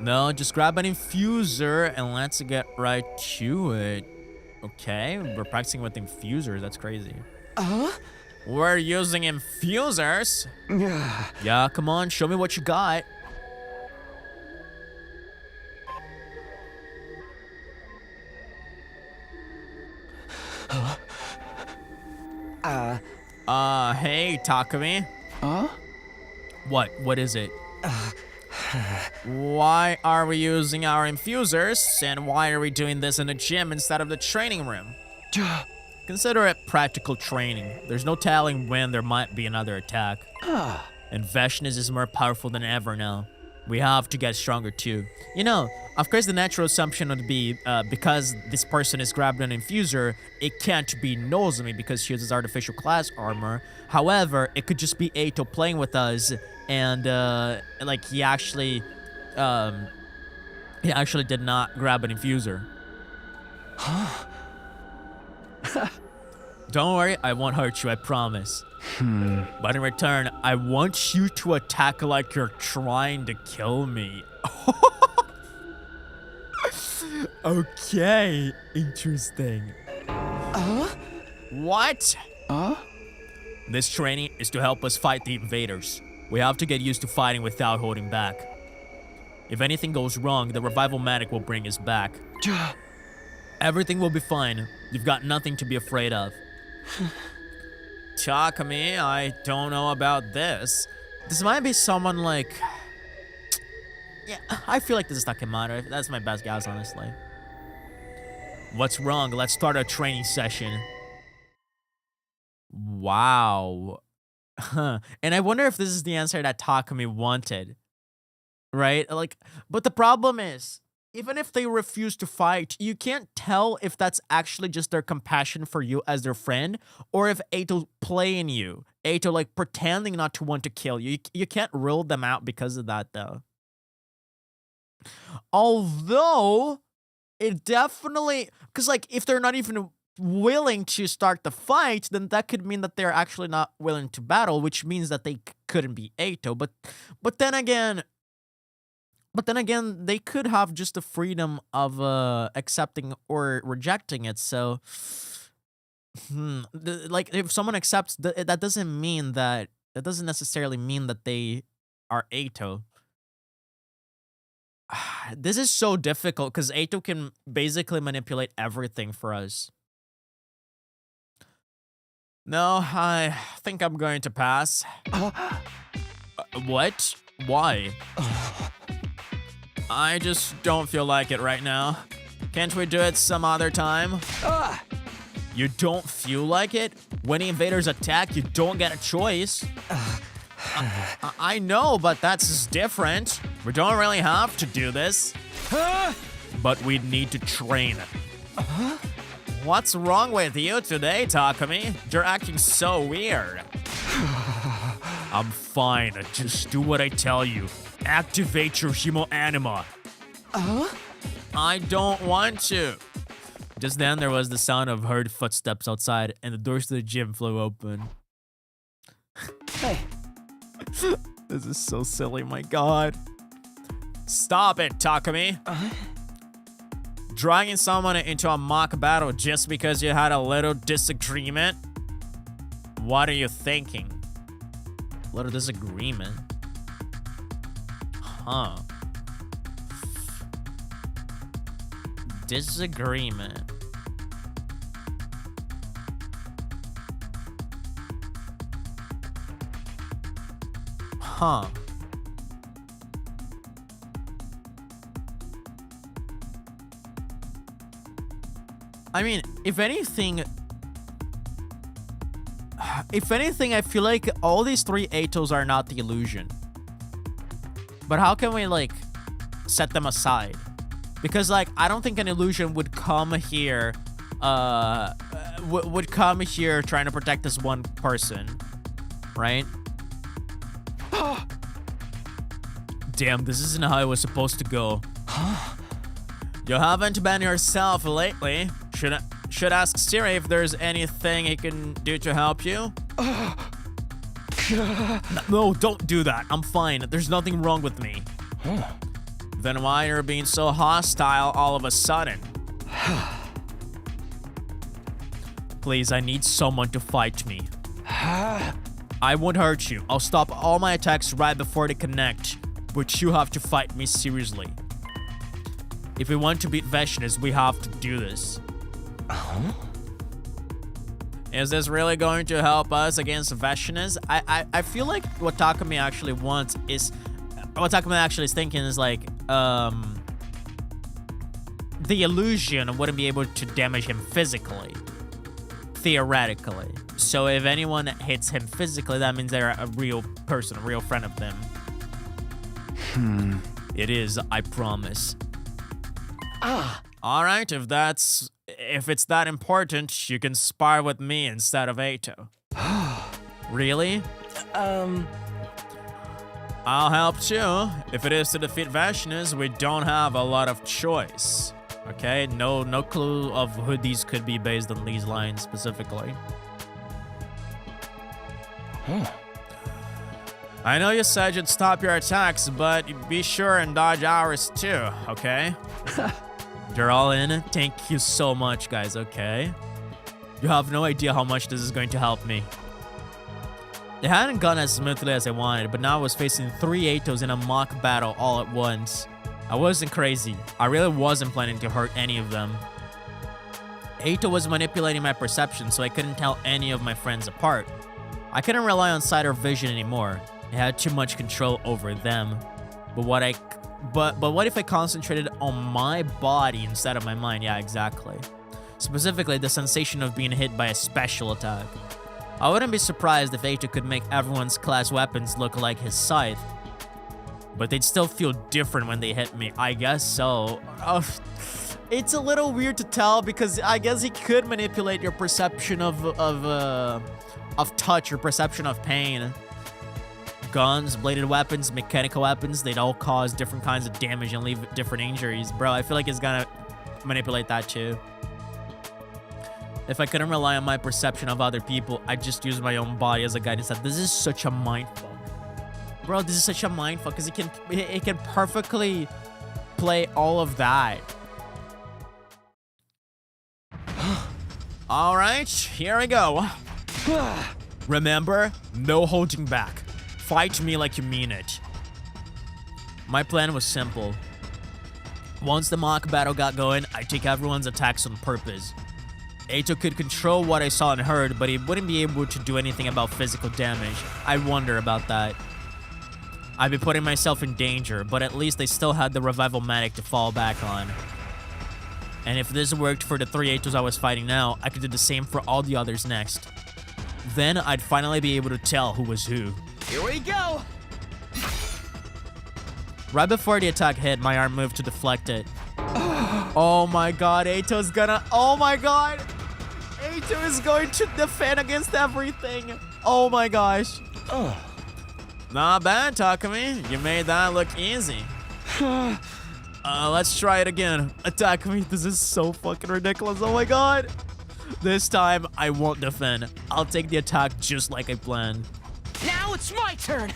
No, just grab an infuser and let's get right to it. Okay, we're practicing with infusers, that's crazy. We're using infusers? Yeah, come on, show me what you got. Hey, Takumi. What is it? Why are we using our infusers, and why are we doing this in the gym instead of the training room? Consider it practical training. There's no telling when there might be another attack. And Veshness is more powerful than ever now. We have to get stronger too. You know, of course the natural assumption would be, because this person is grabbing an infuser, it can't be Nozomi because she uses artificial class armor. However, it could just be Ato playing with us, and like he actually did not grab an infuser. Don't worry, I won't hurt you, I promise. But in return, I want you to attack like you're trying to kill me. Okay, interesting. What? This training is to help us fight the invaders. We have to get used to fighting without holding back. If anything goes wrong, the revival medic will bring us back. Everything will be fine. You've got nothing to be afraid of. Takumi, I don't know about this. This might be someone like... Yeah, I feel like this is Takemaru. That's my best guess, honestly. What's wrong? Let's start a training session. Wow. And I wonder if this is the answer that Takumi wanted. Right? Like, but the problem is, even if they refuse to fight, you can't tell if that's actually just their compassion for you as their friend, or if Ato's playing you. Ato, like, pretending not to want to kill you. You can't rule them out because of that, though. Although, it definitely... Because, like, if they're not even willing to start the fight, then that could mean that they're actually not willing to battle, which means that they couldn't be Ato. But then again... they could have just the freedom of accepting or rejecting it. So, like, if someone accepts, that doesn't mean that that doesn't necessarily mean that they are Ato. This is so difficult because Ato can basically manipulate everything for us. No, I think I'm going to pass. What? Why? I just don't feel like it right now. Can't we do it some other time? You don't feel like it? When the invaders attack, you don't get a choice. I know, but that's just different. We don't really have to do this. But we need to train. What's wrong with you today, Takumi? You're acting so weird. I'm fine. Just do what I tell you. Activate your Himo Anima. I don't want to. Just then, there was the sound of heard footsteps outside, and the doors to the gym flew open. Hey. This is so silly, my god. Stop it, Takumi. Dragging someone into a mock battle just because you had a little disagreement? What are you thinking? Little disagreement? Huh. Disagreement. Huh. I mean, if anything, I feel like all these three Atos are not the illusion. But how can we, like, set them aside? Because, like, I don't think an illusion would come here, would come here trying to protect this one person, right? Damn, this isn't how it was supposed to go. You haven't been yourself lately. Should ask Siri if there's anything he can do to help you. No, don't do that. I'm fine. There's nothing wrong with me. Then why are you being so hostile all of a sudden? Please, I need someone to fight me. I won't hurt you. I'll stop all my attacks right before they connect. But you have to fight me seriously. If we want to beat Veshnis, we have to do this. Is this really going to help us against Veshnis? I feel like what Takumi actually wants is... What Takumi actually is thinking is like, the illusion wouldn't be able to damage him physically. Theoretically. So if anyone hits him physically, that means they're a real person, a real friend of them. It is, I promise. Alright, if it's that important, you can spar with me instead of Ato. Really? I'll help too. If it is to defeat Veshnis, we don't have a lot of choice. Okay, no clue of who these could be based on these lines specifically. I know you said you'd stop your attacks, but be sure and dodge ours too, okay? You're all in? Thank you so much, guys, okay? You have no idea how much this is going to help me. It hadn't gone as smoothly as I wanted, but now I was facing 3 Atos in a mock battle all at once. I wasn't crazy. I really wasn't planning to hurt any of them. Ato was manipulating my perception, so I couldn't tell any of my friends apart. I couldn't rely on sight or vision anymore. I had too much control over them. But what if I concentrated on my body instead of my mind? Yeah, exactly. Specifically, the sensation of being hit by a special attack. I wouldn't be surprised if Ato could make everyone's class weapons look like his scythe. But they'd still feel different when they hit me. I guess so. It's a little weird to tell because I guess he could manipulate your perception of touch, your perception of pain. Guns, bladed weapons, mechanical weapons, they'd all cause different kinds of damage and leave different injuries. Bro, I feel like he's gonna manipulate that too. If I couldn't rely on my perception of other people, I'd just use my own body as a guide instead. This is such a mindfuck. Bro, this is such a mindfuck because it can perfectly play all of that. Alright, here we go. Remember? No holding back. Fight me like you mean it. My plan was simple. Once the mock battle got going, I'd take everyone's attacks on purpose. Eito could control what I saw and heard, but he wouldn't be able to do anything about physical damage. I wonder about that. I'd be putting myself in danger, but at least I still had the revival medic to fall back on. And if this worked for the 3 Eitos I was fighting now, I could do the same for all the others next. Then I'd finally be able to tell who was who. Here we go! Right before the attack hit, my arm moved to deflect it. Oh my god, Eito's gonna... Oh my god! Eito is going to defend against everything! Oh my gosh. Not bad, Takumi. You made that look easy. Let's try it again. Takumi, this is so fucking ridiculous. Oh my god. This time, I won't defend. I'll take the attack just like I planned. Now it's my turn!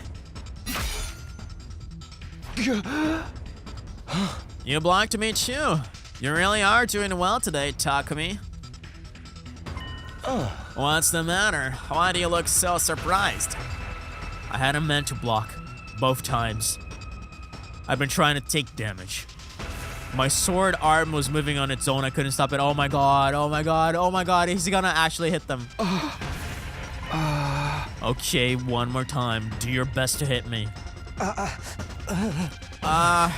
You blocked me too. You really are doing well today, Takumi. What's the matter? Why do you look so surprised? I hadn't meant to block. Both times. I've been trying to take damage. My sword arm was moving on its own. I couldn't stop it. Oh my god. Oh my god. Oh my god. Is he gonna actually hit them? Okay, one more time. Do your best to hit me.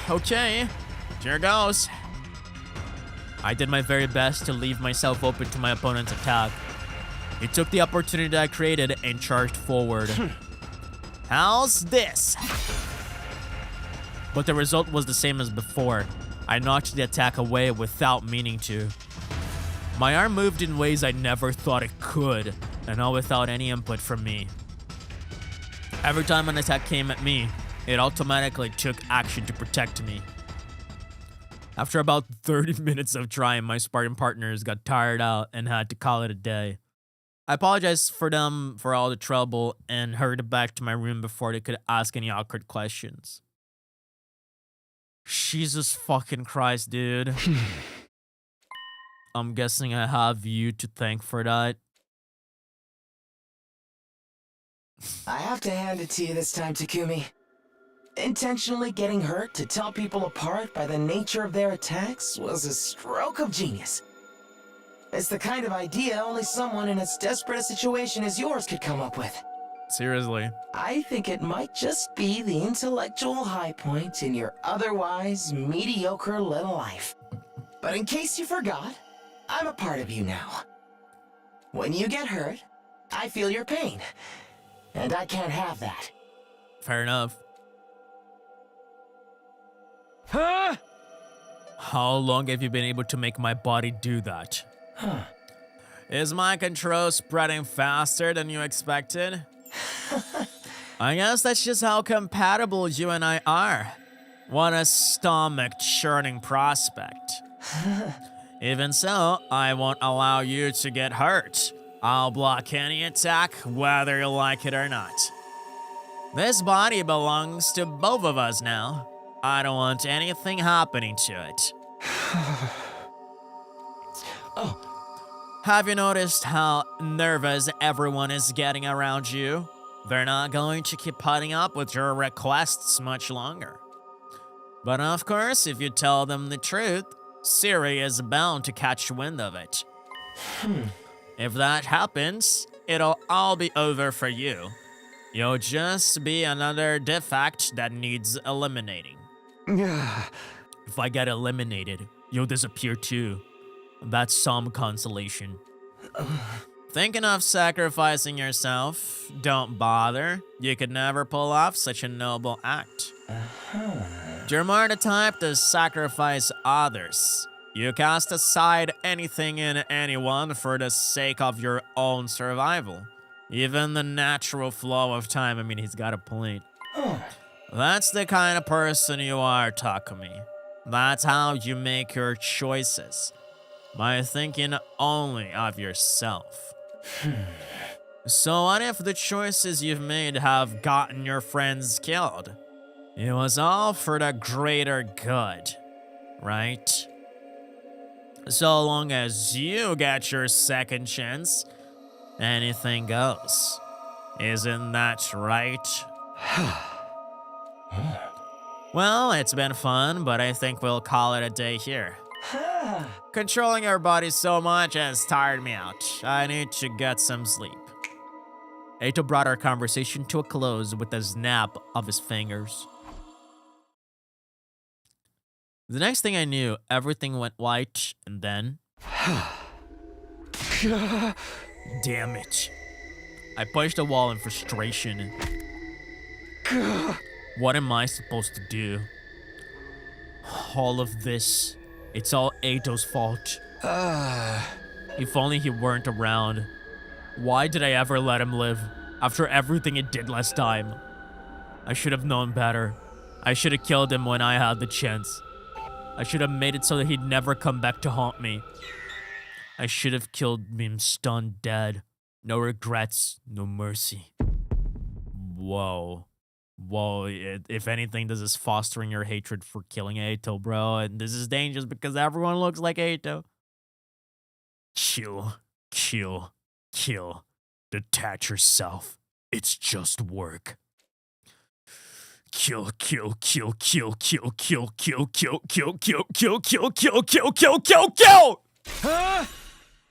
Okay. Here goes. I did my very best to leave myself open to my opponent's attack. He took the opportunity I created and charged forward. How's this? But the result was the same as before. I knocked the attack away without meaning to. My arm moved in ways I never thought it could, and all without any input from me. Every time an attack came at me, it automatically took action to protect me. After about 30 minutes of trying, my Spartan partners got tired out and had to call it a day. I apologized for them for all the trouble and hurried back to my room before they could ask any awkward questions. Jesus fucking Christ, dude. I'm guessing I have you to thank for that. I have to hand it to you this time, Takumi. Intentionally getting hurt to tell people apart by the nature of their attacks was a stroke of genius. It's the kind of idea only someone in as desperate a situation as yours could come up with. Seriously. I think it might just be the intellectual high point in your otherwise mediocre little life. But in case you forgot, I'm a part of you now. When you get hurt, I feel your pain. And I can't have that. Fair enough. Huh? How long have you been able to make my body do that? Is my control spreading faster than you expected? I guess that's just how compatible you and I are. What a stomach-churning prospect. Even so, I won't allow you to get hurt. I'll block any attack, whether you like it or not. This body belongs to both of us now. I don't want anything happening to it. Have you noticed how nervous everyone is getting around you? They're not going to keep putting up with your requests much longer. But of course, if you tell them the truth, Siri is bound to catch wind of it. If that happens, it'll all be over for you. You'll just be another defect that needs eliminating. If I get eliminated, you'll disappear too. That's some consolation. Thinking of sacrificing yourself? Don't bother. You could never pull off such a noble act. You're more the type to sacrifice others. You cast aside anything and anyone for the sake of your own survival. Even the natural flow of time. I mean, he's got a point. That's the kind of person you are, Takumi. That's how you make your choices. By thinking only of yourself. So what if the choices you've made have gotten your friends killed? It was all for the greater good, right? So long as you get your second chance, anything goes. Isn't that right? Well, it's been fun, but I think we'll call it a day here. Controlling our bodies so much has tired me out. I need to get some sleep. Eito brought our conversation to a close with a snap of his fingers. The next thing I knew, everything went white, and then... Damn it. I punched a wall in frustration. What am I supposed to do? All of this, it's all Eito's fault. If only he weren't around. Why did I ever let him live after everything he did last time? I should have known better. I should have killed him when I had the chance. I should have made it so that he'd never come back to haunt me. I should have killed him stun dead. No regrets, no mercy. Whoa. Whoa, if anything, this is fostering your hatred for killing Eito, bro. And this is dangerous because everyone looks like Eito. Kill, kill, kill. Detach yourself. It's just work. Kill, kill, kill, kill, kill, kill, kill, kill, kill, kill, kill, kill, kill, kill, kill, kill, kill!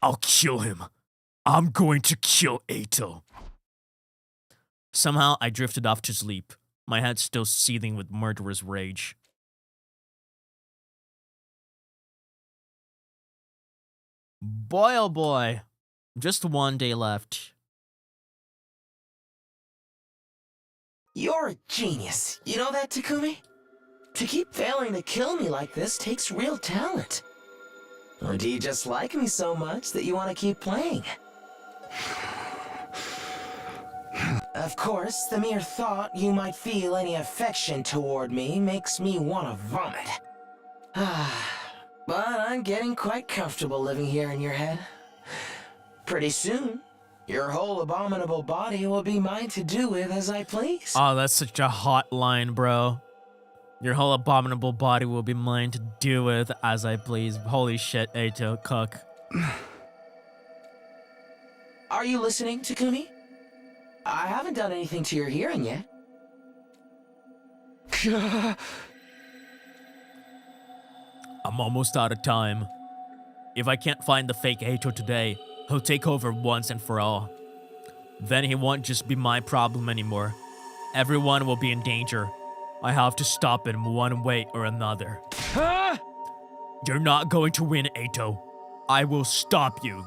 I'll kill him. I'm going to kill Eito. Somehow, I drifted off to sleep, my head still seething with murderous rage. Boy, oh boy. Just one day left. You're a genius. You know that, Takumi? To keep failing to kill me like this takes real talent. Or do you just like me so much that you want to keep playing? Of course, the mere thought you might feel any affection toward me makes me want to vomit. But I'm getting quite comfortable living here in your head. Pretty soon, your whole abominable body will be mine to do with as I please. Oh, that's such a hot line, bro. Your whole abominable body will be mine to do with as I please. Holy shit, Eito, cook. Are you listening, Takumi? I haven't done anything to your hearing yet. I'm almost out of time. If I can't find the fake Eito today, he'll take over once and for all. Then he won't just be my problem anymore. Everyone will be in danger. I have to stop him one way or another. You're not going to win, Eito. I will stop you.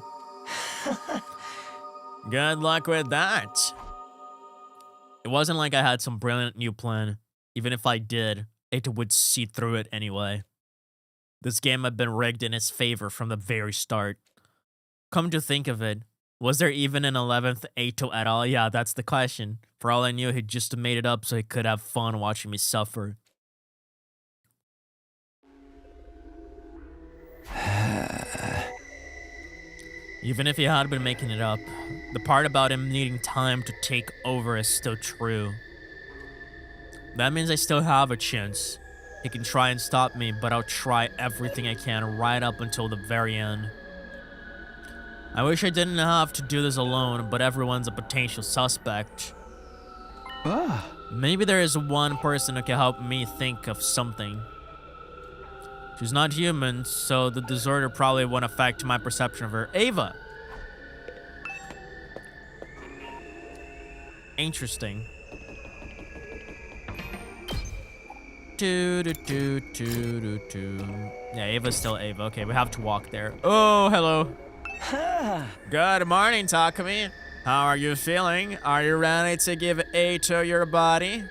Good luck with that. It wasn't like I had some brilliant new plan. Even if I did, Eito would see through it anyway. This game had been rigged in his favor from the very start. Come to think of it, was there even an 11th Eito at all? Yeah, that's the question. For all I knew, he just made it up so he could have fun watching me suffer. Even if he had been making it up, the part about him needing time to take over is still true. That means I still have a chance. He can try and stop me, but I'll try everything I can right up until the very end. I wish I didn't have to do this alone, but everyone's a potential suspect. Maybe there is one person who can help me think of something. She's not human, so the disorder probably won't affect my perception of her. Ava! Interesting. Yeah, Ava's still Ava. Okay, we have to walk there. Oh, hello. Good morning, Takumi. How are you feeling? Are you ready to give Eito your body?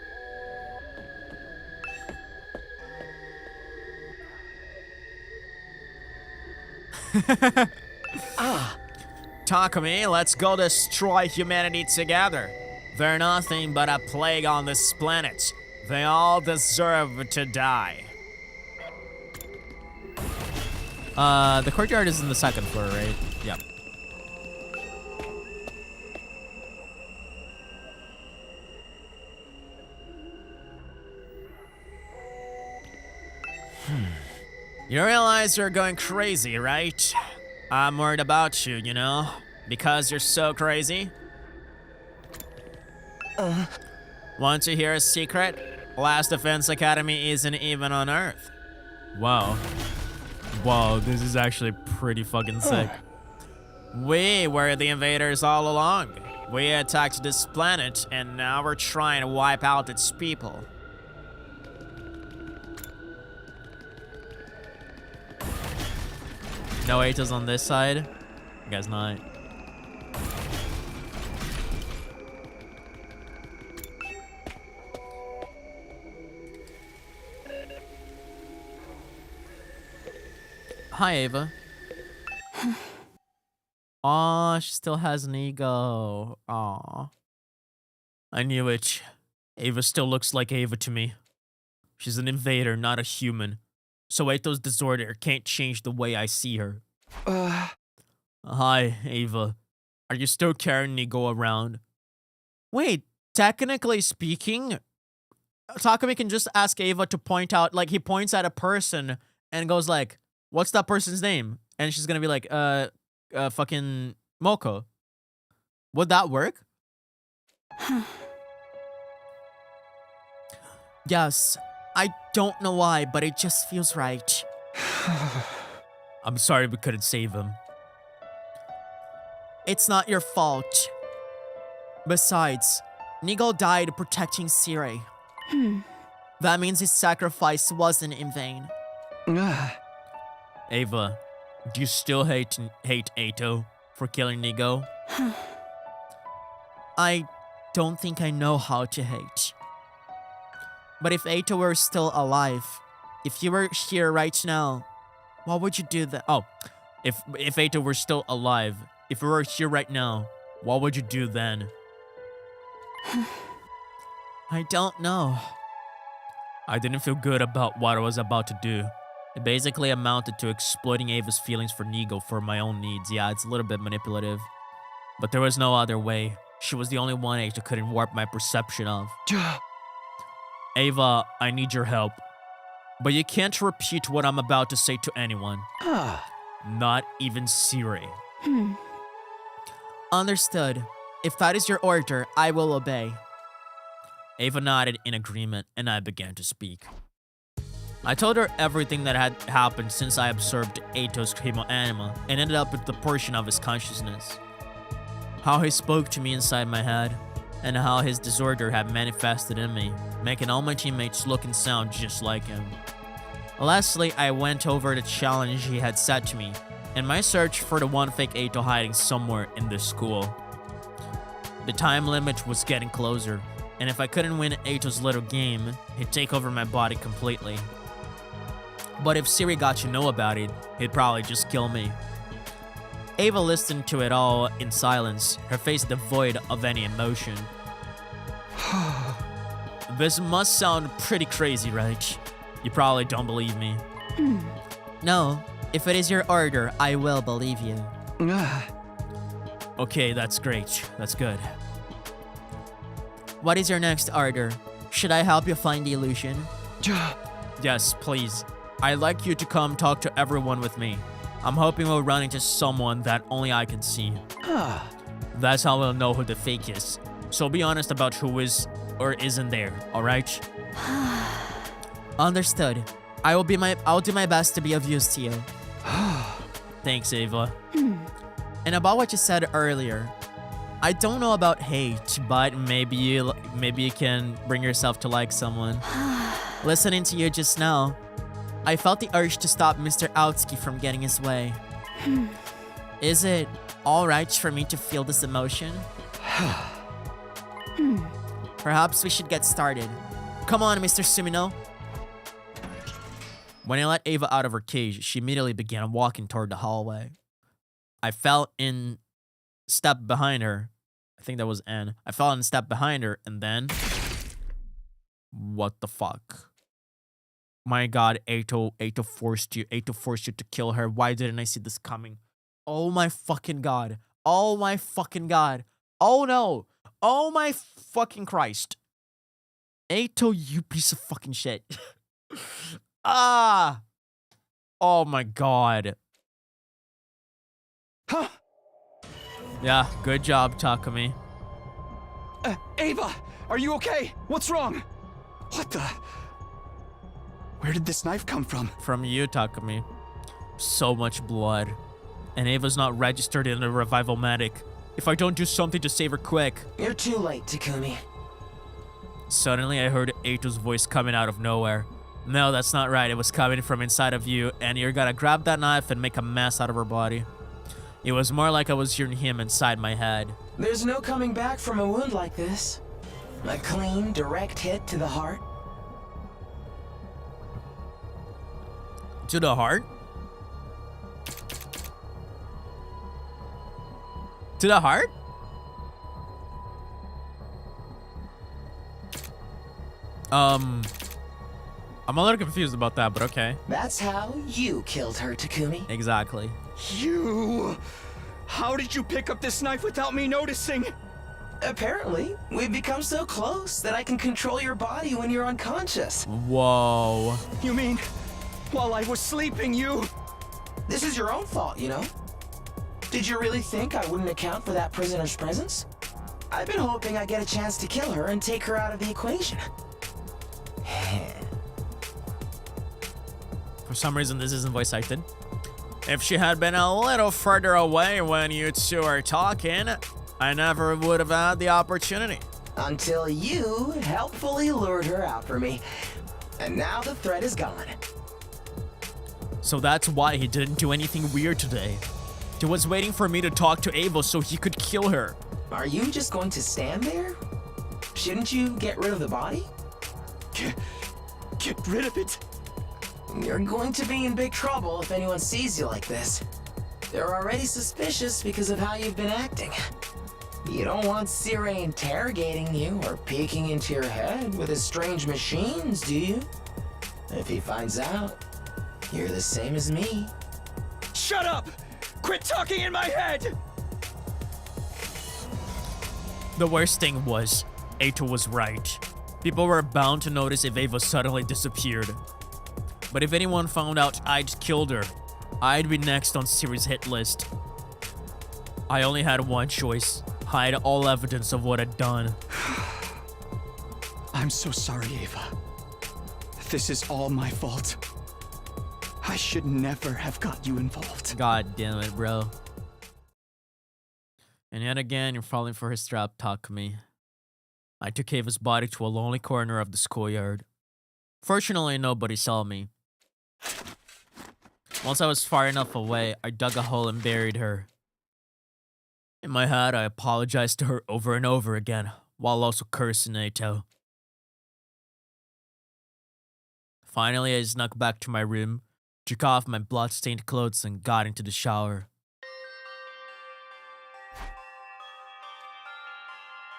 Takumi, let's go destroy humanity together. They're nothing but a plague on this planet. They all deserve to die. The courtyard is in the second floor, right? Yep. You realize you're going crazy, right? I'm worried about you, you know? Because you're so crazy. Want to hear a secret? Last Defense Academy isn't even on Earth. Wow. Wow, this is actually pretty fucking sick. We were the invaders all along. We attacked this planet, and now we're trying to wipe out its people. No Ato's on this side? I guess not. Hi, Ava. Aw, she still has an ego. Aw. I knew it. Ava still looks like Ava to me. She's an invader, not a human. So Ato's disorder can't change the way I see her. Hi, Ava. Are you still carrying Nigo around? Wait, technically speaking, Takumi can just ask Ava to point out, like, he points at a person and goes like, what's that person's name? And she's gonna be like, fucking Moko. Would that work? Yes. I don't know why, but it just feels right. I'm sorry we couldn't save him. It's not your fault. Besides, Nigo died protecting Siri. That means his sacrifice wasn't in vain. Ava, do you still hate Ato for killing Nigo? I don't think I know how to hate. But if Ato were still alive, if you were here right now, what would you do then? Oh, if Ato were still alive, if we were here right now, what would you do then? I don't know. I didn't feel good about what I was about to do. It basically amounted to exploiting Ava's feelings for Nigo for my own needs. Yeah, it's a little bit manipulative. But there was no other way. She was the only one Ato couldn't warp my perception of. Ava, I need your help. But you can't repeat what I'm about to say to anyone. Not even Siri. Understood. If that is your order, I will obey. Ava nodded in agreement, and I began to speak. I told her everything that had happened since I observed Ato's chemoanima and ended up with the portion of his consciousness. How he spoke to me inside my head, and how his disorder had manifested in me, making all my teammates look and sound just like him. Lastly, I went over the challenge he had set to me, and my search for the one fake Ato hiding somewhere in this school. The time limit was getting closer, and if I couldn't win Ato's little game, he'd take over my body completely. But if Siri got to know about it, he'd probably just kill me. Ava listened to it all in silence, her face devoid of any emotion. This must sound pretty crazy, right? You probably don't believe me. No, if it is your order, I will believe you. Okay, that's great. That's good. What is your next order? Should I help you find the illusion? Yes, please. I'd like you to come talk to everyone with me. I'm hoping we'll run into someone that only I can see. That's how we'll know who the fake is. So be honest about who is or isn't there, alright? Understood. I'll do my best to be of use to you. Thanks, Ava. And about what you said earlier, I don't know about hate, but maybe you can bring yourself to like someone. Listening to you just now, I felt the urge to stop Mr. Outsky from getting his way. Is it alright for me to feel this emotion? Perhaps we should get started. Come on, Mr. Sumino. When I let Ava out of her cage, she immediately began walking toward the hallway. I fell in step behind her. I think that was N. I fell in step behind her, and then... What the fuck? My god, Ato forced you. Ato forced you to kill her. Why didn't I see this coming? Oh my fucking god. Oh my fucking god. Oh no. Oh my fucking Christ. Ato, you piece of fucking shit. Ah. Oh my god. Huh. Yeah, good job, Takumi. Ava, are you okay? What's wrong? What the? Where did this knife come from? From you, Takumi. So much blood. And Ava's not registered in the revival medic. If I don't do something to save her quick. You're too late, Takumi. Suddenly, I heard Eito's voice coming out of nowhere. No, that's not right. It was coming from inside of you, and you're gonna grab that knife and make a mess out of her body. It was more like I was hearing him inside my head. There's no coming back from a wound like this. A clean, direct hit to the heart. To the heart? To the heart? I'm a little confused about that, but okay. That's how you killed her, Takumi. Exactly. You... How did you pick up this knife without me noticing? Apparently, we've become so close that I can control your body when you're unconscious. Whoa. You mean, while I was sleeping, you... This is your own fault, you know? Did you really think I wouldn't account for that prisoner's presence? I've been hoping I get a chance to kill her and take her out of the equation. For some reason, this isn't voice acted. If she had been a little further away when you two are talking, I never would have had the opportunity. Until you helpfully lured her out for me. And now the threat is gone. So that's why he didn't do anything weird today. He was waiting for me to talk to Ava so he could kill her. Are you just going to stand there? Shouldn't you get rid of the body? Get rid of it? You're going to be in big trouble if anyone sees you like this. They're already suspicious because of how you've been acting. You don't want Sire interrogating you or peeking into your head with his strange machines, do you? If he finds out, you're the same as me. Shut up! Quit talking in my head! The worst thing was, Eito was right. People were bound to notice if Ava suddenly disappeared. But if anyone found out I'd killed her, I'd be next on Siri's hit list. I only had one choice: hide all evidence of what I'd done. I'm so sorry, Ava. This is all my fault. I should never have got you involved. God damn it, bro. And yet again, you're falling for his trap, Takumi. I took Ava's body to a lonely corner of the schoolyard. Fortunately, nobody saw me. Once I was far enough away, I dug a hole and buried her. In my head, I apologized to her over and over again, while also cursing Eito. Finally, I snuck back to my room, took off my blood-stained clothes, and got into the shower.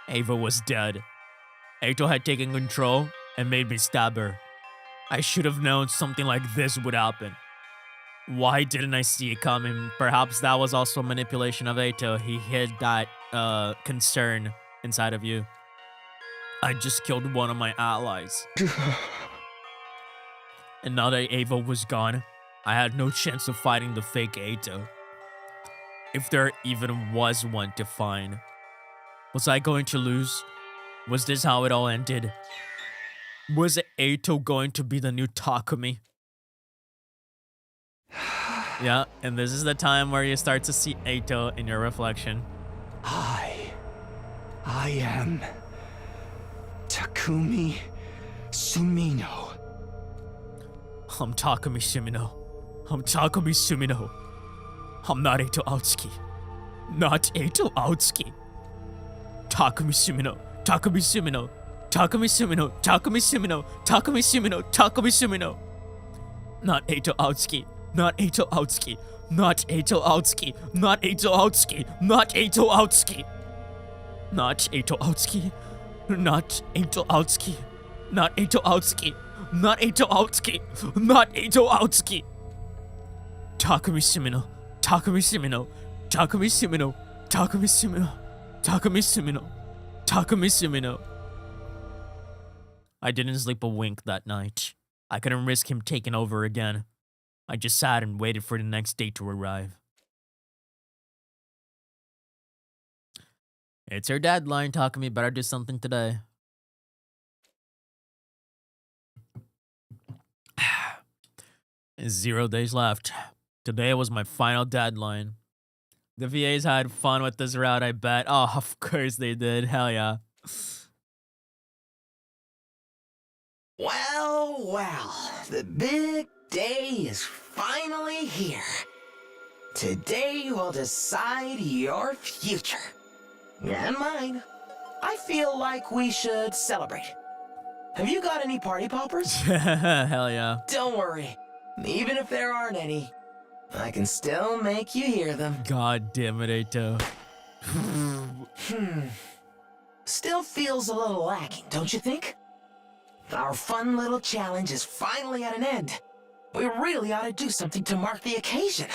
Ava was dead. Eito had taken control and made me stab her. I should have known something like this would happen. Why didn't I see it coming? Perhaps that was also manipulation of Eito. He hid that concern inside of you. I just killed one of my allies. And now that Ava was gone, I had no chance of fighting the fake Eito. If there even was one to find. Was I going to lose? Was this how it all ended? Was Eito going to be the new Takumi? Yeah, and this is the time where you start to see Eito in your reflection. I am Takumi Sumino. I'm Takumi Sumino. I'm Takumi Sumino. I'm not Eito Aotsuki. Not Eito Aotsuki. Takumi Sumino. Takumi Sumino. Takumi Sumino. Takumi Sumino. Takumi Sumino. Takumi Sumino. Not Eito Aotsuki. Not Eito Aotsuki. Not Eito Aotsuki. Not Eito Aotsuki. Not Eito Aotsuki. Not Eito Aotsuki. Not Eito Aotsuki. Not Eito Aotsuki. Not Eito Aotsuki. Not Eito Aotsuki. Takumi Sumino. Takumi Sumino. Takumi Sumino. Takumi Sumino. Takumi Sumino. Takumi Sumino. I didn't sleep a wink that night. I couldn't risk him taking over again. I just sat and waited for the next day to arrive. It's your deadline, Takumi. Better do something today. Zero days left. Today was my final deadline. The VAs had fun with this route, I bet. Oh, of course they did. Hell yeah. Well, the big day is finally here. Today will decide your future. And mine. I feel like we should celebrate. Have you got any party poppers? Hell yeah. Don't worry. Even if there aren't any, I can still make you hear them. God damn it, Eito. Still feels a little lacking, don't you think? Our fun little challenge is finally at an end. We really ought to do something to mark the occasion.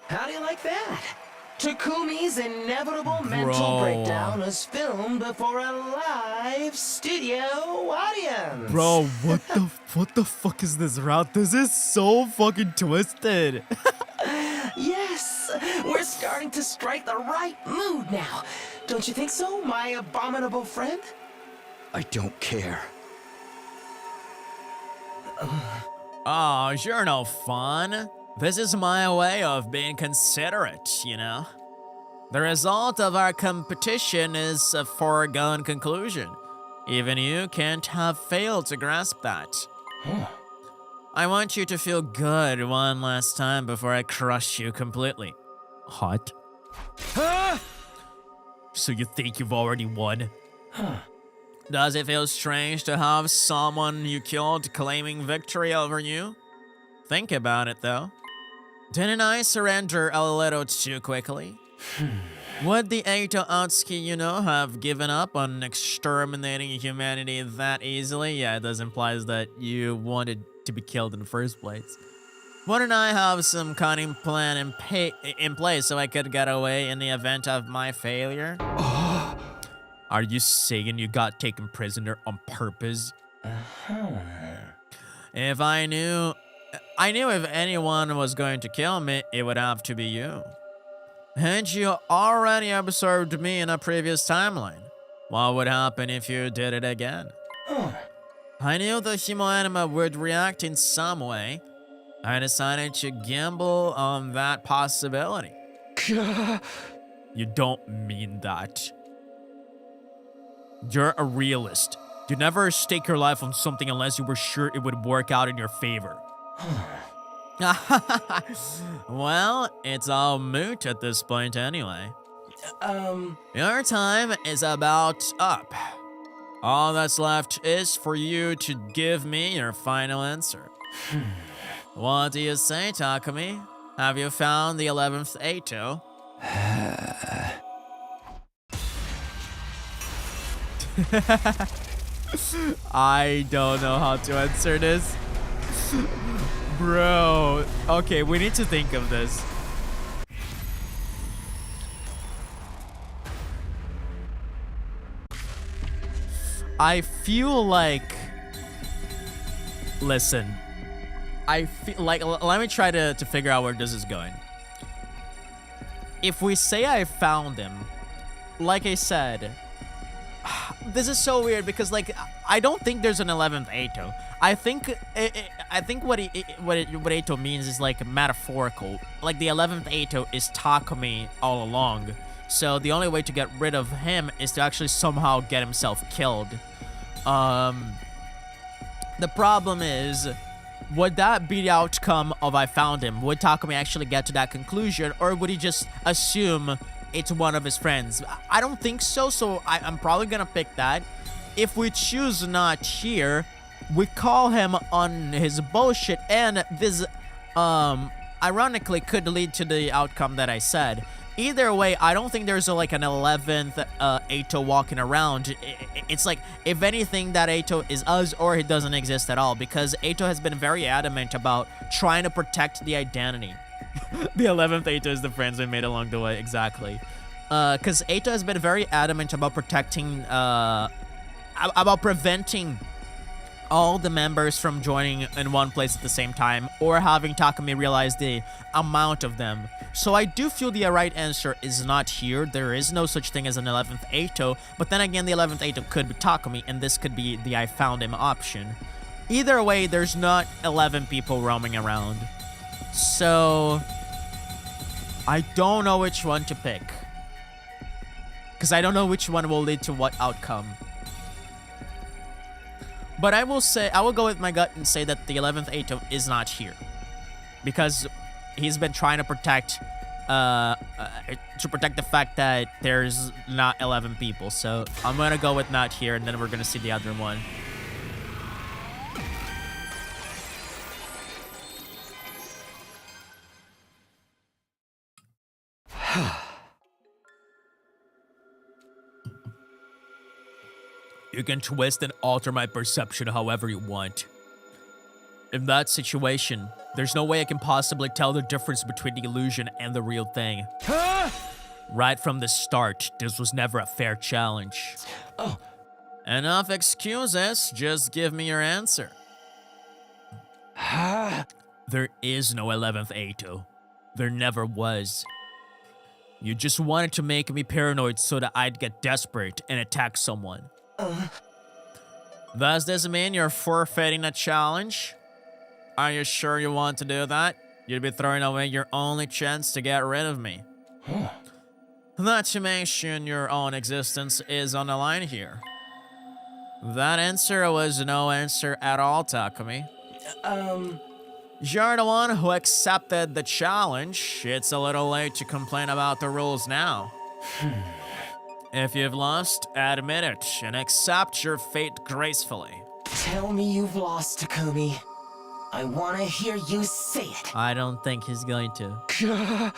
How do you like that? Takumi's inevitable mental breakdown is filmed before a live studio audience. Bro, what the fuck is this route? This is so fucking twisted. Yes, we're starting to strike the right mood now. Don't you think so, my abominable friend? I don't care. Oh, you're no fun. This is my way of being considerate, you know? The result of our competition is a foregone conclusion. Even you can't have failed to grasp that. I want you to feel good one last time before I crush you completely. Hot? So you think you've already won? Does it feel strange to have someone you killed claiming victory over you? Think about it, though. Didn't I surrender a little too quickly? Would the Eito Atsuki, you know, have given up on exterminating humanity that easily? Yeah, it does imply that you wanted to be killed in the first place. Wouldn't I have some cunning plan in place so I could get away in the event of my failure? Are you saying you got taken prisoner on purpose? If I knew if anyone was going to kill me, it would have to be you. Had you already observed me in a previous timeline? What would happen if you did it again? I knew the Himo would react in some way. I decided to gamble on that possibility. You don't mean that. You're a realist. You never stake your life on something unless you were sure it would work out in your favor. Well, it's all moot at this point anyway. Your time is about up. All that's left is for you to give me your final answer. What do you say, Takumi? Have you found the 11th Eito? I don't know how to answer this. Bro, okay, we need to think of this. I feel like... Listen. I feel like... Let me try to figure out where this is going. If we say I found him, like I said... This is so weird because, like, I don't think there's an 11th Eito. I think what Eito means is, like, metaphorical. Like, the 11th Eito is Takumi all along. So the only way to get rid of him is to actually somehow get himself killed. The problem is, would that be the outcome of I found him? Would Takumi actually get to that conclusion, or would he just assume it's one of his friends? I don't think so, so I'm probably gonna pick that. If we choose not here, we call him on his bullshit, and this, ironically could lead to the outcome that I said. Either way, I don't think there's like an 11th Eito walking around. It's like, if anything, that Eito is us or he doesn't exist at all, because Eito has been very adamant about trying to protect the identity. The 11th Eito is the friends we made along the way, exactly. Because Eito has been very adamant about protecting, about preventing all the members from joining in one place at the same time or having Takumi realize the amount of them. So I do feel the right answer is not here. There is no such thing as an 11th Eito, but then again, the 11th Eito could be Takumi, and this could be the I found him option. Either way, there's not 11 people roaming around. So I don't know which one to pick, because I don't know which one will lead to what outcome. But I will go with my gut and say that the 11th Eito is not here, because he's been trying to protect the fact that there's not 11 people. So I'm gonna go with not here, and then we're gonna see the other one. You can twist and alter my perception however you want. In that situation, there's no way I can possibly tell the difference between the illusion and the real thing. Right from the start, this was never a fair challenge. Oh. Enough excuses, just give me your answer. There is no 11th Eito. There never was. You just wanted to make me paranoid so that I'd get desperate and attack someone. Does this mean you're forfeiting the challenge? Are you sure you want to do that? You'd be throwing away your only chance to get rid of me. Not to mention your own existence is on the line here. That answer was no answer at all, Takumi. You're the one who accepted the challenge. It's a little late to complain about the rules now. If you've lost, admit it and accept your fate gracefully. Tell me you've lost, Takumi. I want to hear you say it. I don't think he's going to.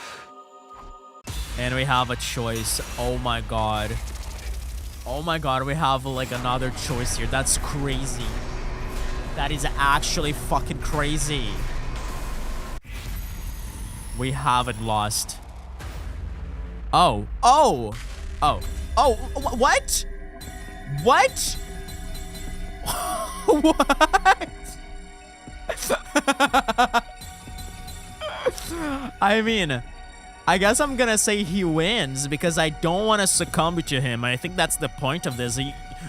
And we have a choice. Oh my god. Oh my god, we have like another choice here. That's crazy. That is actually fucking crazy. We haven't lost. Oh. Oh. Oh. Oh. What? What? What? I mean, I guess I'm gonna say he wins because I don't want to succumb to him. I think that's the point of this.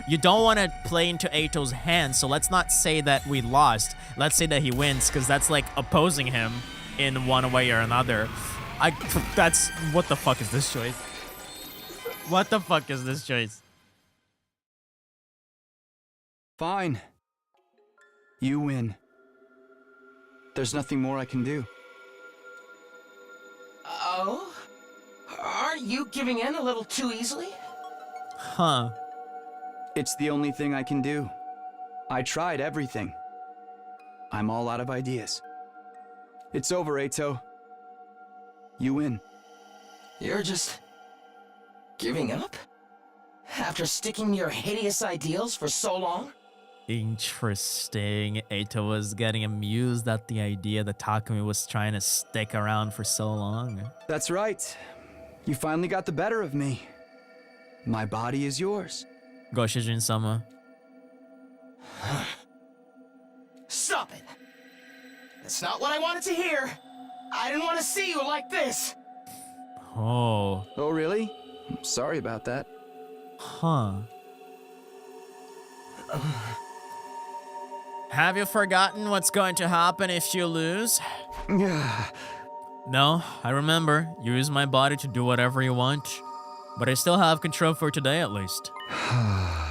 You don't want to play into Eito's hands, so let's not say that we lost. Let's say that he wins, because that's like opposing him in one way or another. What the fuck is this choice? What the fuck is this choice? Fine. You win. There's nothing more I can do. Oh? Aren't you giving in a little too easily? Huh. It's the only thing I can do. I tried everything. I'm all out of ideas. It's over, Eito. You win. You're just giving up? After sticking to your hideous ideals for so long? Interesting. Eito was getting amused at the idea that Takumi was trying to stick around for so long. That's right. You finally got the better of me. My body is yours. Go Shijin-sama. Stop it! That's not what I wanted to hear! I didn't want to see you like this! Oh. Oh, really? I'm sorry about that. Huh. Have you forgotten what's going to happen if you lose? No, I remember. You use my body to do whatever you want. But I still have control for today at least.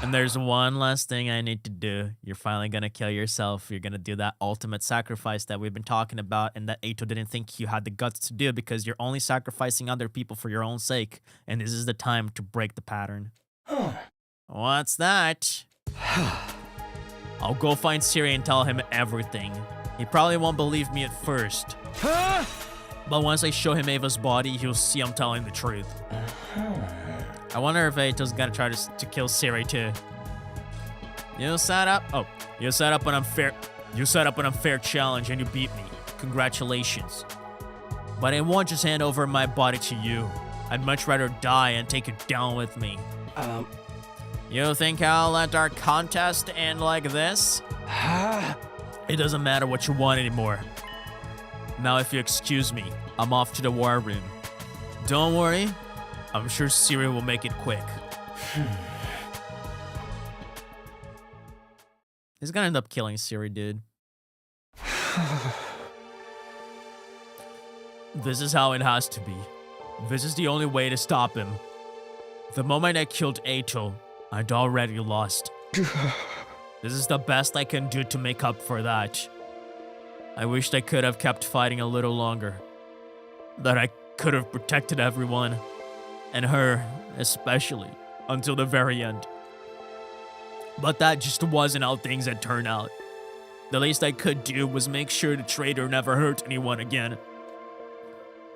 And there's one last thing I need to do. You're finally gonna kill yourself. You're gonna do that ultimate sacrifice that we've been talking about and that Eito didn't think you had the guts to do because you're only sacrificing other people for your own sake. And this is the time to break the pattern. What's that? I'll go find Siri and tell him everything. He probably won't believe me at first. But once I show him Ava's body, he'll see I'm telling the truth. I wonder if Eito's gonna try to kill Siri too. You set up an unfair challenge and you beat me. Congratulations. But I won't just hand over my body to you. I'd much rather die and take it down with me. You think I'll let our contest end like this? It doesn't matter what you want anymore. Now if you excuse me, I'm off to the war room. Don't worry, I'm sure Siri will make it quick. He's gonna end up killing Siri, dude. This is how it has to be. This is the only way to stop him. The moment I killed Ato, I'd already lost. This is the best I can do to make up for that. I wished I could have kept fighting a little longer. That I could have protected everyone, and her especially, until the very end. But that just wasn't how things had turned out. The least I could do was make sure the traitor never hurt anyone again.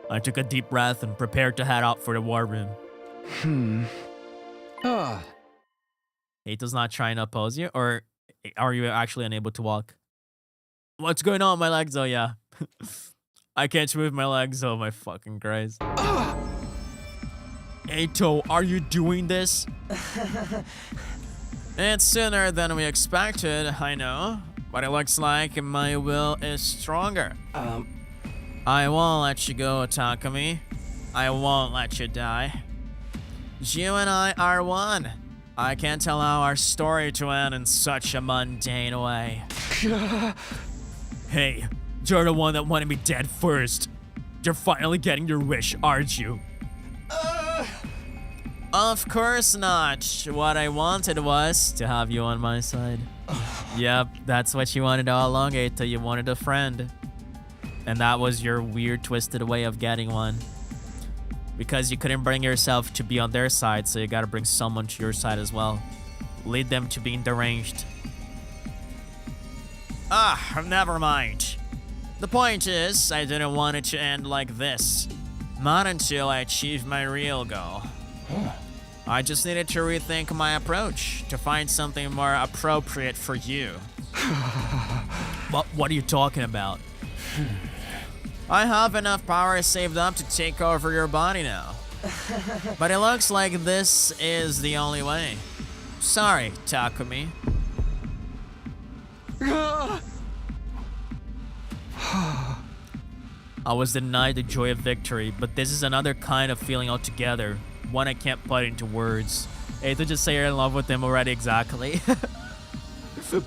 I took a deep breath and prepared to head out for the war room. Ato's not trying to oppose you, or are you actually unable to walk? What's going on with my legs? Oh yeah. I can't move my legs. Oh my fucking Christ. Ato, are you doing this? It's sooner than we expected, I know. But it looks like my will is stronger. I won't let you go, Takumi. I won't let you die. You and I are one. I can't allow our story to end in such a mundane way. Hey, you're the one that wanted me dead first. You're finally getting your wish, aren't you? Of course not. What I wanted was to have you on my side. Yep, that's what you wanted all along, Ato. You wanted a friend. And that was your weird, twisted way of getting one. Because you couldn't bring yourself to be on their side, so you gotta bring someone to your side as well. Lead them to being deranged. Never mind. The point is, I didn't want it to end like this. Not until I achieved my real goal. I just needed to rethink my approach, to find something more appropriate for you. What are you talking about? I have enough power saved up to take over your body now. But it looks like this is the only way. Sorry, Takumi. I was denied the joy of victory, but this is another kind of feeling altogether. One I can't put into words. Hey, to just say you're in love with him already, exactly.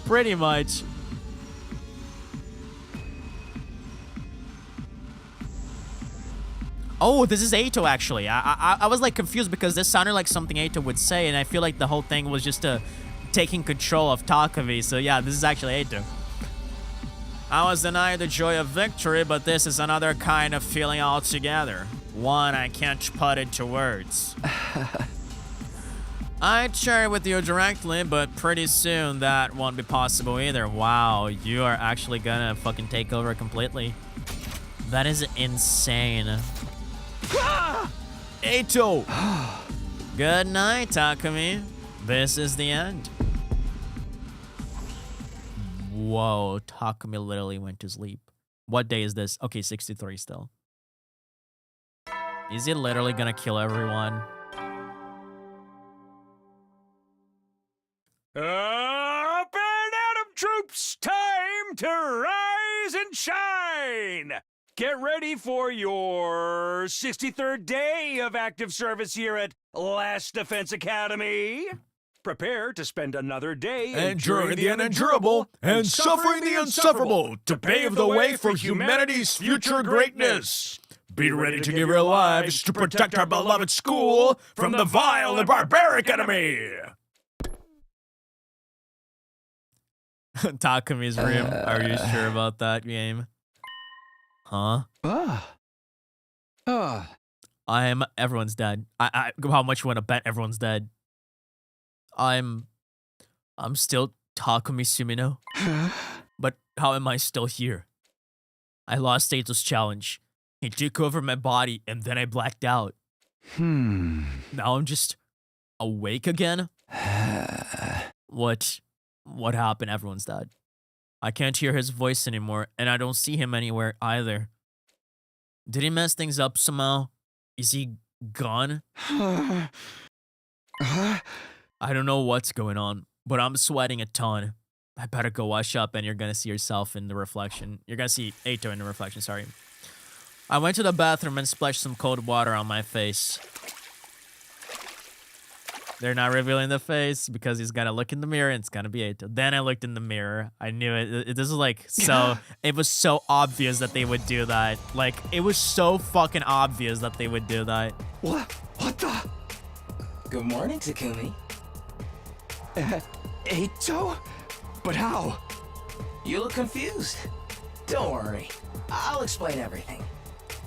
Pretty much. Oh, this is Ato, actually. I was like confused because this sounded like something Ato would say, and I feel like the whole thing was just taking control of Takumi. So yeah, this is actually Ato. I was denied the joy of victory, but this is another kind of feeling altogether. One I can't put into words. I'd share it with you directly, but pretty soon that won't be possible either. Wow, you are actually gonna fucking take over completely. That is insane. Ato! Good night, Takumi. This is the end. Whoa, Takumi literally went to sleep. What day is this? Okay, 63 still. Is he literally gonna kill everyone? Up and Atom troops, time to rise and shine! Get ready for your 63rd day of active service here at Last Defense Academy. Prepare to spend another day Enduring the unendurable and suffering the insufferable to pave the way for humanity's future greatness. Be ready to give your lives to protect our beloved school from the vile and barbaric enemy. Takumi's room. Are you sure about that game? Huh? Everyone's dead. How much you want to bet everyone's dead? I'm still Takumi Sumino. But how am I still here? I lost Ato's challenge. He took over my body and then I blacked out. Now I'm just awake again? What happened? Everyone's dead. I can't hear his voice anymore, and I don't see him anywhere either. Did he mess things up somehow? Is he gone? I don't know what's going on, but I'm sweating a ton. I better go wash up and you're gonna see yourself in the reflection. You're gonna see Ato in the reflection, sorry. I went to the bathroom and splashed some cold water on my face. They're not revealing the face because he's gotta look in the mirror and it's gonna be Ato. Then I looked in the mirror. I knew it. This is like so. It was so obvious that they would do that. Like it was so fucking obvious that they would do that. What the? Good morning, Takumi. Ato? But how? You look confused. Don't worry. I'll explain everything.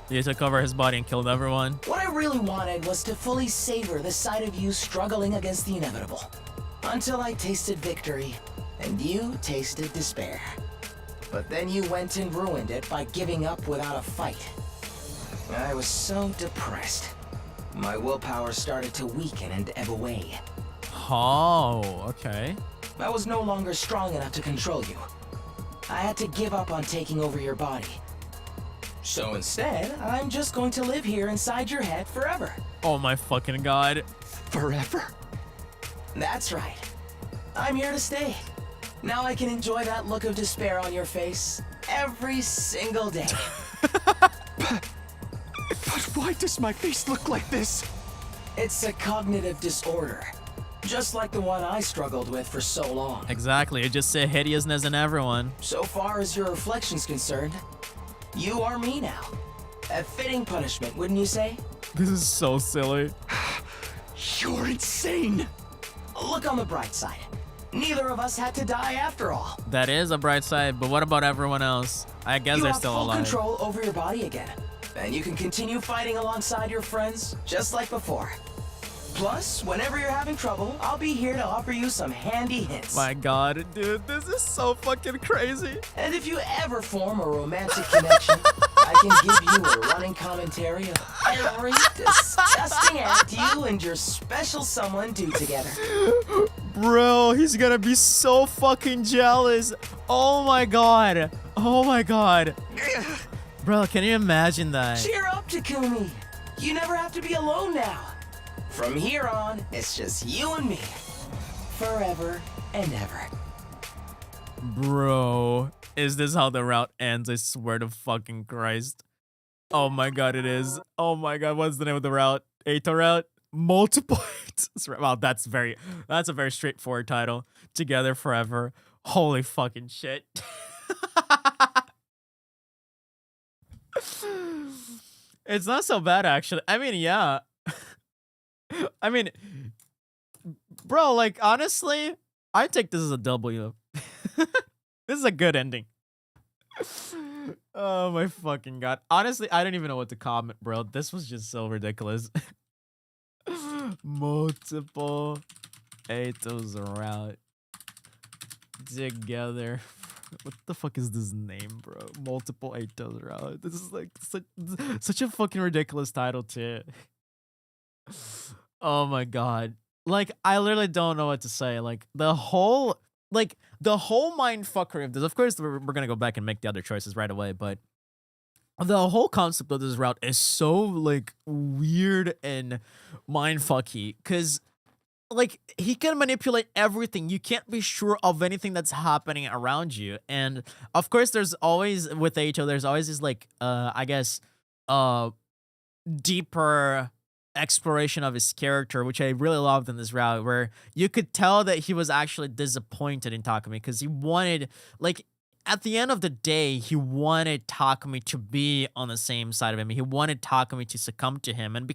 He took over his body and killed everyone. What I really wanted was to fully savor the sight of you struggling against the inevitable. Until I tasted victory, and you tasted despair. But then you went and ruined it by giving up without a fight. I was so depressed. My willpower started to weaken and ebb away. Oh, okay. I was no longer strong enough to control you. I had to give up on taking over your body. So instead, I'm just going to live here inside your head forever. Oh my fucking god. Forever? That's right. I'm here to stay. Now I can enjoy that look of despair on your face every single day. But why does my face look like this? It's a cognitive disorder, just like the one I struggled with for so long. Exactly. It just said hideousness in everyone. So far as your reflection's concerned, you are me now. A fitting punishment, wouldn't you say? This is so silly. You're insane. Look on the bright side. Neither of us had to die after all. That is a bright side, but what about everyone else? I guess You they're have still full alive. control over your body again. And you can continue fighting alongside your friends, just like before. Plus, whenever you're having trouble, I'll be here to offer you some handy hints. My god, dude, this is so fucking crazy. And if you ever form a romantic connection, I can give you a running commentary of every disgusting act you and your special someone do together. Bro, he's gonna be so fucking jealous. Oh my god. Oh my god. Bro, can you imagine that? Cheer up, Takumi. You never have to be alone now. From here on, it's just you and me. Forever and ever. Bro, is this how the route ends? I swear to fucking Christ. Oh my god, it is. Oh my god, what's the name of the route? Ato route? Multiple. Wow, that's a very straightforward title. Together forever. Holy fucking shit. It's not so bad actually. I mean, yeah. I mean, bro, like honestly, I take this as a W. This is a good ending. Oh my fucking god. Honestly, I don't even know what to comment, bro. This was just so ridiculous. Multiple Atos around together. What the fuck is this name, bro? Multiple Atos around. This is like such a fucking ridiculous title too. Oh my god. Like, I literally don't know what to say. Like, the whole mindfuckery of this. Of course, we're gonna go back and make the other choices right away, but the whole concept of this route is so, like, weird and mindfucky. Because, like, he can manipulate everything. You can't be sure of anything that's happening around you. And, of course, there's always, with Ato, there's always this, like, I guess, deeper exploration of his character, which I really loved in this route, where you could tell that he was actually disappointed in Takumi because he wanted, like, at the end of the day, he wanted Takumi to be on the same side of him. He wanted Takumi to succumb to him, and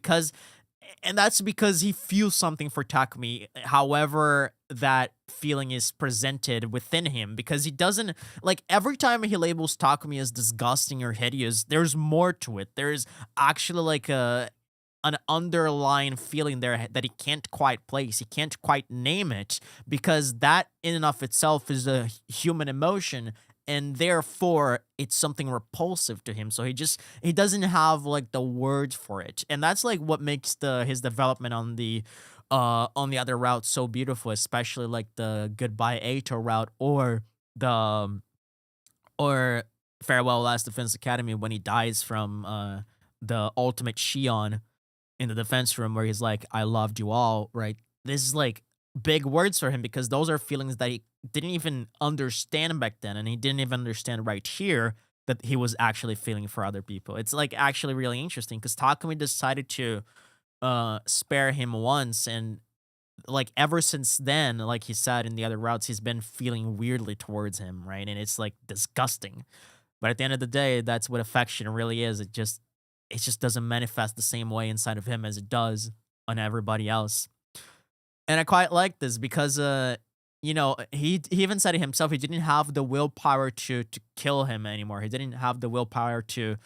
that's because he feels something for Takumi, however that feeling is presented within him, because he doesn't, like, every time he labels Takumi as disgusting or hideous, there's more to it. There's actually, like, an underlying feeling there that he can't quite place. He can't quite name it, because that in and of itself is a human emotion, and therefore it's something repulsive to him. So he doesn't have, like, the words for it. And that's, like, what makes his development on the other route so beautiful, especially, like, the Goodbye Ato route, or Farewell Last Defense Academy, when he dies from the ultimate Shion in the defense room, where he's like, I loved you all, right? This is, like, big words for him because those are feelings that he didn't even understand back then, and he didn't even understand right here that he was actually feeling for other people. It's like actually really interesting because Takumi decided to spare him once, and like ever since then, like he said in the other routes, he's been feeling weirdly towards him, right? And it's like disgusting. But at the end of the day, that's what affection really is. It just doesn't manifest the same way inside of him as it does on everybody else. And I quite like this because you know, he even said it himself, he didn't have the willpower to kill him anymore. He didn't have the willpower to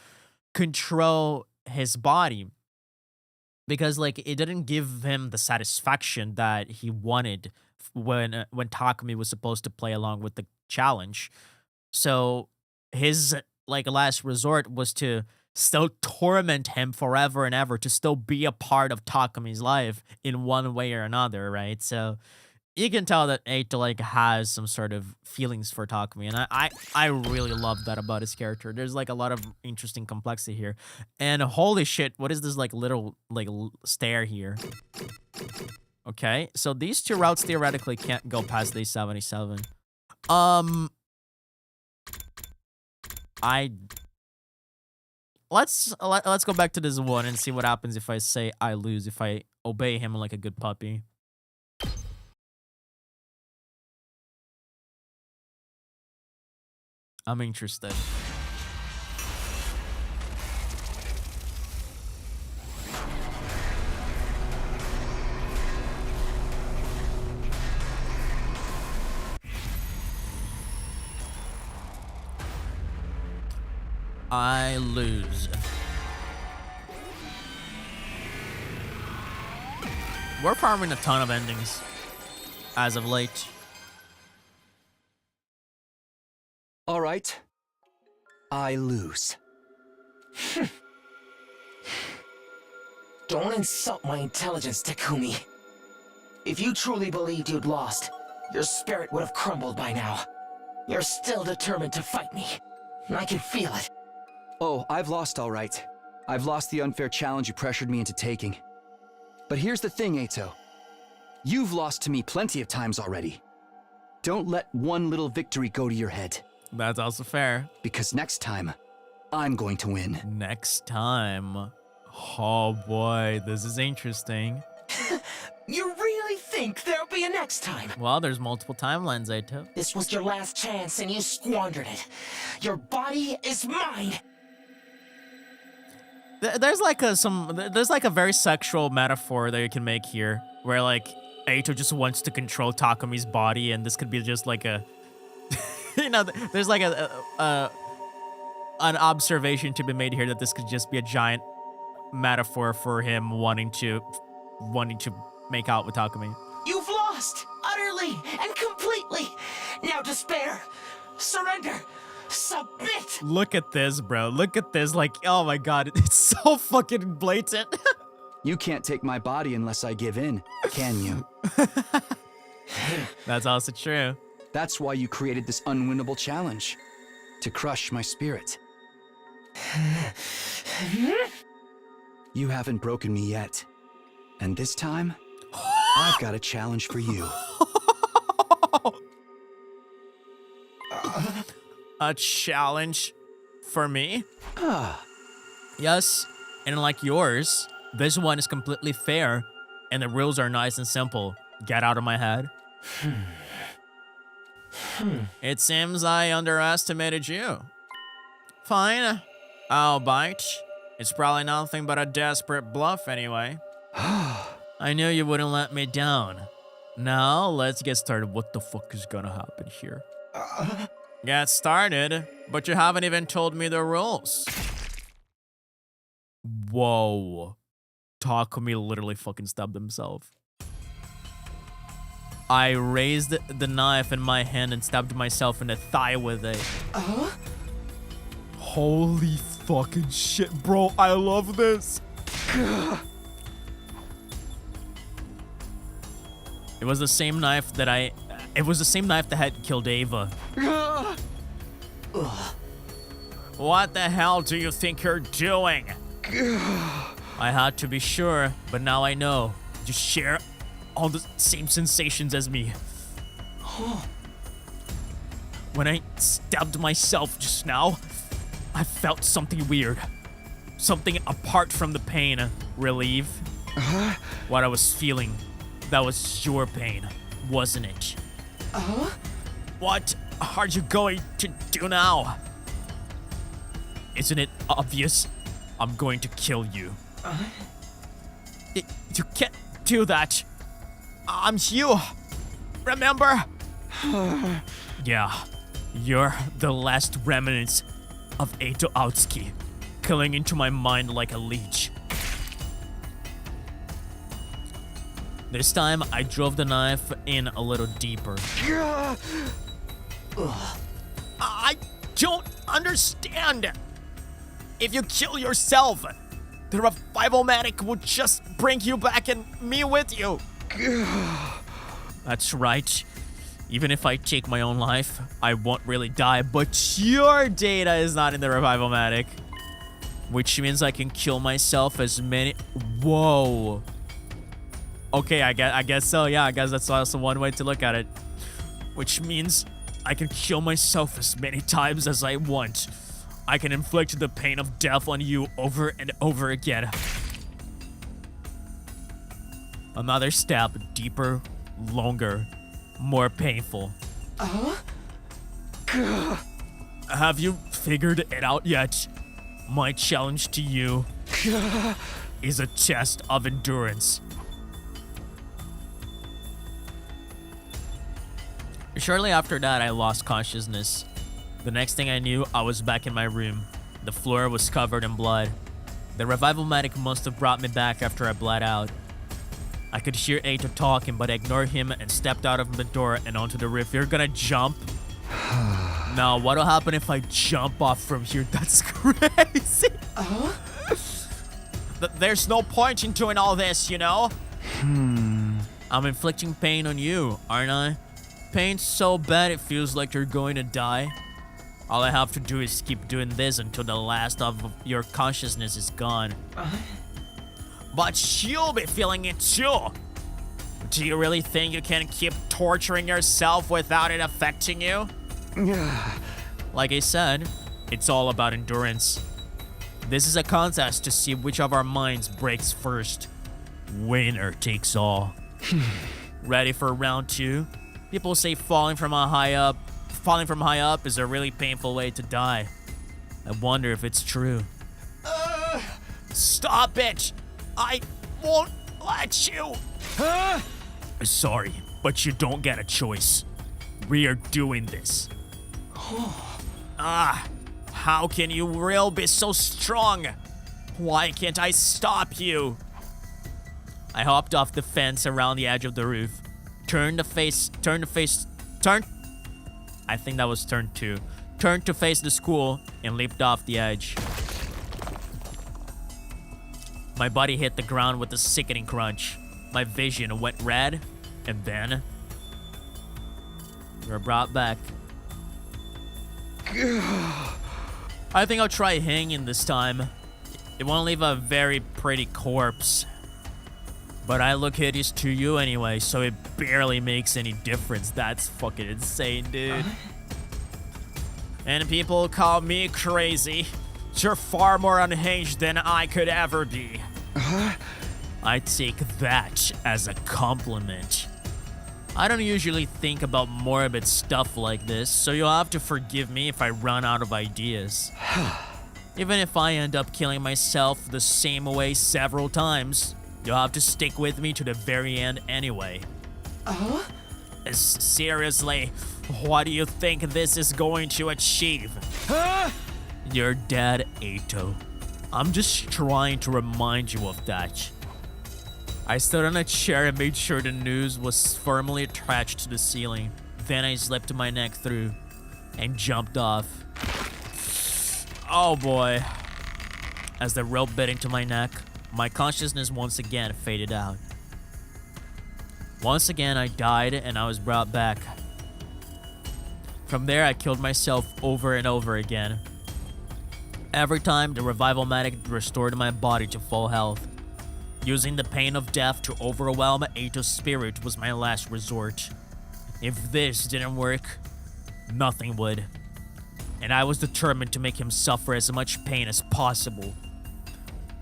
control his body because like it didn't give him the satisfaction that he wanted when Takumi was supposed to play along with the challenge. So his like last resort was to still torment him forever and ever, to still be a part of Takumi's life in one way or another, right? So you can tell that Eito like has some sort of feelings for Takumi, and I really love that about his character. There's like a lot of interesting complexity here, and holy shit, what is this like little like stair here? Okay, so these two routes theoretically can't go past day 77. Let's go back to this one and see what happens if I say I lose, if I obey him like a good puppy. I'm interested. I lose. We're farming a ton of endings as of late. All right. I lose. Don't insult my intelligence, Takumi. If you truly believed you'd lost, your spirit would have crumbled by now. You're still determined to fight me. I can feel it. Oh, I've lost all right. I've lost the unfair challenge you pressured me into taking. But here's the thing, Eito. You've lost to me plenty of times already. Don't let one little victory go to your head. That's also fair. Because next time, I'm going to win. Next time. Oh boy, this is interesting. You really think there'll be a next time? Well, there's multiple timelines, Eito. This was your last chance and you squandered it. Your body is mine. There's like a very sexual metaphor that you can make here, where like Eito just wants to control Takumi's body, and this could be just like a, you know, there's like an observation to be made here that this could just be a giant metaphor for him wanting to make out with Takumi. You've lost utterly and completely. Now despair, surrender, submit. Look at this, bro. Look at this. Like, oh my god, it's so fucking blatant. You can't take my body unless I give in, can you? That's also true. That's why you created this unwinnable challenge. To crush my spirit. You haven't broken me yet. And this time, I've got a challenge for you. A challenge for me? Ah. Yes, and like yours, this one is completely fair, and the rules are nice and simple. Get out of my head. It seems I underestimated you. Fine, I'll bite. It's probably nothing but a desperate bluff anyway. I knew you wouldn't let me down. Now, let's get started. What the fuck is gonna happen here? Get started, but you haven't even told me the rules. Whoa. Takumi literally fucking stabbed himself. I raised the knife in my hand and stabbed myself in the thigh with it. Holy fucking shit, bro. I love this. It was the same knife that had killed Ava. What the hell do you think you're doing? I had to be sure, but now I know. Just share all the same sensations as me. When I stabbed myself just now, I felt something weird. Something apart from the pain. Relief. What I was feeling, that was your pain, wasn't it? What are you going to do now? Isn't it obvious? I'm going to kill you. You can't do that. I'm you. Remember? Yeah, you're the last remnants of Eito Aotsuki, killing into my mind like a leech. This time, I drove the knife in a little deeper. I don't understand. If you kill yourself, the revival medic will just bring you back and me with you. That's right. Even if I take my own life, I won't really die, but your data is not in the revival medic. Which means I can kill myself as many... Whoa. Okay, I guess so. Yeah, I guess that's also one way to look at it. Which means I can kill myself as many times as I want. I can inflict the pain of death on you over and over again. Another stab, deeper, longer, more painful. Have you figured it out yet? My challenge to you is a test of endurance. Shortly after that, I lost consciousness. The next thing I knew, I was back in my room. The floor was covered in blood. The revival medic must have brought me back after I bled out. I could hear Eito talking, but I ignored him and stepped out of the door and onto the roof. You're gonna jump? Now, what'll happen if I jump off from here? That's crazy. There's no point in doing all this, you know? I'm inflicting pain on you, aren't I? Pain so bad it feels like you're going to die. All I have to do is keep doing this until the last of your consciousness is gone. But you'll be feeling it too. Do you really think you can keep torturing yourself without it affecting you? Like I said, it's all about endurance. This is a contest to see which of our minds breaks first. Winner takes all. Ready for round 2? People say falling from high up is a really painful way to die. I wonder if it's true. Stop it! I won't let you! Sorry, but you don't get a choice. We are doing this. How can you really be so strong? Why can't I stop you? I hopped off the fence around the edge of the roof. Turn. I think that was turn 2. Turned to face the school and leaped off the edge. My body hit the ground with a sickening crunch. My vision went red, and then we were brought back. I think I'll try hanging this time. It won't leave a very pretty corpse. But I look hideous to you anyway, so it barely makes any difference. That's fucking insane, dude. And people call me crazy. You're far more unhinged than I could ever be. I take that as a compliment. I don't usually think about morbid stuff like this, so you'll have to forgive me if I run out of ideas. Even if I end up killing myself the same way several times, you'll have to stick with me to the very end anyway. Seriously, what do you think this is going to achieve? You're dead, Eito. I'm just trying to remind you of that. I stood on a chair and made sure the noose was firmly attached to the ceiling. Then I slipped my neck through and jumped off. Oh boy. As the rope bit into my neck, my consciousness once again faded out. Once again, I died and I was brought back. From there, I killed myself over and over again. Every time, the revival medic restored my body to full health. Using the pain of death to overwhelm Eito's spirit was my last resort. If this didn't work, nothing would. And I was determined to make him suffer as much pain as possible.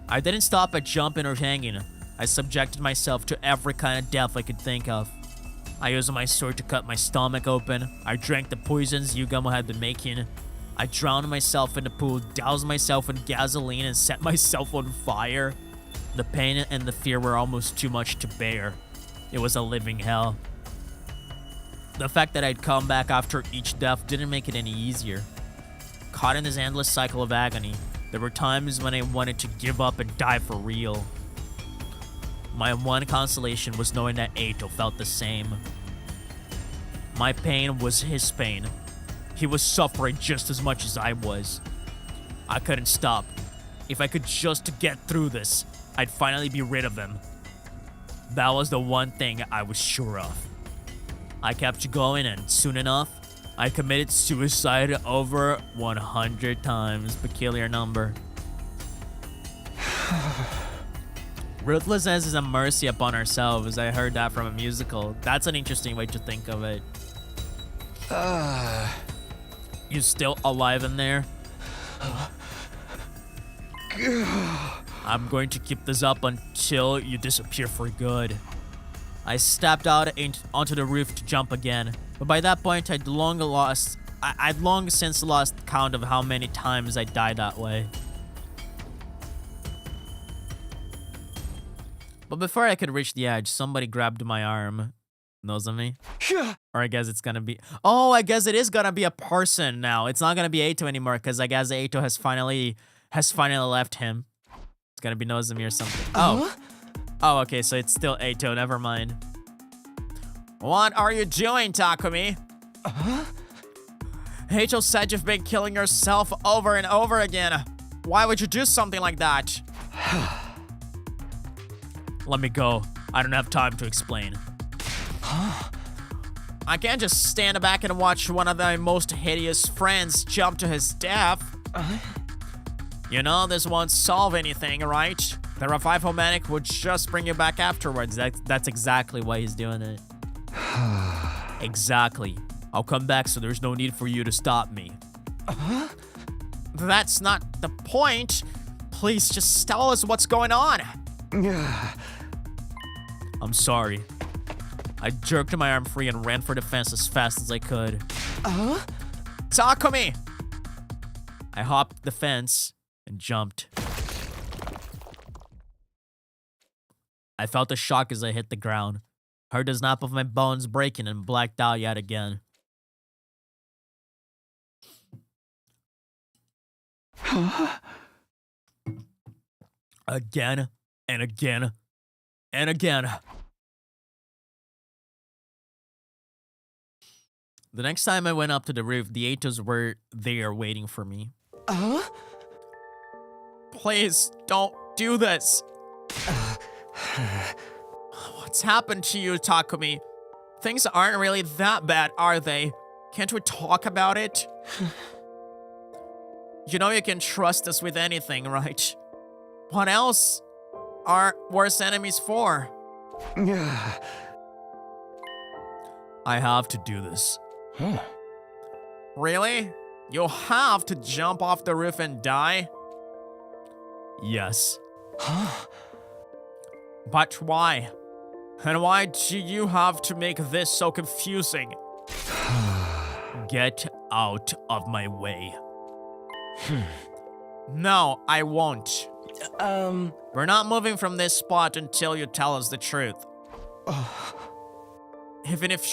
I didn't stop at jumping or hanging. I subjected myself to every kind of death I could think of. I used my sword to cut my stomach open. I drank the poisons Yugamo had been making. I drowned myself in the pool, doused myself in gasoline, and set myself on fire. The pain and the fear were almost too much to bear. It was a living hell. The fact that I'd come back after each death didn't make it any easier. Caught in this endless cycle of agony, there were times when I wanted to give up and die for real. My one consolation was knowing that Eito felt the same. My pain was his pain. He was suffering just as much as I was. I couldn't stop. If I could just get through this, I'd finally be rid of him. That was the one thing I was sure of. I kept going, and soon enough, I committed suicide over 100 times. Peculiar number. Ruthlessness is a mercy upon ourselves. I heard that from a musical. That's an interesting way to think of it. You still alive in there? I'm going to keep this up until you disappear for good. I stepped out onto the roof to jump again, but by that point I'd long since lost count of how many times I died that way. But before I could reach the edge, somebody grabbed my arm. Nozomi? Or I guess it's gonna be... Oh, I guess it is gonna be a person now. It's not gonna be Eito anymore, because I guess Eito has finally left him. It's gonna be Nozomi or something. Oh. Oh, okay, so it's still Eito. Never mind. What are you doing, Takumi? Eito said you've been killing yourself over and over again. Why would you do something like that? Let me go. I don't have time to explain. I can't just stand back and watch one of my most hideous friends jump to his death. You know, this won't solve anything, right? The revival medic would just bring you back afterwards. That's exactly why he's doing it. Exactly. I'll come back, so there's no need for you to stop me. That's not the point. Please just tell us what's going on. I'm sorry. I jerked my arm free and ran for the fence as fast as I could. Takumi! I hopped the fence and jumped. I felt a shock as I hit the ground, heard the snap of my bones breaking, and blacked out yet again. Again and again and again. The next time I went up to the roof, the Eitos were there waiting for me. Please, don't do this. What's happened to you, Takumi? Things aren't really that bad, are they? Can't we talk about it? You know you can trust us with anything, right? What else are worst enemies for? I have to do this. Really? You'll have to jump off the roof and die? Yes. But why? And why do you have to make this so confusing? Get out of my way. No, I won't. We're not moving from this spot until you tell us the truth. Even if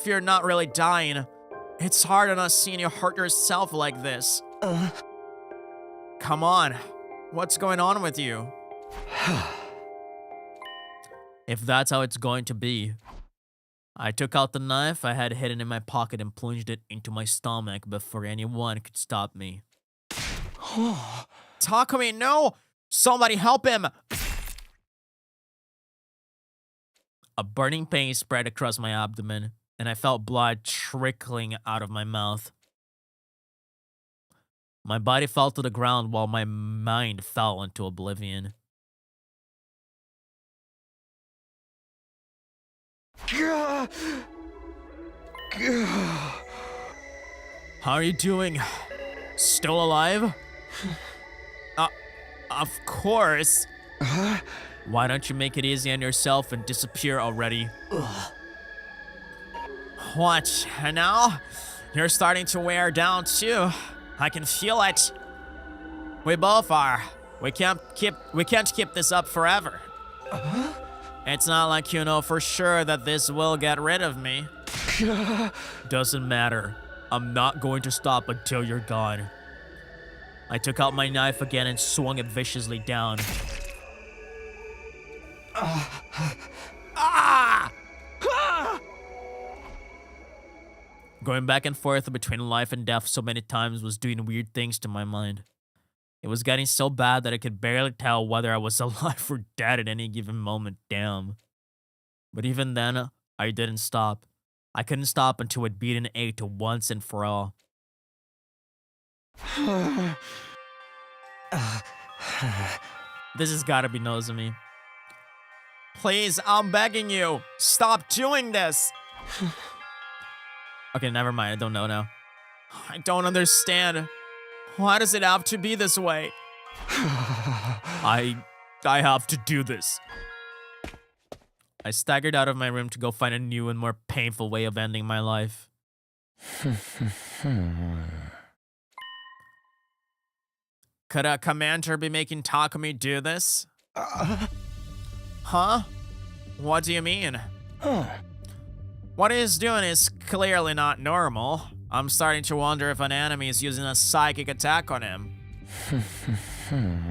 you're not really dying, it's hard on us seeing you hurt yourself like this. Come on, what's going on with you? If that's how it's going to be. I took out the knife I had hidden in my pocket and plunged it into my stomach before anyone could stop me. Takumi, no! Somebody help him! A burning pain spread across my abdomen, and I felt blood trickling out of my mouth. My body fell to the ground while my mind fell into oblivion. How are you doing? Still alive? Of course. Why don't you make it easy on yourself and disappear already? What? And now? You're starting to wear down too. I can feel it. We both are. We can't keep this up forever. It's not like you know for sure that this will get rid of me. Doesn't matter. I'm not going to stop until you're gone. I took out my knife again and swung it viciously down. Going back and forth between life and death so many times was doing weird things to my mind. It was getting so bad that I could barely tell whether I was alive or dead at any given moment, damn. But even then, I didn't stop. I couldn't stop until I'd beaten Eito once and for all. This has gotta be Nozomi. Please, I'm begging you, stop doing this! Okay, never mind, I don't know now. I don't understand. Why does it have to be this way? I have to do this. I staggered out of my room to go find a new and more painful way of ending my life. Could a commander be making Takumi do this? Huh? What do you mean? What he's doing is clearly not normal. I'm starting to wonder if an enemy is using a psychic attack on him.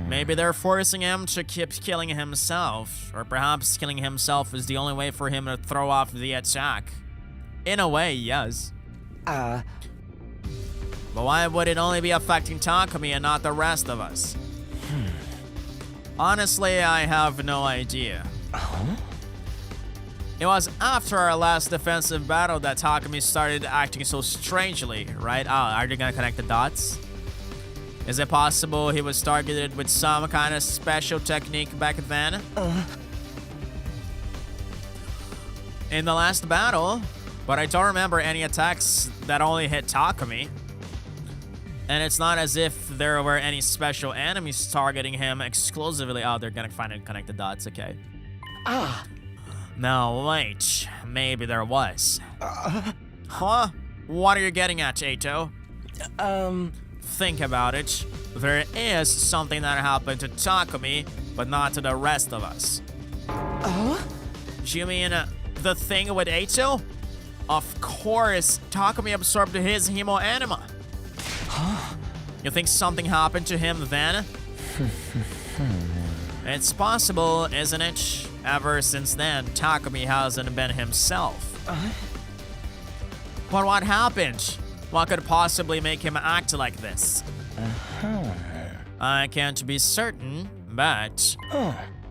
Maybe they're forcing him to keep killing himself, or perhaps killing himself is the only way for him to throw off the attack. In a way, yes. But why would it only be affecting Takumi and not the rest of us? Honestly, I have no idea. It was after our last defensive battle that Takumi started acting so strangely, right? Are you gonna connect the dots? Is it possible he was targeted with some kind of special technique back then? In the last battle, but I don't remember any attacks that only hit Takumi. And it's not as if there were any special enemies targeting him exclusively. Oh, they're gonna finally connect the dots, okay. No, wait. Maybe there was. Huh? What are you getting at, Eito? Think about it. There is something that happened to Takumi, but not to the rest of us. You mean the thing with Eito? Of course, Takumi absorbed his hemo anima. You think something happened to him then? It's possible, isn't it? Ever since then, Takumi hasn't been himself. But what happened? What could possibly make him act like this? I can't be certain, but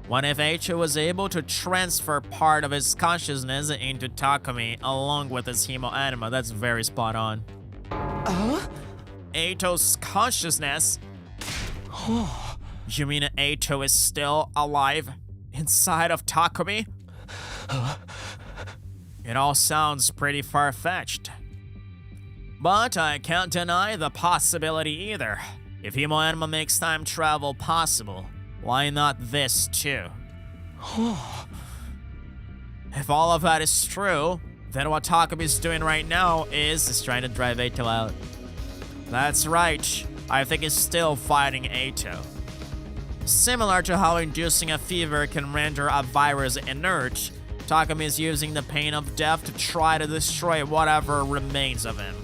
what if Eito was able to transfer part of his consciousness into Takumi along with his hemo anima? That's very spot on. Eito's consciousness? You mean Eito is still alive inside of Takumi? It all sounds pretty far-fetched. But I can't deny the possibility either. If hemo anima makes time travel possible, why not this too? If all of that is true, then what Takumi's doing right now is trying to drive Eito out. That's right, I think he's still fighting Eito. Similar to how inducing a fever can render a virus inert, Takumi is using the pain of death to try to destroy whatever remains of him.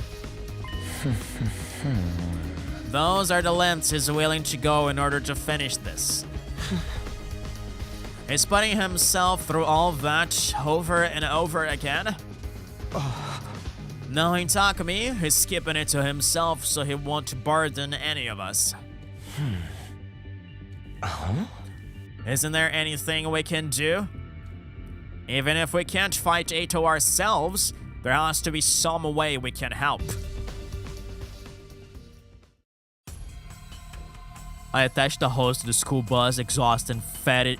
Those are the lengths he's willing to go in order to finish this. He's putting himself through all that over and over again. Knowing Takumi, he's skipping it to himself so he won't burden any of us. Isn't there anything we can do? Even if we can't fight Eito ourselves, there has to be some way we can help. I attached the hose to the school bus exhaust and fed it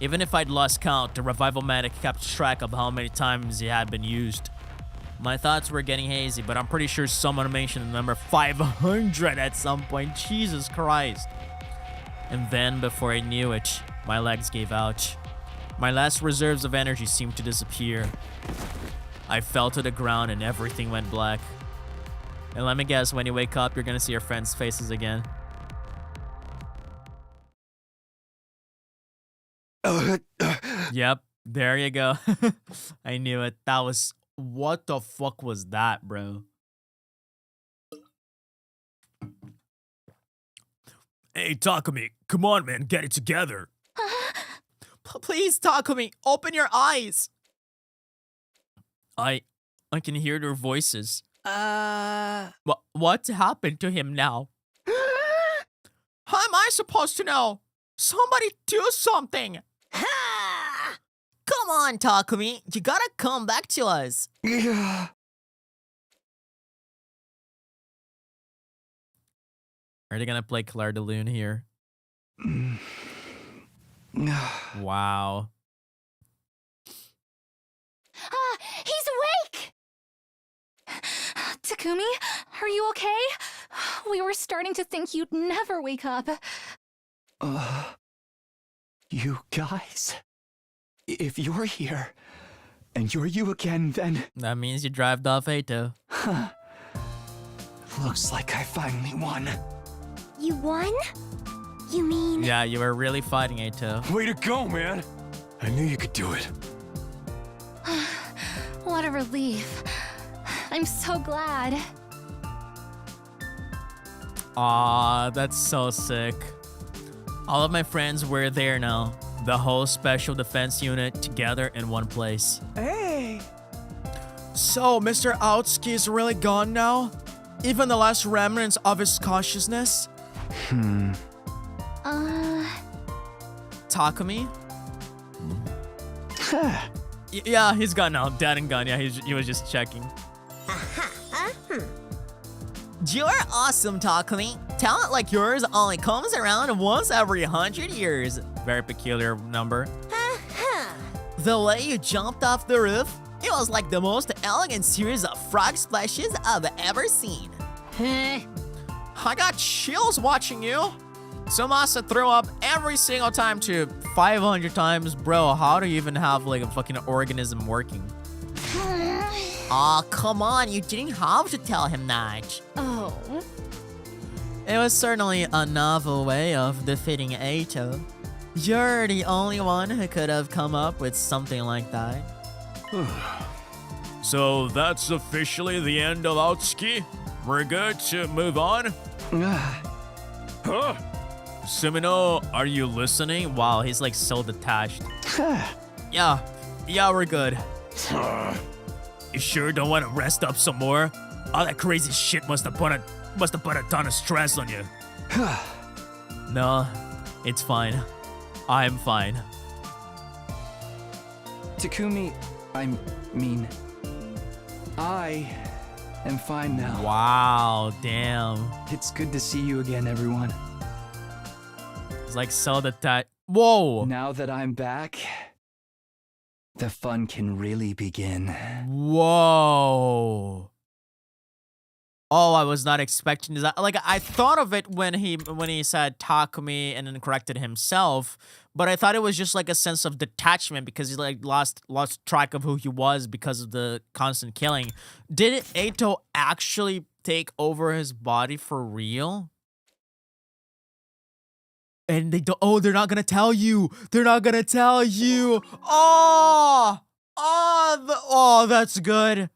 Even if I'd lost count, the revival medic kept track of how many times it had been used. My thoughts were getting hazy, but I'm pretty sure someone mentioned the number 500 at some point. Jesus Christ. And then, before I knew it, my legs gave out. My last reserves of energy seemed to disappear. I fell to the ground and everything went black. And let me guess, when you wake up, you're gonna see your friends' faces again. Yep, there you go. I knew it. That was... What the fuck was that, bro? Hey, Takumi, come on, man, get it together. Please, Takumi, open your eyes. I can hear their voices. What happened to him now? How am I supposed to know? Somebody do something. Come on, Takumi. You gotta come back to us. Yeah. Are they gonna play Claire de Lune here? Wow. He's awake! Takumi, are you okay? We were starting to think you'd never wake up. You guys? If you're here, and you're you again, then... That means you drived off Eito. Looks like I finally won. You won? You mean... Yeah, you were really fighting Eito. Way to go, man. I knew you could do it. What a relief. I'm so glad. Aw, that's so sick. All of my friends were there now. The whole special defense unit together in one place. Hey! So, Mr. Aotsuki is really gone now? Even the last remnants of his consciousness? Takumi? Yeah, he's gone now. Dead and gone. Yeah, he was just checking. You're awesome, Takumi. Talent like yours only comes around once every 100 years. Very peculiar number. The way you jumped off the roof, it was like the most elegant series of frog splashes I've ever seen. I got chills watching you. Tsumasa threw up every single time too. 500 times. Bro, how do you even have like a fucking organism working? Aw, come on, you didn't have to tell him that. Oh. It was certainly a novel way of defeating Eito. You're the only one who could have come up with something like that. So that's officially the end of Aotsuki? We're good to move on? Huh? Sumino, are you listening? Wow, he's like so detached. Yeah, we're good. You sure don't want to rest up some more? All that crazy shit must have put a ton of stress on you. No, it's fine. I'm fine. Takumi, I am fine now. Wow, damn. It's good to see you again, everyone. It's like so detached. Whoa! Now that I'm back, the fun can really begin. Whoa. Oh, I was not expecting that. Like, I thought of it when he said Takumi and then corrected himself, but I thought it was just like a sense of detachment because he like lost track of who he was because of the constant killing. Did Eito actually take over his body for real? And they're not gonna tell you. They're not gonna tell you. Oh, that's good.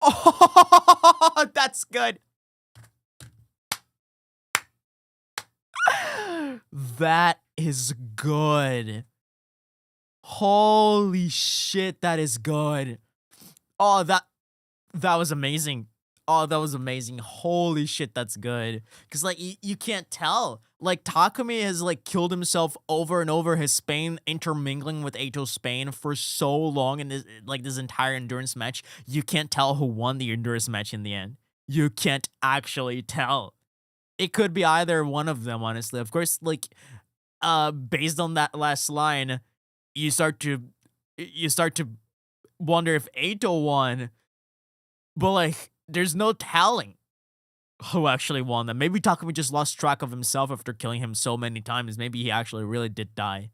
Oh, that's good. That is good. Holy shit, that is good. Oh, that was amazing. Oh, that was amazing. Holy shit, that's good. Because, like, you can't tell. Like, Takumi has, like, killed himself over and over, his pain intermingling with Eito's pain for so long in this entire endurance match. You can't tell who won the endurance match in the end. You can't actually tell. It could be either one of them, honestly. Of course, like, based on that last line, you start to wonder if Eito won, but like there's no telling who actually won that. Maybe Takumi just lost track of himself after killing him so many times. Maybe he actually really did die,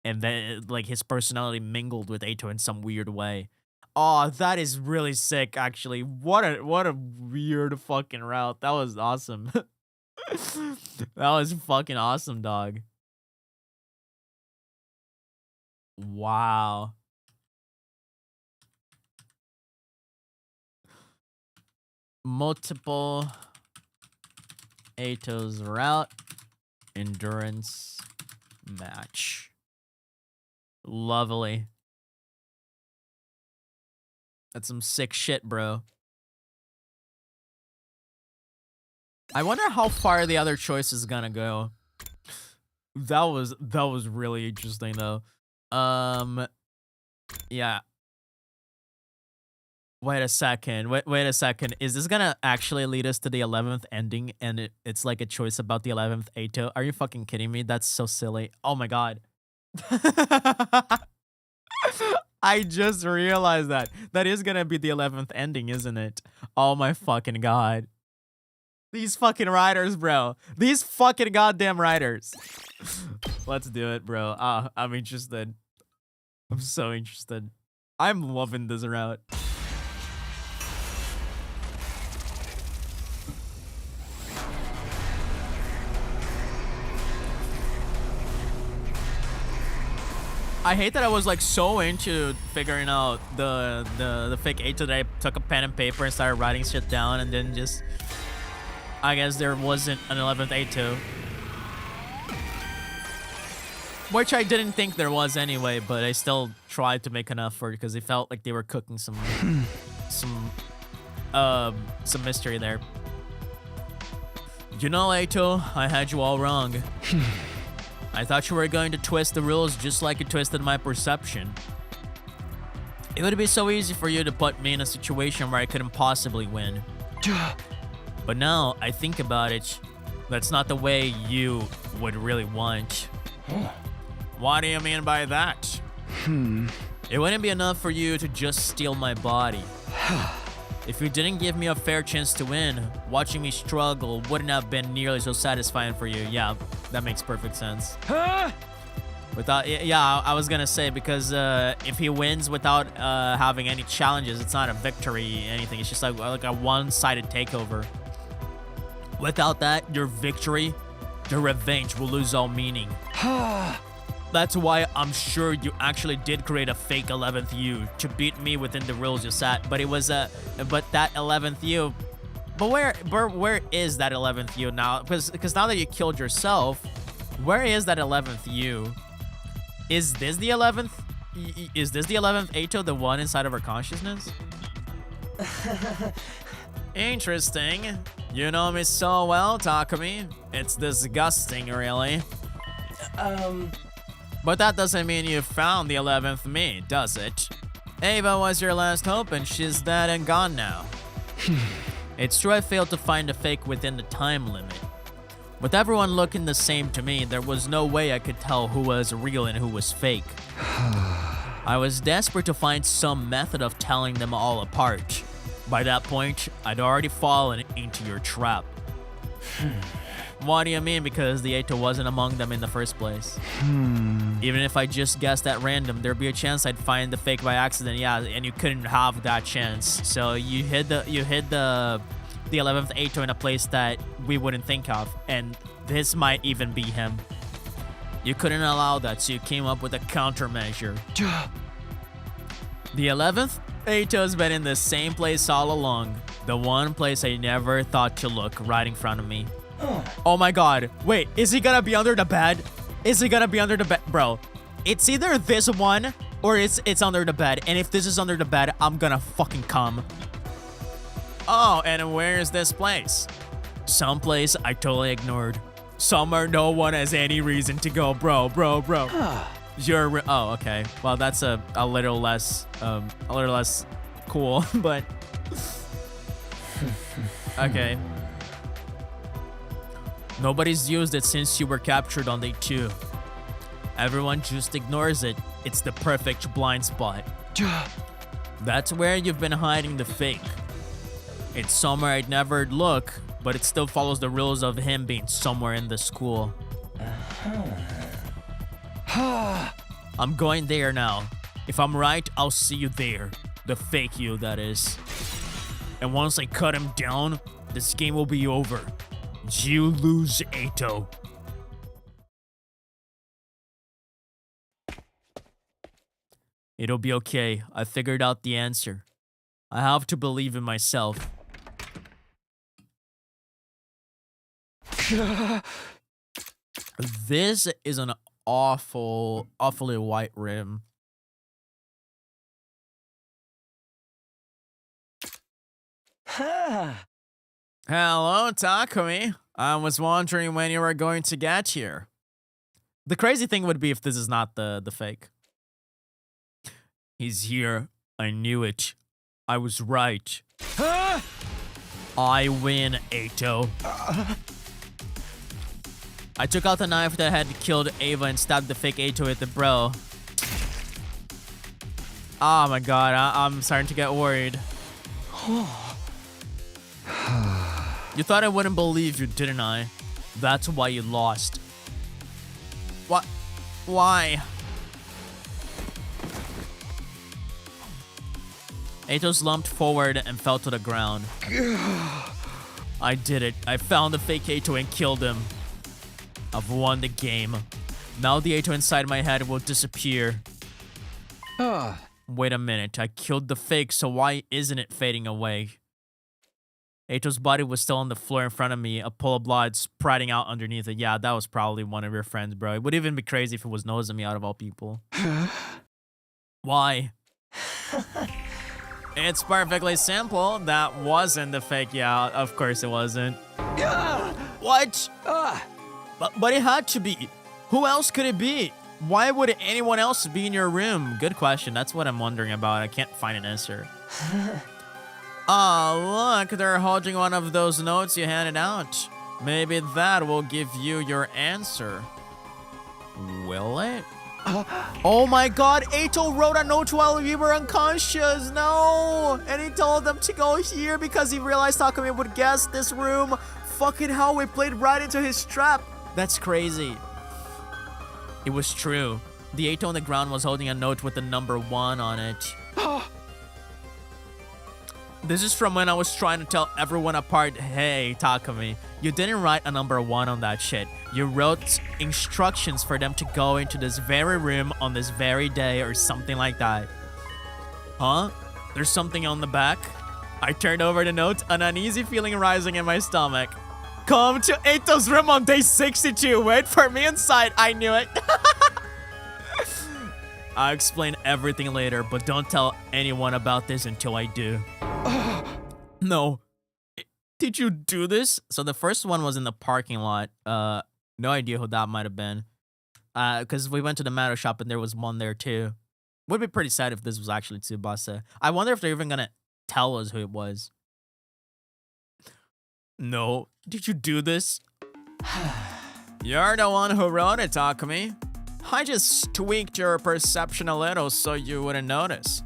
and then like his personality mingled with Eito in some weird way. Oh, that is really sick, actually. What a weird fucking route. That was awesome. That was fucking awesome, dog. Wow. Multiple Eito's route endurance match. Lovely. That's some sick shit, bro. I wonder how far the other choice is gonna go. That was really interesting though. Yeah. Wait a second. Wait a second. Is this gonna actually lead us to the 11th ending and it's like a choice about the 11th Eito? Are you fucking kidding me? That's so silly. Oh my god. I just realized that. That is gonna be the 11th ending, isn't it? Oh my fucking god. These fucking writers, bro. These fucking goddamn writers. Let's do it, bro. I'm interested. I'm so interested. I'm loving this route. I hate that I was like so into figuring out the fake Eito that I took a pen and paper and started writing shit down, and then just I guess there wasn't an 11th Eito, which I didn't think there was anyway, but I still tried to make an effort because it felt like they were cooking some mystery there. You know, Eito, I had you all wrong. I thought you were going to twist the rules just like you twisted my perception. It would be so easy for you to put me in a situation where I couldn't possibly win. But now I think about it, that's not the way you would really want. What do you mean by that? It wouldn't be enough for you to just steal my body. If you didn't give me a fair chance to win, watching me struggle wouldn't have been nearly so satisfying for you. Yeah, that makes perfect sense. Yeah, I was gonna say, because if he wins without having any challenges, it's not a victory, anything. It's just like a one-sided takeover. Without that, your victory, your revenge will lose all meaning. That's why I'm sure you actually did create a fake 11th U to beat me within the rules you set. But it was but that 11th U. But where is that 11th U now? Because now that you killed yourself, where is that 11th U? Is this the 11th? Is this the 11th Eito, the one inside of her consciousness? Interesting. You know me so well, Takumi. It's disgusting, really. But that doesn't mean you found the 11th me, does it? Ava was your last hope, and she's dead and gone now. It's true I failed to find a fake within the time limit. With everyone looking the same to me, there was no way I could tell who was real and who was fake. I was desperate to find some method of telling them all apart. By that point, I'd already fallen into your trap. What do you mean, because the Eito wasn't among them in the first place? Even if I just guessed at random, there'd be a chance I'd find the fake by accident. Yeah, and you couldn't have that chance. So you hid the 11th Eito in a place that we wouldn't think of, and this might even be him. You couldn't allow that, so you came up with a countermeasure. The 11th Eito's been in the same place all along. The one place I never thought to look, right in front of me. Oh my god. Wait, is he gonna be under the bed? Is he gonna be under the bed? Bro, it's either this one or it's under the bed. And if this is under the bed, I'm gonna fucking come. Oh, and where is this place? Someplace I totally ignored. Somewhere no one has any reason to go, bro. You're oh, okay. Well, that's a little less cool, but okay. Nobody's used it since you were captured on day 2. Everyone just ignores it. It's the perfect blind spot. That's where you've been hiding the fake. It's somewhere I'd never look, but it still follows the rules of him being somewhere in the school. I'm going there now. If I'm right, I'll see you there. The fake you, that is. And once I cut him down, this game will be over. You lose, Eito. It'll be okay. I figured out the answer. I have to believe in myself. This is an awfully white rim. Hello, Takumi. I was wondering when you were going to get here. The crazy thing would be if this is not the fake. He's here. I knew it. I was right. I win, Eito. I took out the knife that had killed Ava and stabbed the fake Eito with the bro. Oh my god, I'm starting to get worried. You thought I wouldn't believe you, didn't I? That's why you lost. What? Why? Eito slumped forward and fell to the ground. I did it. I found the fake Eito and killed him. I've won the game. Now the Eito inside my head will disappear. Wait a minute. I killed the fake, so why isn't it fading away? Eito's body was still on the floor in front of me, a pool of blood sprouting out underneath it. Yeah, that was probably one of your friends, bro. It would even be crazy if it was Nozomi out of all people. Why? It's perfectly simple. That wasn't the fake. Yeah, of course it wasn't. What? But it had to be. Who else could it be? Why would anyone else be in your room? Good question. That's what I'm wondering about. I can't find an answer. Oh, look. They're holding one of those notes you handed out. Maybe that will give you your answer. Will it? Oh my god, Eito wrote a note while we were unconscious. No! And he told them to go here because he realized Takumi would guess this room. Fucking hell, we played right into his trap. That's crazy. It was true. The Eito on the ground was holding a note with the number 1 on it. This is from when I was trying to tell everyone apart, hey, Takumi, you didn't write a number 1 on that shit. You wrote instructions for them to go into this very room on this very day or something like that. Huh? There's something on the back? I turned over the note, an uneasy feeling rising in my stomach. Come to Eito's room on day 62. Wait for me inside. I knew it. I'll explain everything later, but don't tell anyone about this until I do. No. Did you do this? So the first one was in the parking lot. No idea who that might have been. Because we went to the Matter shop and there was one there too. Would be pretty sad if this was actually Tsubasa. I wonder if they're even gonna tell us who it was. No. Did you do this? You're the one who wrote it, Takumi. I just tweaked your perception a little so you wouldn't notice.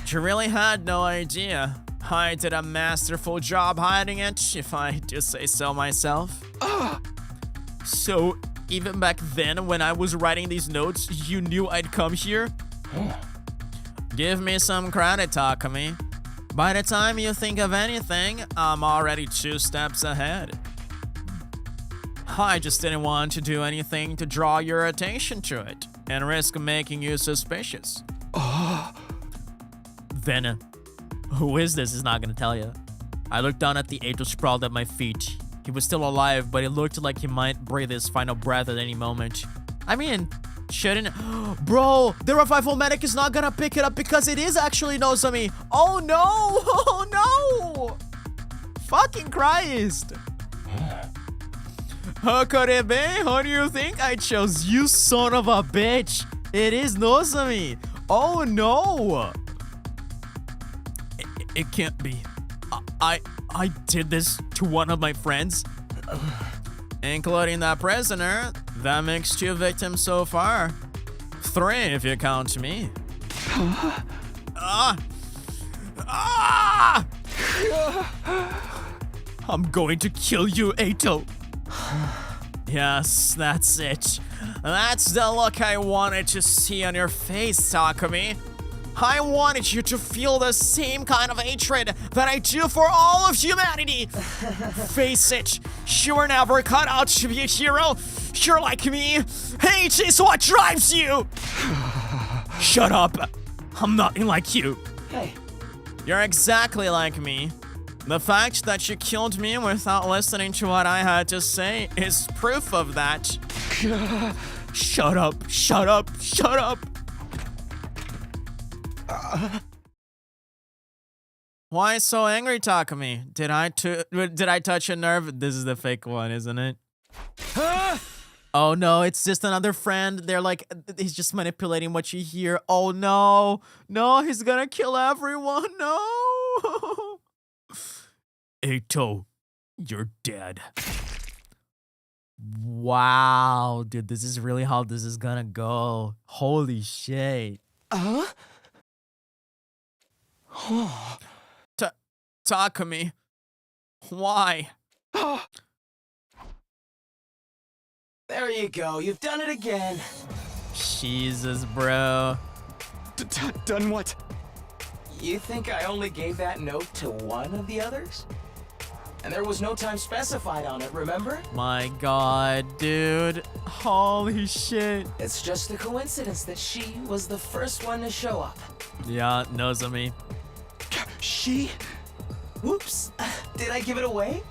You really had no idea. I did a masterful job hiding it, if I do say so myself. So, even back then, when I was writing these notes, you knew I'd come here? Give me some credit, Takumi. By the time you think of anything, I'm already 2 steps ahead. I just didn't want to do anything to draw your attention to it and risk making you suspicious. Then, who is this is not gonna tell you. I looked down at the Eito sprawled at my feet. He was still alive, but it looked like he might breathe his final breath at any moment. I mean, shouldn't... Bro, the revival medic is not gonna pick it up because it is actually Nozomi. Oh no! Oh no! Fucking Christ! How could it be? Who do you think I chose? You son of a bitch! It is Nozomi! Oh no! It can't be. I did this to one of my friends. Including that prisoner. That makes 2 victims so far. 3 if you count me. I'm going to kill you, Eito. Yes, that's it. That's the look I wanted to see on your face, Takumi. I wanted you to feel the same kind of hatred that I do for all of humanity. Face it, you were never cut out to be a hero. You're like me. Hate is what drives you. Shut up. I'm nothing like you. Hey, You're exactly like me. The fact that you killed me without listening to what I had to say is proof of that. Shut up, shut up, shut up. Why so angry, Takumi? Did I touch a nerve? This is the fake one, isn't it? Oh no, it's just another friend. They're like, he's just manipulating what you hear. Oh no, no, he's gonna kill everyone. No. Eito, you're dead. Wow, dude, this is really how this is gonna go. Holy shit. Takumi, why? there you go. You've done it again. Jesus, bro. Done what? You think I only gave that note to one of the others? And there was no time specified on it, remember? My god, dude. Holy shit. It's just a coincidence that she was the first one to show up. Yeah, Nozomi. She? Whoops. Did I give it away?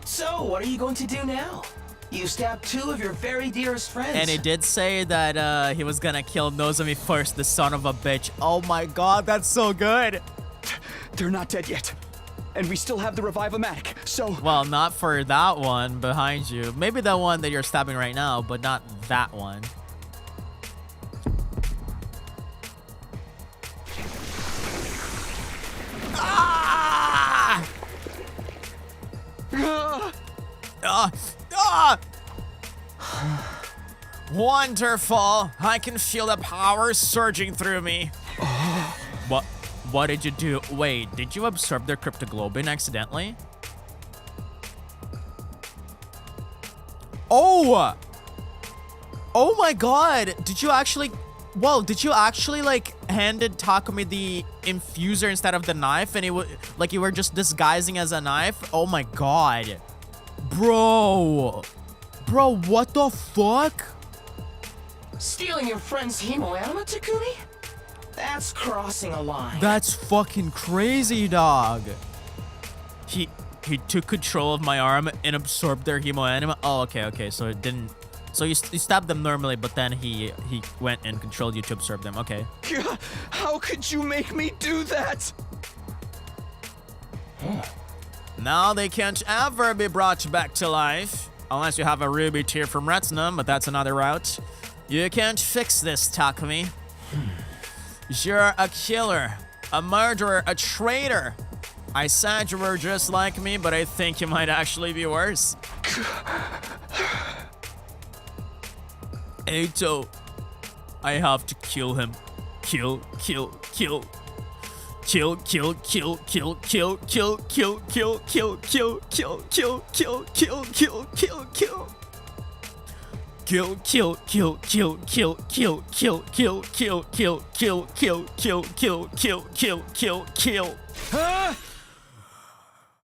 So, what are you going to do now? You stabbed 2 of your very dearest friends. And he did say that he was gonna kill Nozomi first, the son of a bitch. Oh my god, that's so good. They're not dead yet. And we still have the Revive-O-Matic, so... Well, not for that one behind you. Maybe the one that you're stabbing right now, but not that one. Ah! Wonderful! I can feel the power surging through me. What did you do? Wait, did you absorb their cryptoglobin accidentally? Oh! Oh my god! Did you actually... Whoa, did you actually, like, handed Takumi the infuser instead of the knife? And it was like you were just disguising as a knife? Oh my god. Bro! Bro, what the fuck? Stealing your friend's hemoanima, Takumi? That's crossing a line. That's fucking crazy, dog. He took control of my arm and absorbed their hemoanima. Oh, okay. So it didn't... So you stabbed them normally, but then he went and controlled you to absorb them. Okay. How could you make me do that? Now they can't ever be brought back to life. Unless you have a ruby tear from Retinum, but that's another route. You can't fix this, Takumi. You're a killer, a murderer, a traitor. I said you were just like me, but I think you might actually be worse. Eito, I have to kill him. Kill.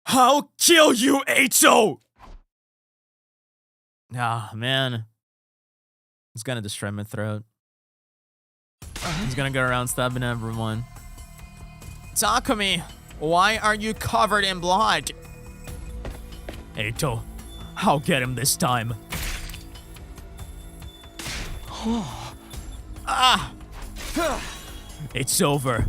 I'll kill you, Eito! Ah, man. He's gonna destroy my throat. He's gonna go around stabbing everyone. Takumi, why are you covered in blood? Eito, I'll get him this time. It's over.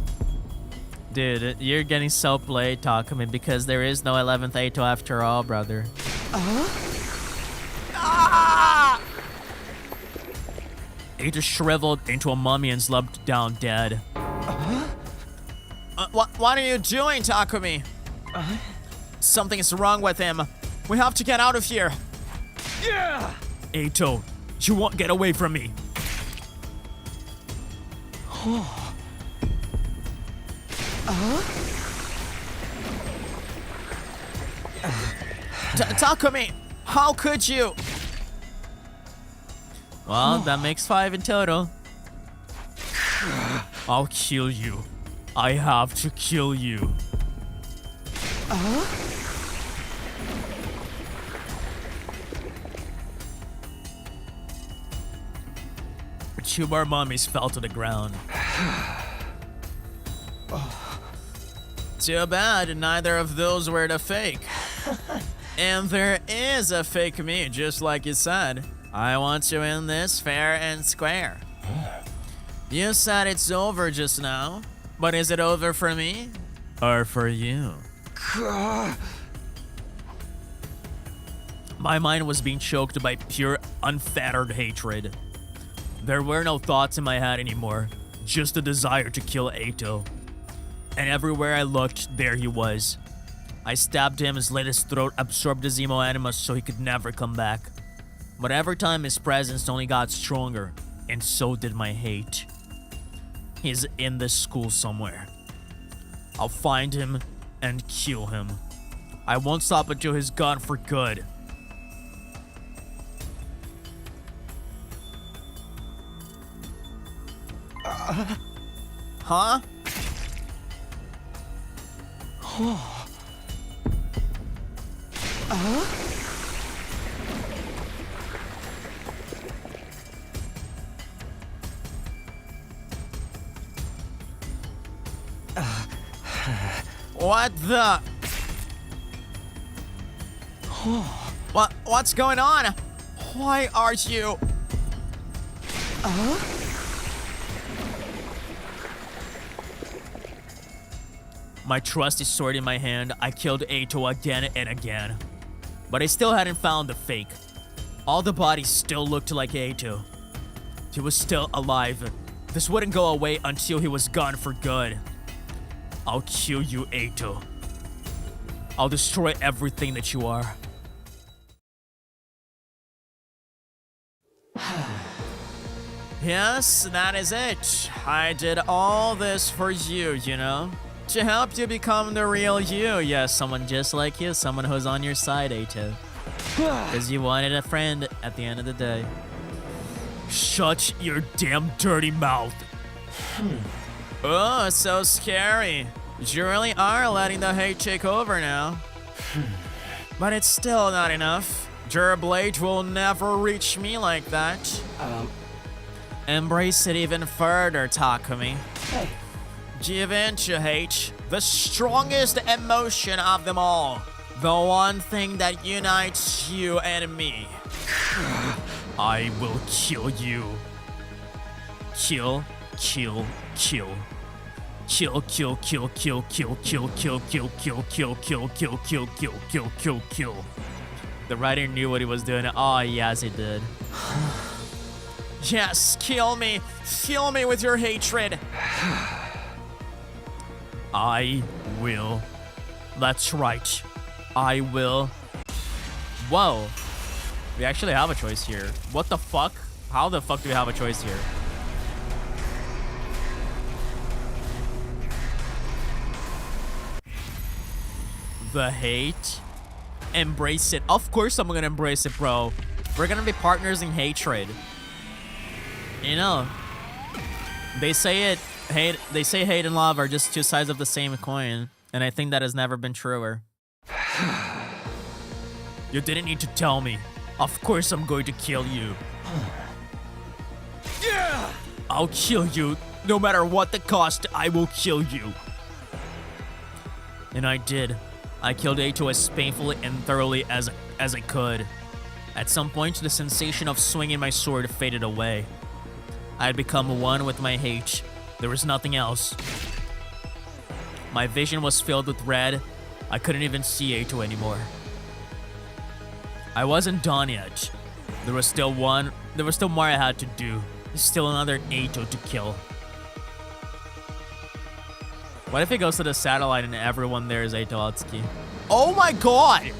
Dude, you're getting so played, Takumi, because there is no 11th Eito after all, brother. Eito shriveled into a mummy and slumped down dead. What are you doing, Takumi? Something is wrong with him. We have to get out of here. Eito, you won't get away from me. Takumi, how could you? Well, that makes 5 in total. I'll kill you. I have to kill you. Two more mummies fell to the ground. Too bad neither of those were the fake. And there is a fake me, just like you said. I want to win this fair and square. You said it's over just now, but is it over for me or for you? My mind was being choked by pure, unfettered hatred. There were no thoughts in my head anymore, just a desire to kill Eito. And everywhere I looked, there he was. I stabbed him, slit his throat, absorbed his emo animus so he could never come back. But every time his presence only got stronger, and so did my hate. He's in this school somewhere. I'll find him and kill him. I won't stop until he's gone for good. Huh? What the? What's going on? Why are you? My trusty sword in my hand, I killed Eito again and again. But I still hadn't found the fake. All the bodies still looked like Eito. He was still alive. This wouldn't go away until he was gone for good. I'll kill you, Eito. I'll destroy everything that you are. Yes, that is it. I did all this for you, you know? To help you become the real you. Yes, someone just like you. Someone who's on your side, Eito. Because you wanted a friend at the end of the day. Shut your damn dirty mouth. Oh, so scary. You really are letting the hate take over now. But it's still not enough. Your blade will never reach me like that. Embrace it even further, Takumi. Hey. Give in to hate, the strongest emotion of them all. The one thing that unites you and me. I will kill you. Kill, kill, kill. Kill, kill, kill, kill, kill, kill, kill, kill, kill, kill, kill, kill, kill, kill, kill, kill, kill. The writer knew what he was doing. Oh, yes, he did. Yes, kill me. Kill me with your hatred. I will. That's right. I will. Whoa. We actually have a choice here. What the fuck? How the fuck do we have a choice here? The hate. Embrace it. Of course I'm gonna embrace it, bro. We're gonna be partners in hatred. You know. They say hate and love are just two sides of the same coin. And I think that has never been truer. You didn't need to tell me. Of course I'm going to kill you. Yeah! I'll kill you. No matter what the cost, I will kill you. And I did. I killed Eito as painfully and thoroughly as I could. At some point, the sensation of swinging my sword faded away. I had become one with my hate. There was nothing else. My vision was filled with red. I couldn't even see Eito anymore. I wasn't done yet. There was still more I had to do. There's still another Eito to kill. What if he goes to the satellite and everyone there is Eito Atsuki? Oh my god!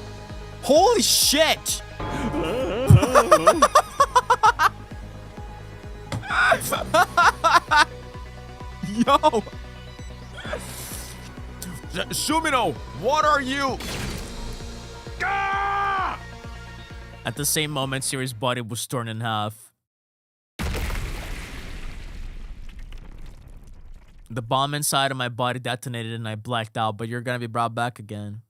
Holy shit! Yo! Sumino, what are you? Ah! At the same moment, Siri's body was torn in half. The bomb inside of my body detonated and I blacked out, but you're gonna be brought back again.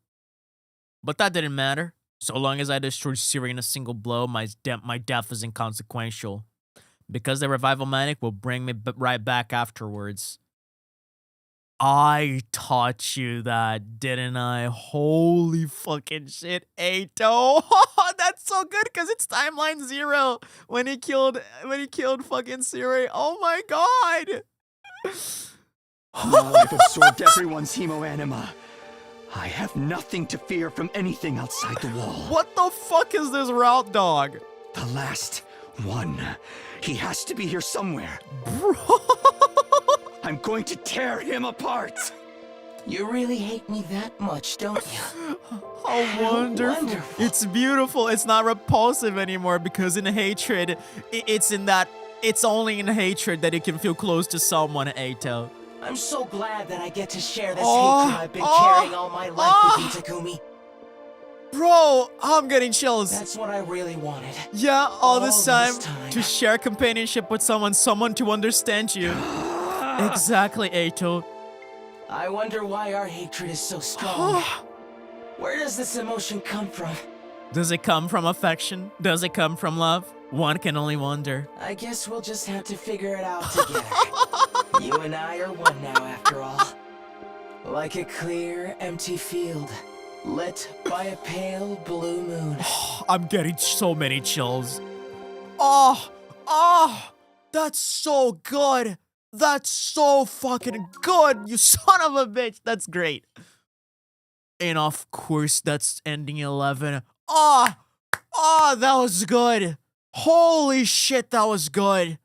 But that didn't matter. So long as I destroyed Siri in a single blow, my death is inconsequential. Because the revival manic will bring me right back afterwards. I taught you that, didn't I? Holy fucking shit, Ato. That's so good because it's timeline 0 when he killed fucking Siri. Oh my god. Now I've absorbed everyone's hemoanima. I have nothing to fear from anything outside the wall. What the fuck is this route dog? The last one. He has to be here somewhere. Bro. I'm going to tear him apart. You really hate me that much, don't you? How wonderful. It's beautiful. It's not repulsive anymore because in hatred, it's only in hatred that you can feel close to someone, Ato. I'm so glad that I get to share this hatred I've been carrying all my life with you, Takumi. Bro, I'm getting chills. That's what I really wanted. Yeah, all this time to share companionship with someone to understand you. Exactly, Ato. I wonder why our hatred is so strong. Where does this emotion come from? Does it come from affection? Does it come from love? One can only wonder. I guess we'll just have to figure it out together. You and I are one now, after all. Like a clear, empty field, lit by a pale blue moon. I'm getting so many chills. That's so good. That's so fucking good, you son of a bitch. That's great. And of course, that's ending 11. That was good. Holy shit, that was good.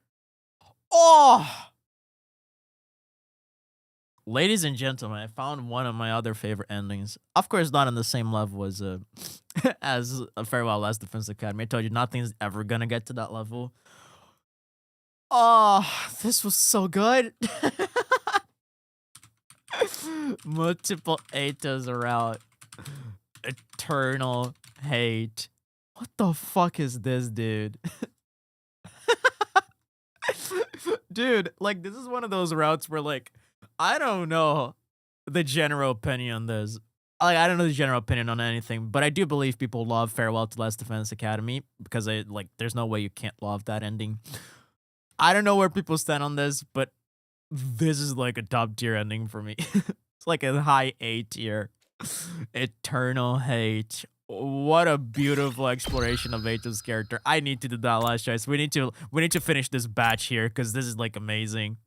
Ladies and gentlemen, I found one of my other favorite endings. Of course, not on the same level as a Farewell Last Defense Academy. I told you, nothing's ever gonna get to that level. This was so good. Multiple Atos are out. Eternal hate. What the fuck is this, dude? Dude, like, this is one of those routes where, like, I don't know the general opinion on this. Like, I don't know the general opinion on anything, but I do believe people love Farewell to Last Defense Academy because, there's no way you can't love that ending. I don't know where people stand on this, but this is like a top tier ending for me. It's like a high A tier. Eternal hate. What a beautiful exploration of Ato's character. I need to do that last choice. We need to finish this batch here because this is like amazing.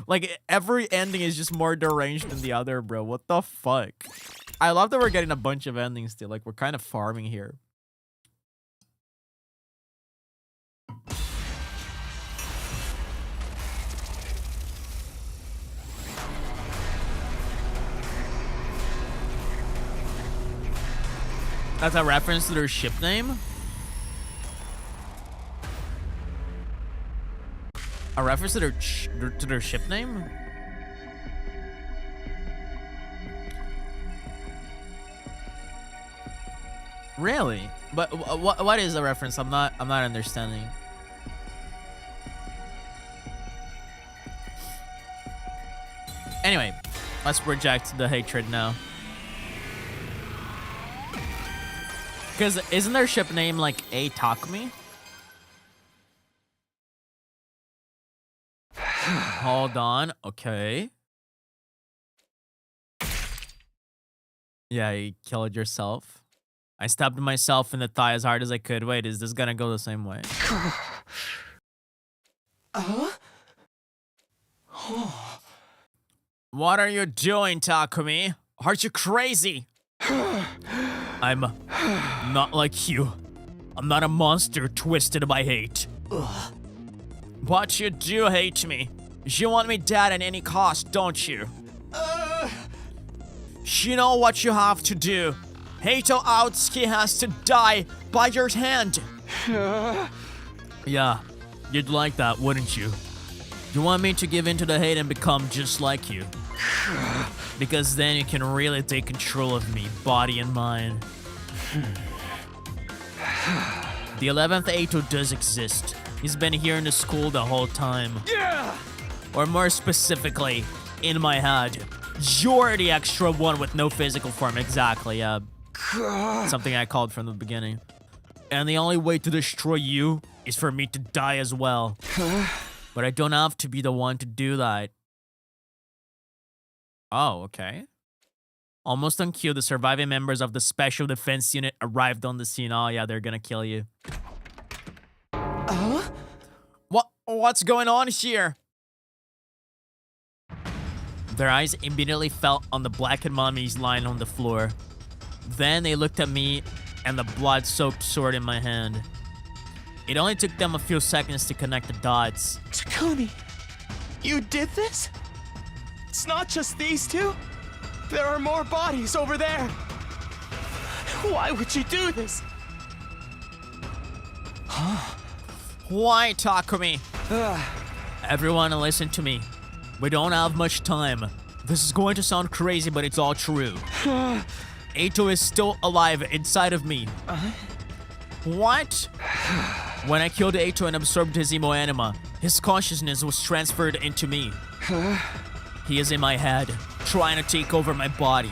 Like every ending is just more deranged than the other, bro. What the fuck? I love that we're getting a bunch of endings still. Like we're kind of farming here. That's a reference to their ship name? A reference to their ship name? Really? But what is the reference? I'm not understanding. Anyway, let's project the hatred now. Because isn't their ship name like A Takumi? Hold on. Okay. Yeah, you killed yourself. I stabbed myself in the thigh as hard as I could. Wait, is this gonna go the same way? What are you doing, Takumi? Aren't you crazy? I'm not like you. I'm not a monster twisted by hate. But you do hate me. You want me dead at any cost, don't you? You know what you have to do. Hato Aotsuki has to die by your hand. Yeah, you'd like that, wouldn't you? You want me to give in to the hate and become just like you? Because then you can really take control of me, body and mind. The 11th Eito does exist. He's been here in the school the whole time. Yeah! Or more specifically, in my head. You're the extra one with no physical form, exactly, something I called from the beginning. And the only way to destroy you is for me to die as well. But I don't have to be the one to do that. Oh, okay. Almost on cue, the surviving members of the Special Defense Unit arrived on the scene. Oh yeah, they're gonna kill you. What's going on here? Their eyes immediately fell on the blackened mummies lying on the floor. Then they looked at me and the blood-soaked sword in my hand. It only took them a few seconds to connect the dots. Takumi, you did this? It's not just these two. There are more bodies over there. Why would you do this? Why, Takumi? Everyone listen to me. We don't have much time. This is going to sound crazy, but it's all true. Eito is still alive inside of me. What? When I killed Eito and absorbed his emo anima, his consciousness was transferred into me. He is in my head, trying to take over my body.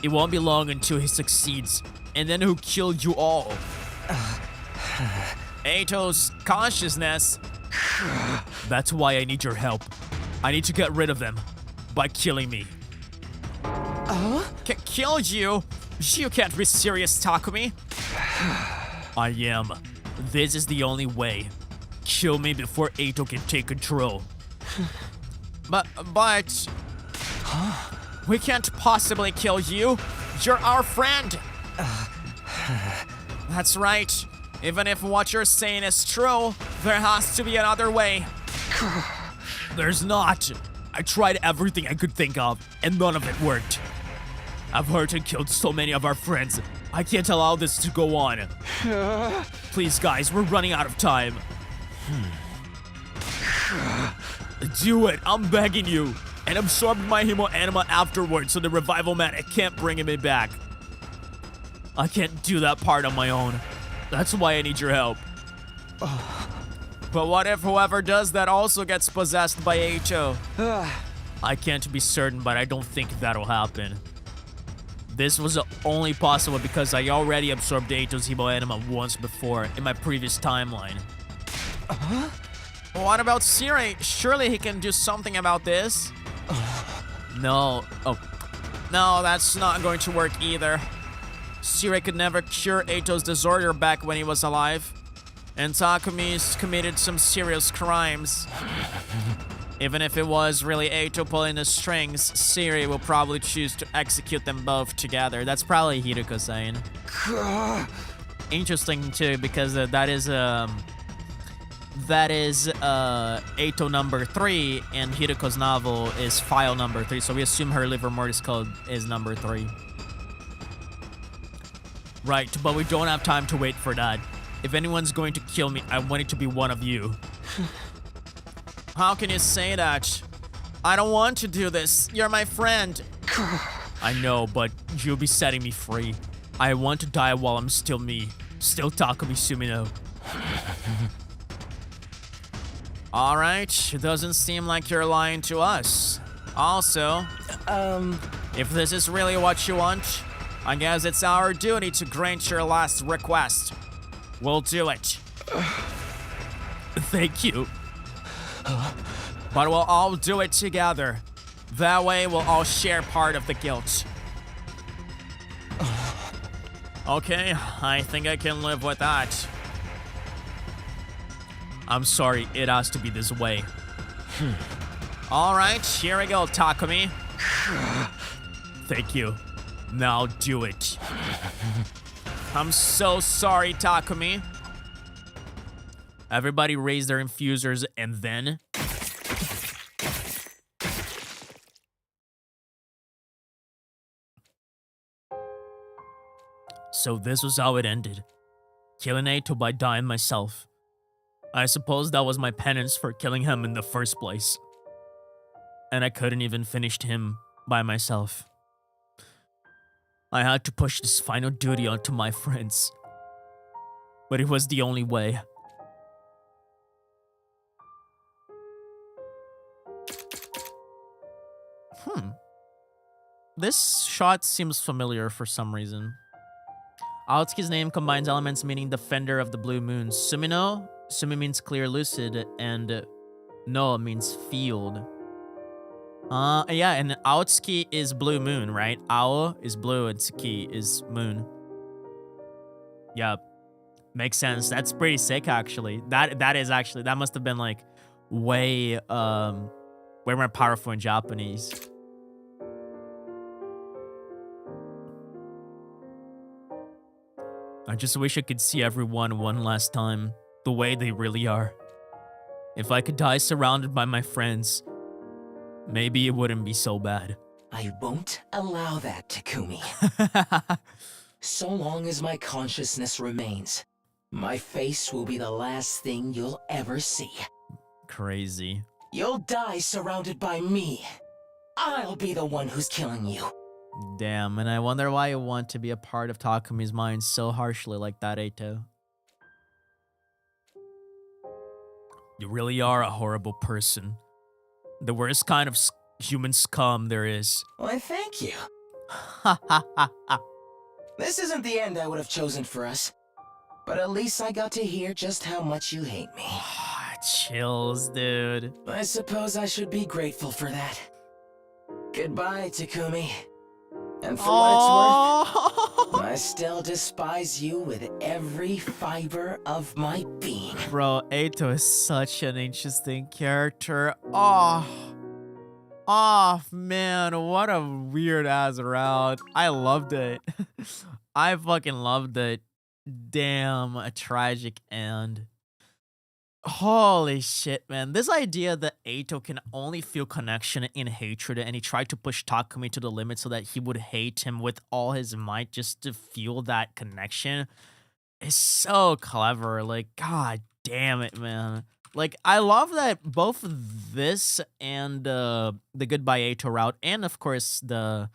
It won't be long until he succeeds, and then he'll kill you all. Eito's consciousness. That's why I need your help. I need to get rid of them by killing me. Kill you? You can't be serious, Takumi. I am. This is the only way. Kill me before Eito can take control. But... We can't possibly kill you. You're our friend. That's right. Even if what you're saying is true, there has to be another way. There's not. I tried everything I could think of, and none of it worked. I've hurt and killed so many of our friends. I can't allow this to go on. Please, guys, we're running out of time. Do it, I'm begging you. And absorb my hemo anima afterwards so the revival magic can't bring me back. I can't do that part on my own. That's why I need your help. But what if whoever does that also gets possessed by Eito? I can't be certain, but I don't think that'll happen. This was only possible because I already absorbed Eito's hemo anima once before in my previous timeline. What about Siri? Surely he can do something about this. No. Oh. No, that's not going to work either. Siri could never cure Eito's disorder back when he was alive. And Takumi's committed some serious crimes. Even if it was really Eito pulling the strings, Siri will probably choose to execute them both together. That's probably Hiroko saying. Interesting too, because that is Eito number 3, and Hiroko's novel is file number 3, so we assume her livre mortis code is number 3. Right, but we don't have time to wait for that. If anyone's going to kill me, I want it to be one of you. How can you say that? I don't want to do this. You're my friend. I know, but you'll be setting me free. I want to die while I'm still me. Still Takumi Sumino. Alright, it doesn't seem like you're lying to us. Also, if this is really what you want, I guess it's our duty to grant your last request. We'll do it. Thank you. But we'll all do it together. That way we'll all share part of the guilt. Okay, I think I can live with that. I'm sorry, it has to be this way. Alright, here we go, Takumi. Thank you. Now do it. I'm so sorry, Takumi. Everybody raise their infusers and then... So this was how it ended. Killing Eito by dying myself. I suppose that was my penance for killing him in the first place. And I couldn't even finish him by myself. I had to push this final duty onto my friends. But it was the only way. This shot seems familiar for some reason. Aotsuki's name combines elements meaning defender of the blue moon. Sumino, Sumi means clear lucid, and no means field. Yeah, and Aotsuki is blue moon, right? Ao is blue and Tsuki is moon. Yep. Makes sense. That's pretty sick, actually. That must have been like way more powerful in Japanese. I just wish I could see everyone one last time, the way they really are. If I could die surrounded by my friends, maybe it wouldn't be so bad. I won't allow that, Takumi. So long as my consciousness remains, my face will be the last thing you'll ever see. Crazy. You'll die surrounded by me. I'll be the one who's killing you. Damn, and I wonder why you want to be a part of Takumi's mind so harshly like that, Eito. You really are a horrible person. The worst kind of human scum there is. Why, thank you. This isn't the end I would have chosen for us. But at least I got to hear just how much you hate me. Chills, dude. I suppose I should be grateful for that. Goodbye, Takumi. And for what it's worth, I still despise you with every fiber of my being. Bro, Eito is such an interesting character. Man, what a weird ass round. I loved it. I fucking loved it. Damn, a tragic end. Holy shit, man. This idea that Eito can only feel connection in hatred, and he tried to push Takumi to the limit so that he would hate him with all his might just to feel that connection is so clever. Like, god damn it, man. Like, I love that both this and the Goodbye Eito route, and of course the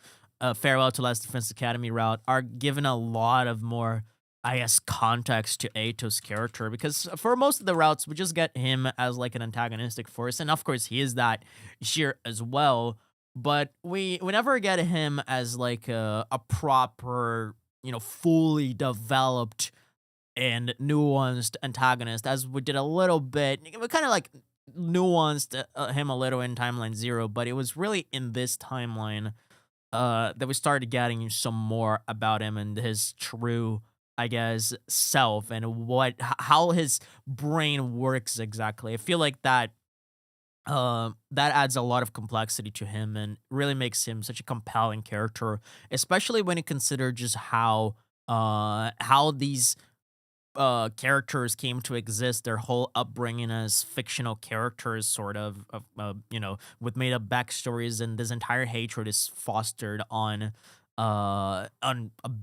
Farewell to Last Defense Academy route, are given a lot of more, I guess, context to Eito's character, because for most of the routes, we just get him as like an antagonistic force, and of course he is that here as well, but we never get him as like a proper, you know, fully developed and nuanced antagonist, as we did a little bit. We kind of like nuanced him a little in Timeline 0, but it was really in this timeline that we started getting some more about him and his true, I guess, self, and how his brain works exactly. I feel like that adds a lot of complexity to him and really makes him such a compelling character, especially when you consider just how these characters came to exist, their whole upbringing as fictional characters, sort of you know, with made up backstories, and this entire hatred is fostered on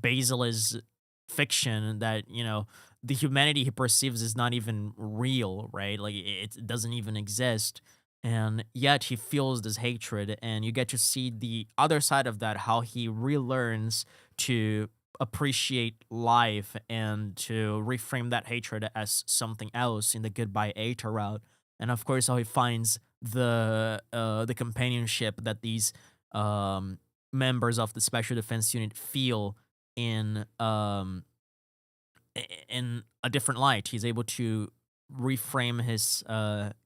Basil's fiction that, you know, the humanity he perceives is not even real, right? Like, it doesn't even exist, and yet he feels this hatred, and you get to see the other side of that, how he relearns to appreciate life and to reframe that hatred as something else in the Goodbye Eito route, and of course how he finds the companionship that these members of the Special Defense Unit feel in a different light. He's able to reframe his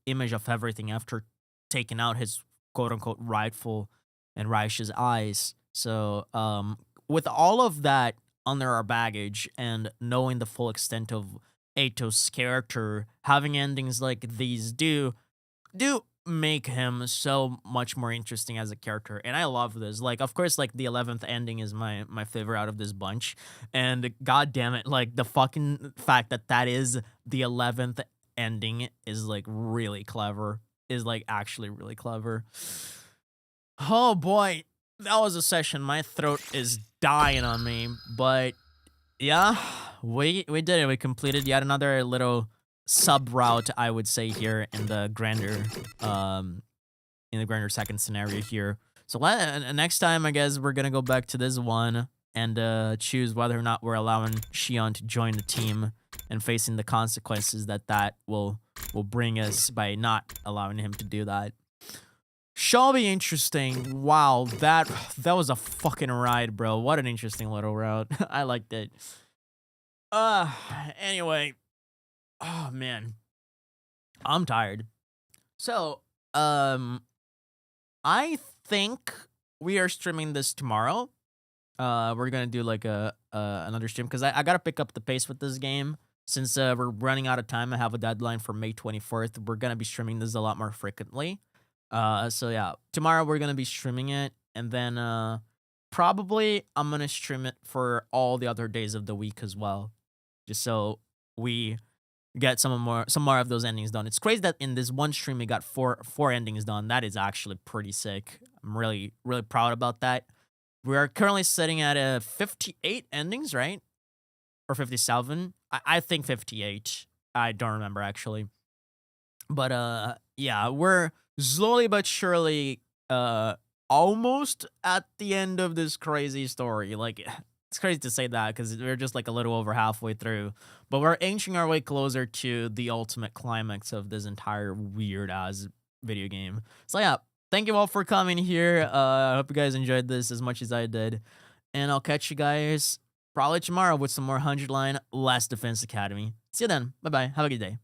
image of everything after taking out his quote-unquote rightful and righteous eyes. So with all of that under our baggage and knowing the full extent of Eito's character, having endings like these do make him so much more interesting as a character, and I love this. Like, of course, like the 11th ending is my favorite out of this bunch, and god damn it, like the fucking fact that is the 11th ending is like really clever, is like actually really clever. Oh boy, that was a session. My throat is dying on me, but yeah, we did it. We completed yet another little sub route, I would say, here in the grander second scenario here. So next time, I guess we're gonna go back to this one and choose whether or not we're allowing Shion to join the team and facing the consequences that will bring us by not allowing him to do that. Shall be interesting. Wow, that was a fucking ride, bro. What an interesting little route. I liked it. Anyway. Oh man. I'm tired. So, I think we are streaming this tomorrow. We're gonna do like another stream because I gotta pick up the pace with this game. Since we're running out of time, I have a deadline for May 24th. We're gonna be streaming this a lot more frequently. So yeah, tomorrow we're gonna be streaming it, and then probably I'm gonna stream it for all the other days of the week as well, just so we get some more of those endings done. It's crazy that in this one stream we got four endings done. That is actually pretty sick. I'm really proud about that. We are currently sitting at 58 endings, right? Or 57? I think 58. I don't remember actually. But yeah, we're slowly but surely almost at the end of this crazy story. Like, it's crazy to say that because we're just like a little over halfway through, but we're inching our way closer to the ultimate climax of this entire weird ass video game. So yeah, thank you all for coming here. I hope you guys enjoyed this as much as I did, and I'll catch you guys probably tomorrow with some more 100 line Last Defense Academy. See you then. Bye bye. Have a good day.